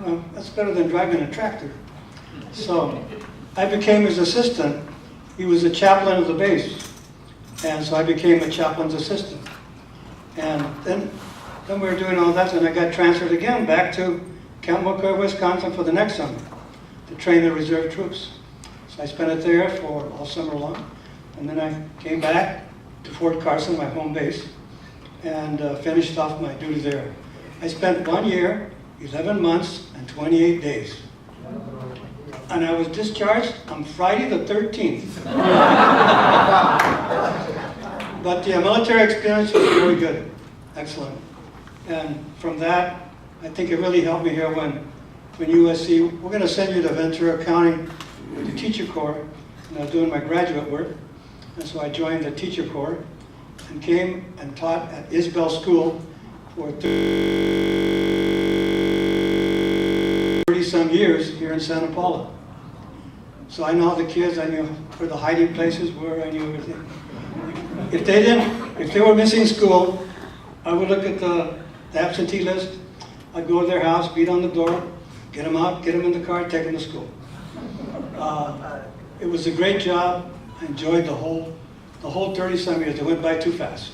Well, that's better than driving a tractor. So I became his assistant. He was the chaplain of the base. And so I became a chaplain's assistant. And then we were doing all that, and I got transferred again back to Camp McCoy, Wisconsin for the next summer to train the reserve troops. So I spent it there for all summer long. And then I came back to Fort Carson, my home base, and finished off my duty there. I spent 1 year, 11 months, and 28 days. And I was discharged on Friday the 13th. But the military experience was very good, excellent. And from that, I think it really helped me here when USC, we're going to send you to Ventura County with the teacher corps, and I was doing my graduate work. And so I joined the teacher corps and came and taught at Isbell School for 30-some years here in Santa Paula. So I know the kids, I knew where the hiding places were, I knew everything. If they were missing school, I would look at the absentee list, I'd go to their house, beat on the door, get them out, get them in the car, take them to school. It was a great job. I enjoyed the whole 30-some years. It went by too fast.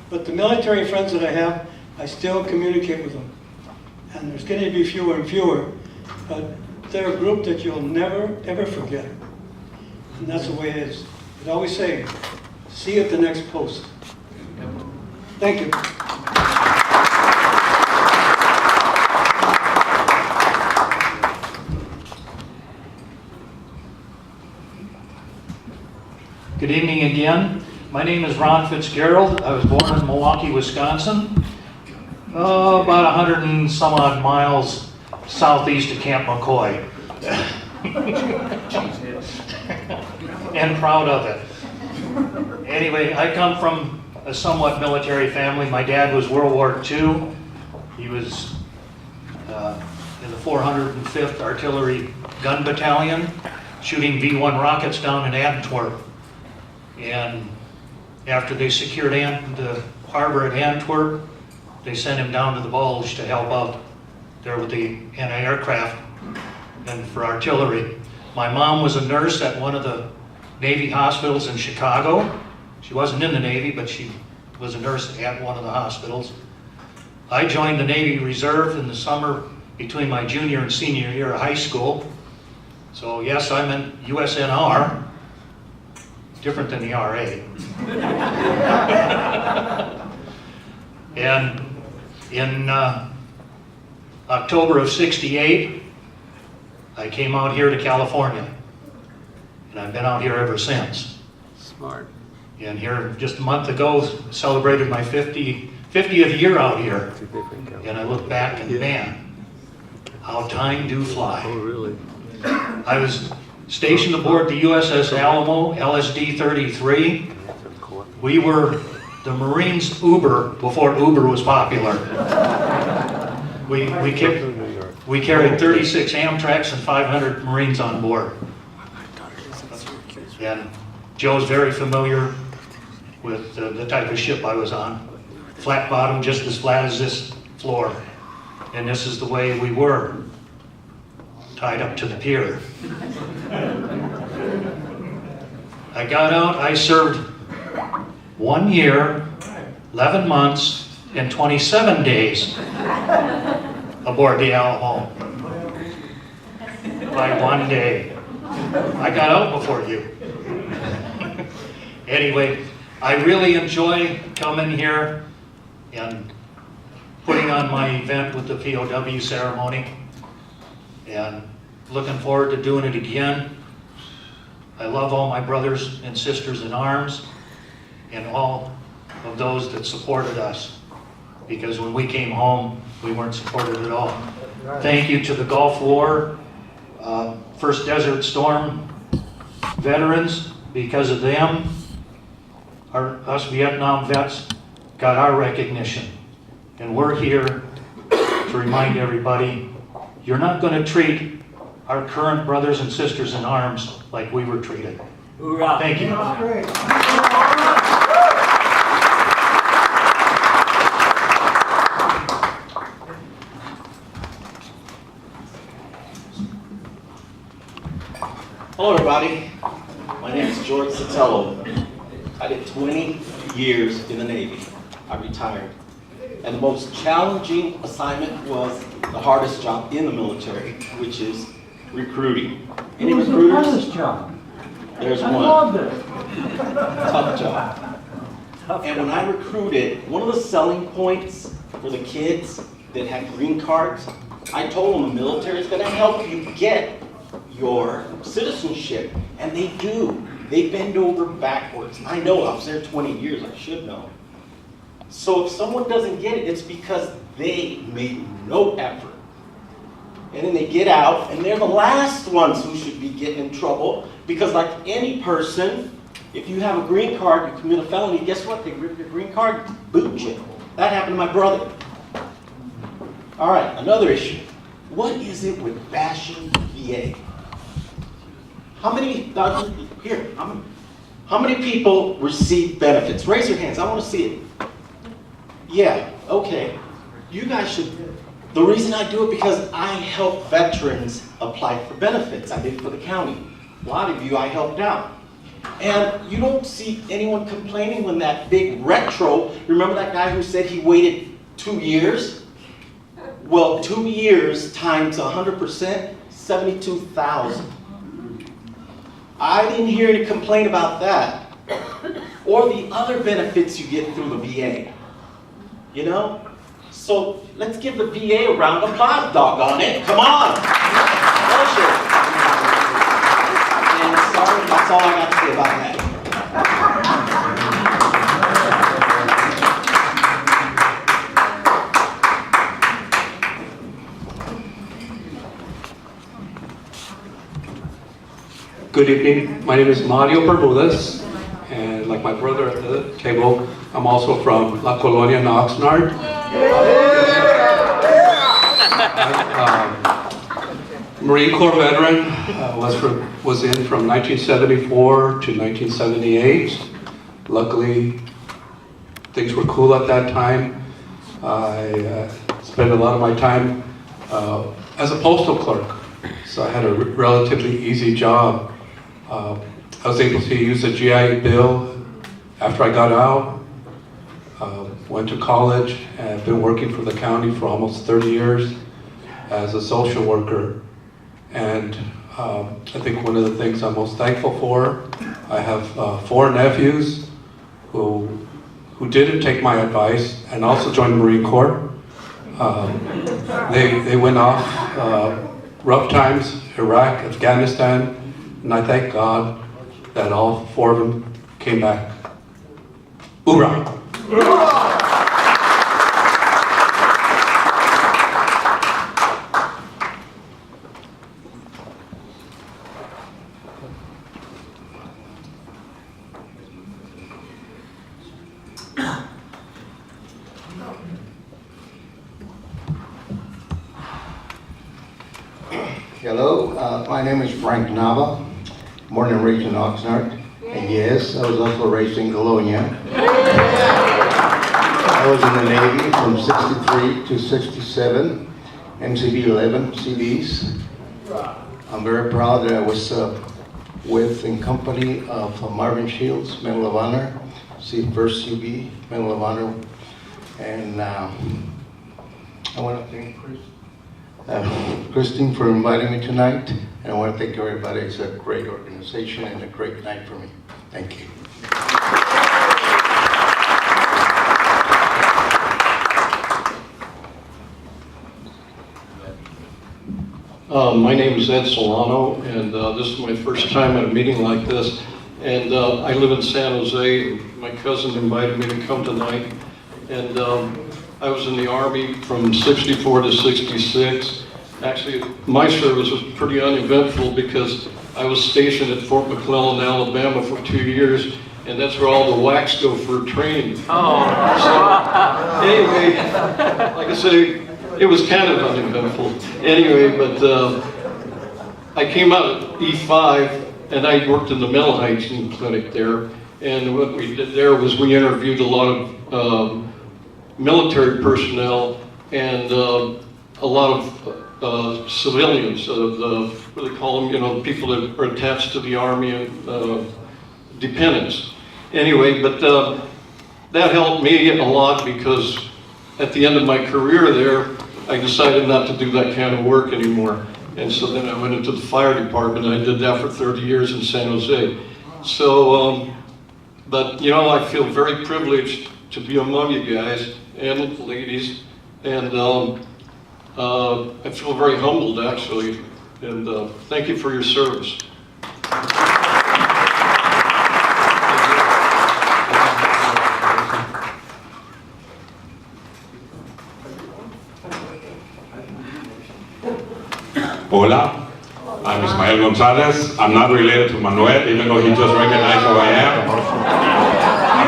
But the military friends that I have, I still communicate with them. And there's going to be fewer and fewer, but they're a group that you'll never, ever forget. And that's the way it is. I always say, see you at the next post. Thank you. Good evening again. My name is Ron Fitzgerald. I was born in Milwaukee, Wisconsin, about 100 and some odd miles southeast of Camp McCoy. And proud of it. Anyway, I come from a somewhat military family. My dad was World War II. He was in the 405th Artillery Gun Battalion, shooting V-1 rockets down in Antwerp. And after they secured the harbor at Antwerp, they sent him down to the Bulge to help out there with the anti-aircraft and for artillery. My mom was a nurse at one of the Navy hospitals in Chicago. She wasn't in the Navy, but she was a nurse at one of the hospitals. I joined the Navy Reserve in the summer between my junior and senior year of high school. So yes, I'm in USNR. Different than the RA. And in October of '68, I came out here to California. And I've been out here ever since. Smart. And here just a month ago, celebrated my 50th year out here. And I look back and man, how time do fly. Oh, really? I was stationed aboard the USS Alamo, LSD-33. We were the Marines' Uber before Uber was popular. We carried 36 Amtraks and 500 Marines on board. And Joe's very familiar with the type of ship I was on. Flat bottom, just as flat as this floor. And this is the way we were, tied up to the pier. I got out, I served 1 year, 11 months, and 27 days aboard the Alamo. By 1 day. I got out before you. Anyway, I really enjoy coming here and putting on my event with the POW ceremony, and looking forward to doing it again. I love all my brothers and sisters in arms and all of those that supported us, because when we came home, we weren't supported at all. Thank you to the Gulf War, First Desert Storm veterans. Because of them, us Vietnam vets got our recognition. And we're here to remind everybody, you're not going to treat our current brothers and sisters in arms like we were treated. Hoorah. Thank you. Hello, everybody. My name is George Sotelo. I did 20 years in the Navy. I retired. And the most challenging assignment was the hardest job in the military, which is recruiting. Any It was the recruiters? hardest job. There's I one. loved it. Tough job. And when I recruited, one of the selling points for the kids that had green cards, I told them the military is going to help you get your citizenship. And they do. They bend over backwards. I know, I was there 20 years, I should know. So if someone doesn't get it, it's because they made no effort. And then they get out, and they're the last ones who should be getting in trouble, because like any person, if you have a green card, you commit a felony, guess what? They rip your green card, boot you. That happened to my brother. All right, another issue. What is it with bashing VA? How many people receive benefits? Raise your hands, I want to see it. Yeah, okay. You guys should, the reason I do it because I help veterans apply for benefits. I did it for the county. A lot of you I helped out. And you don't see anyone complaining when that big retro, remember that guy who said he waited 2 years? Well, 2 years times 100%, 72,000. I didn't hear any complaint about that. Or the other benefits you get through the VA. You know? So let's give the VA a round of applause, doggone it. Come on! Pleasure. And sorry, that's all I got to say about that. Good evening. My name is Mario Bermudez, and like my brother at the table, I'm also from La Colonia, Oxnard. Marine Corps veteran, was in from 1974 to 1978. Luckily, things were cool at that time. I spent a lot of my time as a postal clerk, so I had a relatively easy job. I was able to use a GI Bill after I got out. Went to college and I've been working for the county for almost 30 years as a social worker. And I think one of the things I'm most thankful for, I have 4 nephews who didn't take my advice and also joined the Marine Corps. They went off rough times, Iraq, Afghanistan, and I thank God that all 4 of them came back. Hoorah! Hello, my name is Frank Nava, born and raised in Oxnard. And yes, I was also raised in Colonia. I was in the Navy from 63 to 67, MCB 11 CDs. I'm very proud that I was with in company of Marvin Shields, Medal of Honor, first CB, Medal of Honor. And I want to thank Christine for inviting me tonight, and I want to thank everybody. It's a great organization and a great night for me. Thank you. My name is Ed Solano, and this is my first time at a meeting like this. And I live in San Jose. My cousin invited me to come tonight. And I was in the Army from 64 to 66. Actually, my service was pretty uneventful because I was stationed at Fort McClellan, Alabama for 2 years, and that's where all the WACs go for training. Oh. So, anyway, like I say, it was kind of uneventful. Anyway, but I came out at E5, and I worked in the mental hygiene clinic there, and what we did there was we interviewed a lot of military personnel and a lot of civilians, what do they call them, you know, people that are attached to the Army and dependents. Anyway, but that helped me a lot because at the end of my career there, I decided not to do that kind of work anymore. And so then I went into the fire department, and I did that for 30 years in San Jose. So, but you know, I feel very privileged to be among you guys and ladies, and I feel very humbled actually, and thank you for your service. Hola, I'm Ismael Gonzalez. I'm not related to Manuel, even though he just recognized who I am.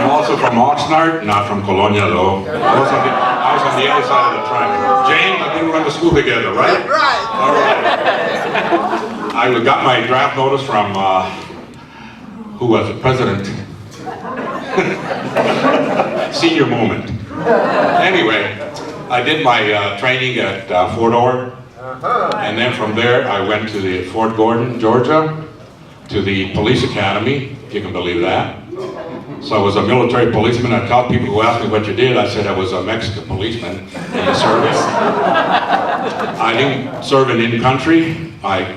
I'm also from Oxnard, not from Colonia though. I was on the other side of the track. James, I think we went to school together, right? Right. All right. I got my draft notice from, who was it, President? Senior moment. Anyway, I did my training at Fort Ord. And then from there, I went to the Fort Gordon, Georgia, to the police academy, if you can believe that. So I was a military policeman. I tell people who ask me what you did, I said I was a Mexican policeman in the service. I didn't serve in country. I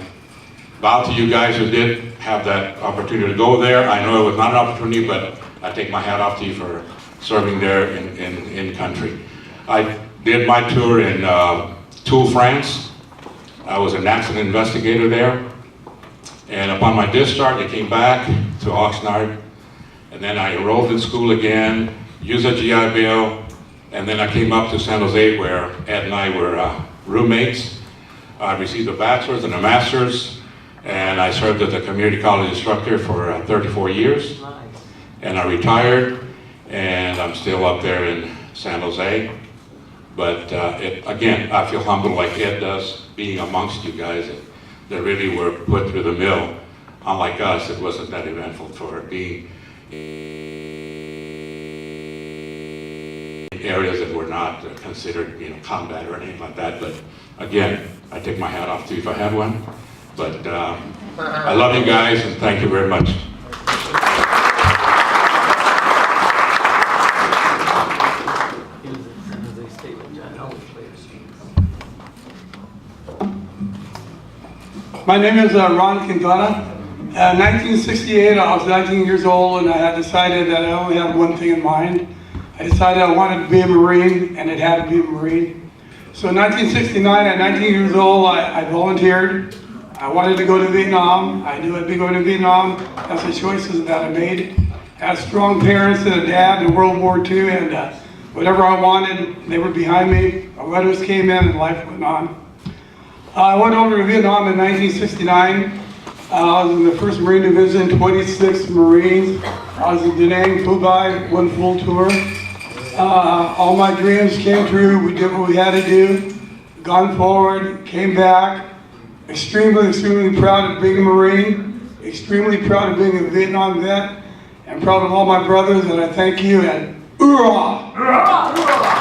bow to you guys who did have that opportunity to go there. I know it was not an opportunity, but I take my hat off to you for serving there in country. I did my tour in Toul, France. I was an accident investigator there, and upon my discharge, I came back to Oxnard, and then I enrolled in school again, used a GI Bill, and then I came up to San Jose where Ed and I were roommates. I received a bachelor's and a master's, and I served as a community college instructor for 34 years, and I retired, and I'm still up there in San Jose. But again, I feel humbled like Ed does, being amongst you guys that really were put through the mill. Unlike us, it wasn't that eventful for being in areas that were not considered, you know, combat or anything like that. But again, I take my hat off to you if I had one. But I love you guys and thank you very much. My name is Ron Quintana. In 1968, I was 19 years old, and I had decided that I only had one thing in mind. I decided I wanted to be a Marine, and it had to be a Marine. So in 1969, at 19 years old, I volunteered. I wanted to go to Vietnam. I knew I'd be going to Vietnam. That's the choices that I made. I had strong parents and a dad in World War II, and whatever I wanted, they were behind me. My letters came in, and life went on. I went over to Vietnam in 1969. I was in the 1st Marine Division, 26 Marines. I was in Da Nang, Phu Bai, one full tour. All my dreams came true. We did what we had to do. Gone forward, came back. Extremely proud of being a Marine. Extremely proud of being a Vietnam vet. And proud of all my brothers, and I thank you, and hoorah! Hoorah! Hoorah!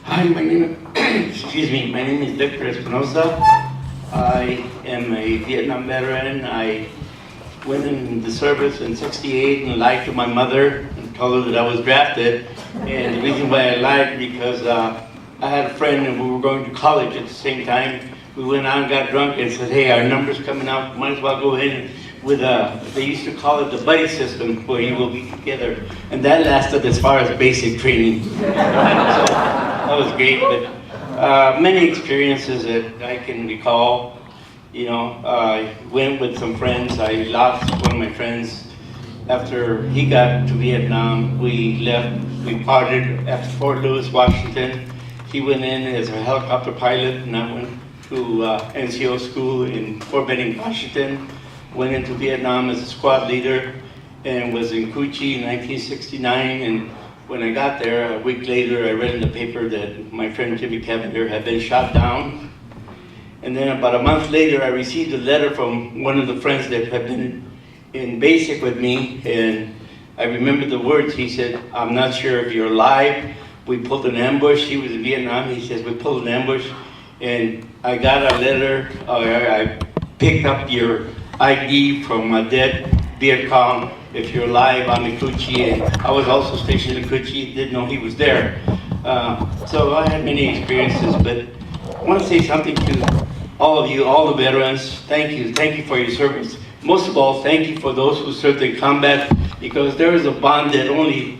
Hi, my name is Victor Espinosa. I am a Vietnam veteran. I went in the service in '68 and lied to my mother and told her that I was drafted. And the reason why I lied because I had a friend and we were going to college at the same time. We went out and got drunk and said, hey, our number's coming out, might as well go in with they used to call it the buddy system, where you will be together. And that lasted as far as basic training. So that was great, but many experiences that I can recall. You know, I went with some friends. I lost one of my friends. After he got to Vietnam, we left, we parted at Fort Lewis, Washington. He went in as a helicopter pilot, and I went to NCO school in Fort Benning, Washington. Went into Vietnam as a squad leader and was in Cu Chi in 1969. And when I got there, a week later, I read in the paper that my friend Jimmy Cavender had been shot down. And then about a month later, I received a letter from one of the friends that had been in basic with me, and I remember the words. He said, "I'm not sure if you're alive. We pulled an ambush." He was in Vietnam. He says, "We pulled an ambush." And I got a letter. I picked up your ID from a dead Viet Cong. If you're alive, I'm in Cuchi, and I was also stationed in Cuchi. Didn't know he was there. So I had many experiences, but I want to say something to all of you, all the veterans. Thank you. Thank you for your service. Most of all, thank you for those who served in combat, because there is a bond that only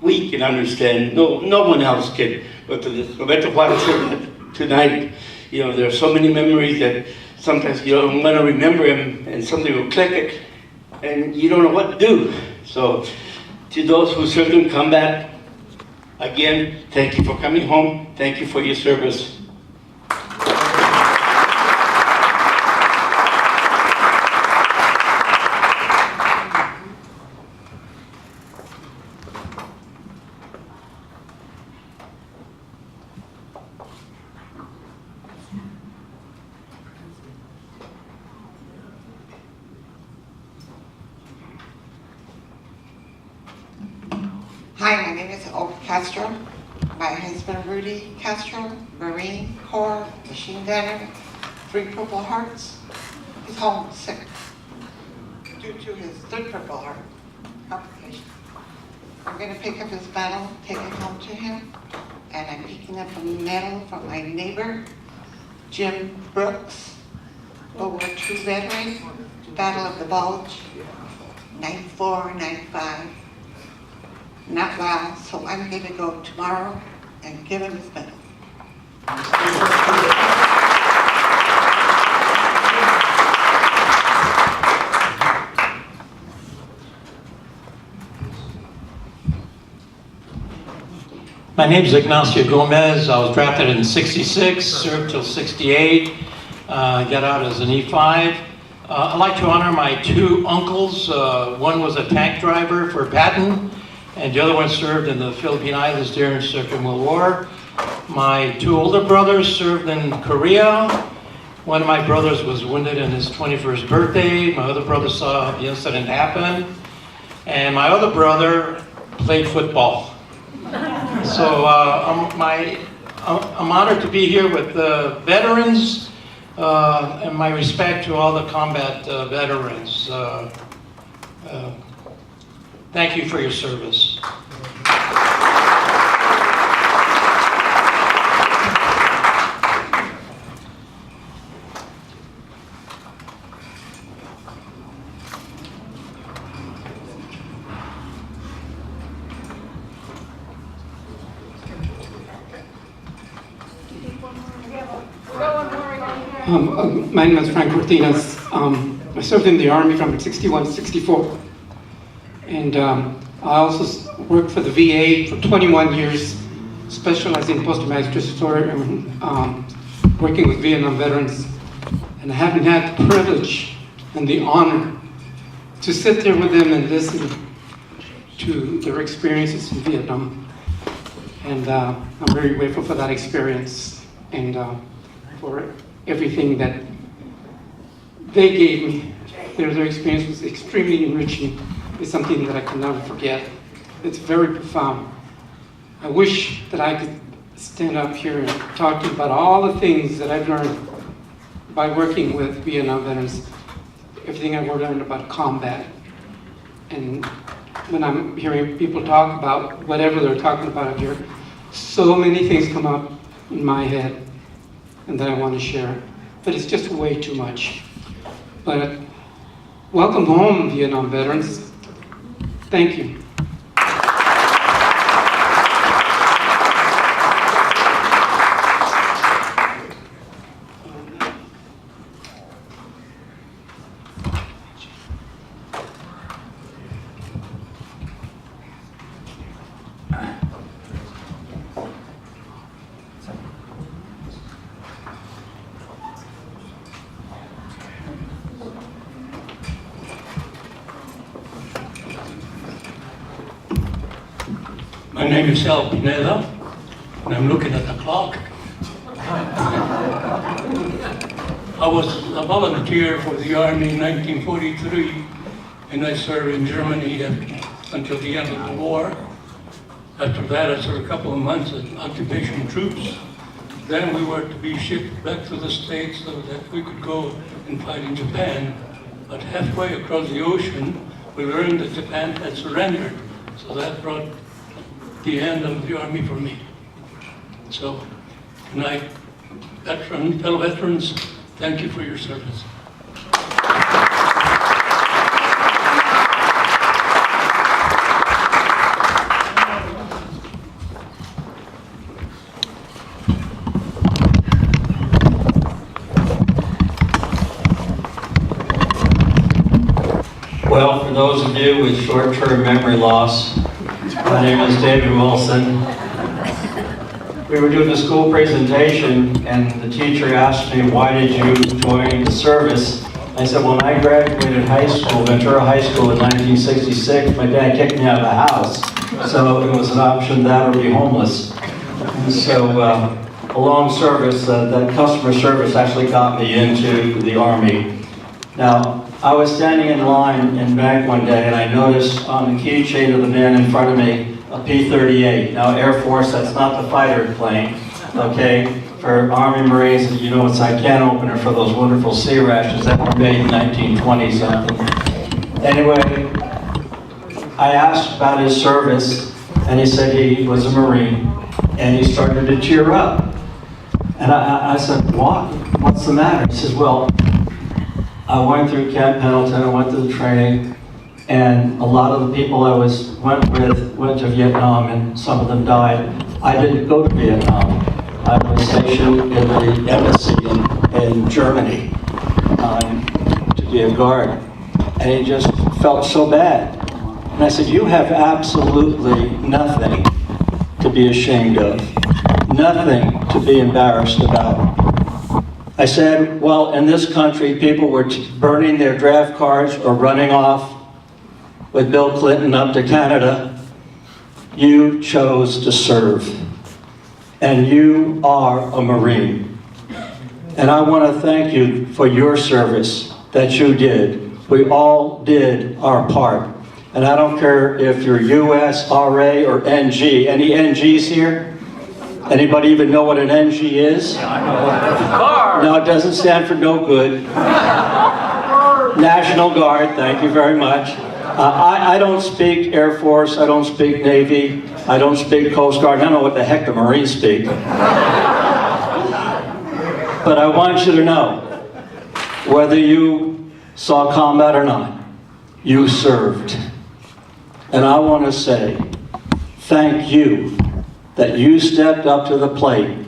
we can understand. No one else can. But the Roberto Juarez said tonight, you know, there are so many memories that sometimes you don't want to remember him, and something will click it, and you don't know what to do. So, to those who served in combat, again, thank you for coming home. Thank you for your service. Hi, my name is Olga Castro. My husband Rudy Castro, Marine Corps, machine gunner, 3 Purple Hearts. He's homesick due to his 3rd Purple Heart complication. I'm going to pick up his medal, take it home to him, and I'm picking up a medal from my neighbor, Jim Brooks, World War II veteran, Battle of the Bulge, 94, 95. Not well, so I'm going to go tomorrow and give him his medal. My name is Ignacio Gomez. I was drafted in '66, served till '68, got out as an E5. I'd like to honor my 2 uncles. One was a tank driver for Patton, and the other one served in the Philippine Islands during the Second World War. My 2 older brothers served in Korea. One of my brothers was wounded in his 21st birthday. My other brother saw the incident happen. And my other brother played football. So I'm honored to be here with the veterans, and my respect to all the combat veterans. Thank you for your service. My name is Frank Martinez. I served in the Army from 61 to 64. And I also worked for the VA for 21 years, specializing in post-traumatic stress disorder and working with Vietnam veterans. And I haven't had the privilege and the honor to sit there with them and listen to their experiences in Vietnam. And I'm very grateful for that experience and for everything that they gave me. Their experience was extremely enriching. It's something that I can never forget. It's very profound. I wish that I could stand up here and talk to you about all the things that I've learned by working with Vietnam veterans, everything I've learned about combat. And when I'm hearing people talk about whatever they're talking about up here, so many things come up in my head and that I want to share, but it's just way too much. But welcome home, Vietnam veterans. Thank you. My name is Sal Pineda, and I'm looking at the clock. I was a volunteer for the Army in 1943, and I served in Germany until the end of the war. After that, I served a couple of months as occupation troops. Then we were to be shipped back to the States so that we could go and fight in Japan. But halfway across the ocean, we learned that Japan had surrendered. So that brought the end of the Army for me. So, good night, fellow veterans, thank you for your service. Well, for those of you with short-term memory loss, my name is David Wilson. We were doing a school presentation and the teacher asked me, why did you join the service? I said, when I graduated high school, Ventura High School in 1966, my dad kicked me out of the house. So it was an option, that or be homeless. And so a long service, that customer service actually got me into the Army. Now, I was standing in line in bank one day and I noticed on the keychain of the man in front of me a P-38. Now, Air Force, that's not the fighter plane, okay? For Army Marines, you know, it's a can opener for those wonderful sea rashes that were made in 1920 something. Anyway, I asked about his service and he said he was a Marine and he started to tear up. And I said, what? What's the matter? He says, well, I went through Camp Pendleton, I went through the training, and a lot of the people I went with went to Vietnam, and some of them died. I didn't go to Vietnam. I was stationed in the embassy in Germany to be a guard, and he just felt so bad. And I said, you have absolutely nothing to be ashamed of, nothing to be embarrassed about. I said, well, in this country, people were burning their draft cards or running off with Bill Clinton up to Canada. You chose to serve, and you are a Marine. And I want to thank you for your service that you did. We all did our part. And I don't care if you're US, RA, or NG. Any NGs here? Anybody even know what an NG is? No, it doesn't stand for no good. National Guard, thank you very much. I don't speak Air Force, I don't speak Navy, I don't speak Coast Guard, I don't know what the heck the Marines speak. But I want you to know, whether you saw combat or not, you served. And I want to say, thank you that you stepped up to the plate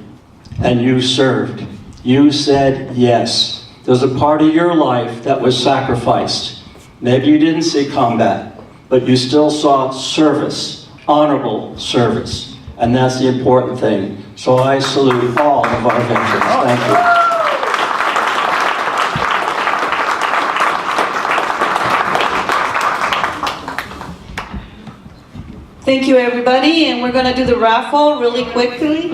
and you served. You said yes. There's a part of your life that was sacrificed. Maybe you didn't see combat, but you still saw service, honorable service. And that's the important thing. So I salute all of our veterans. Thank you. Thank you, everybody, and we're going to do the raffle really quickly.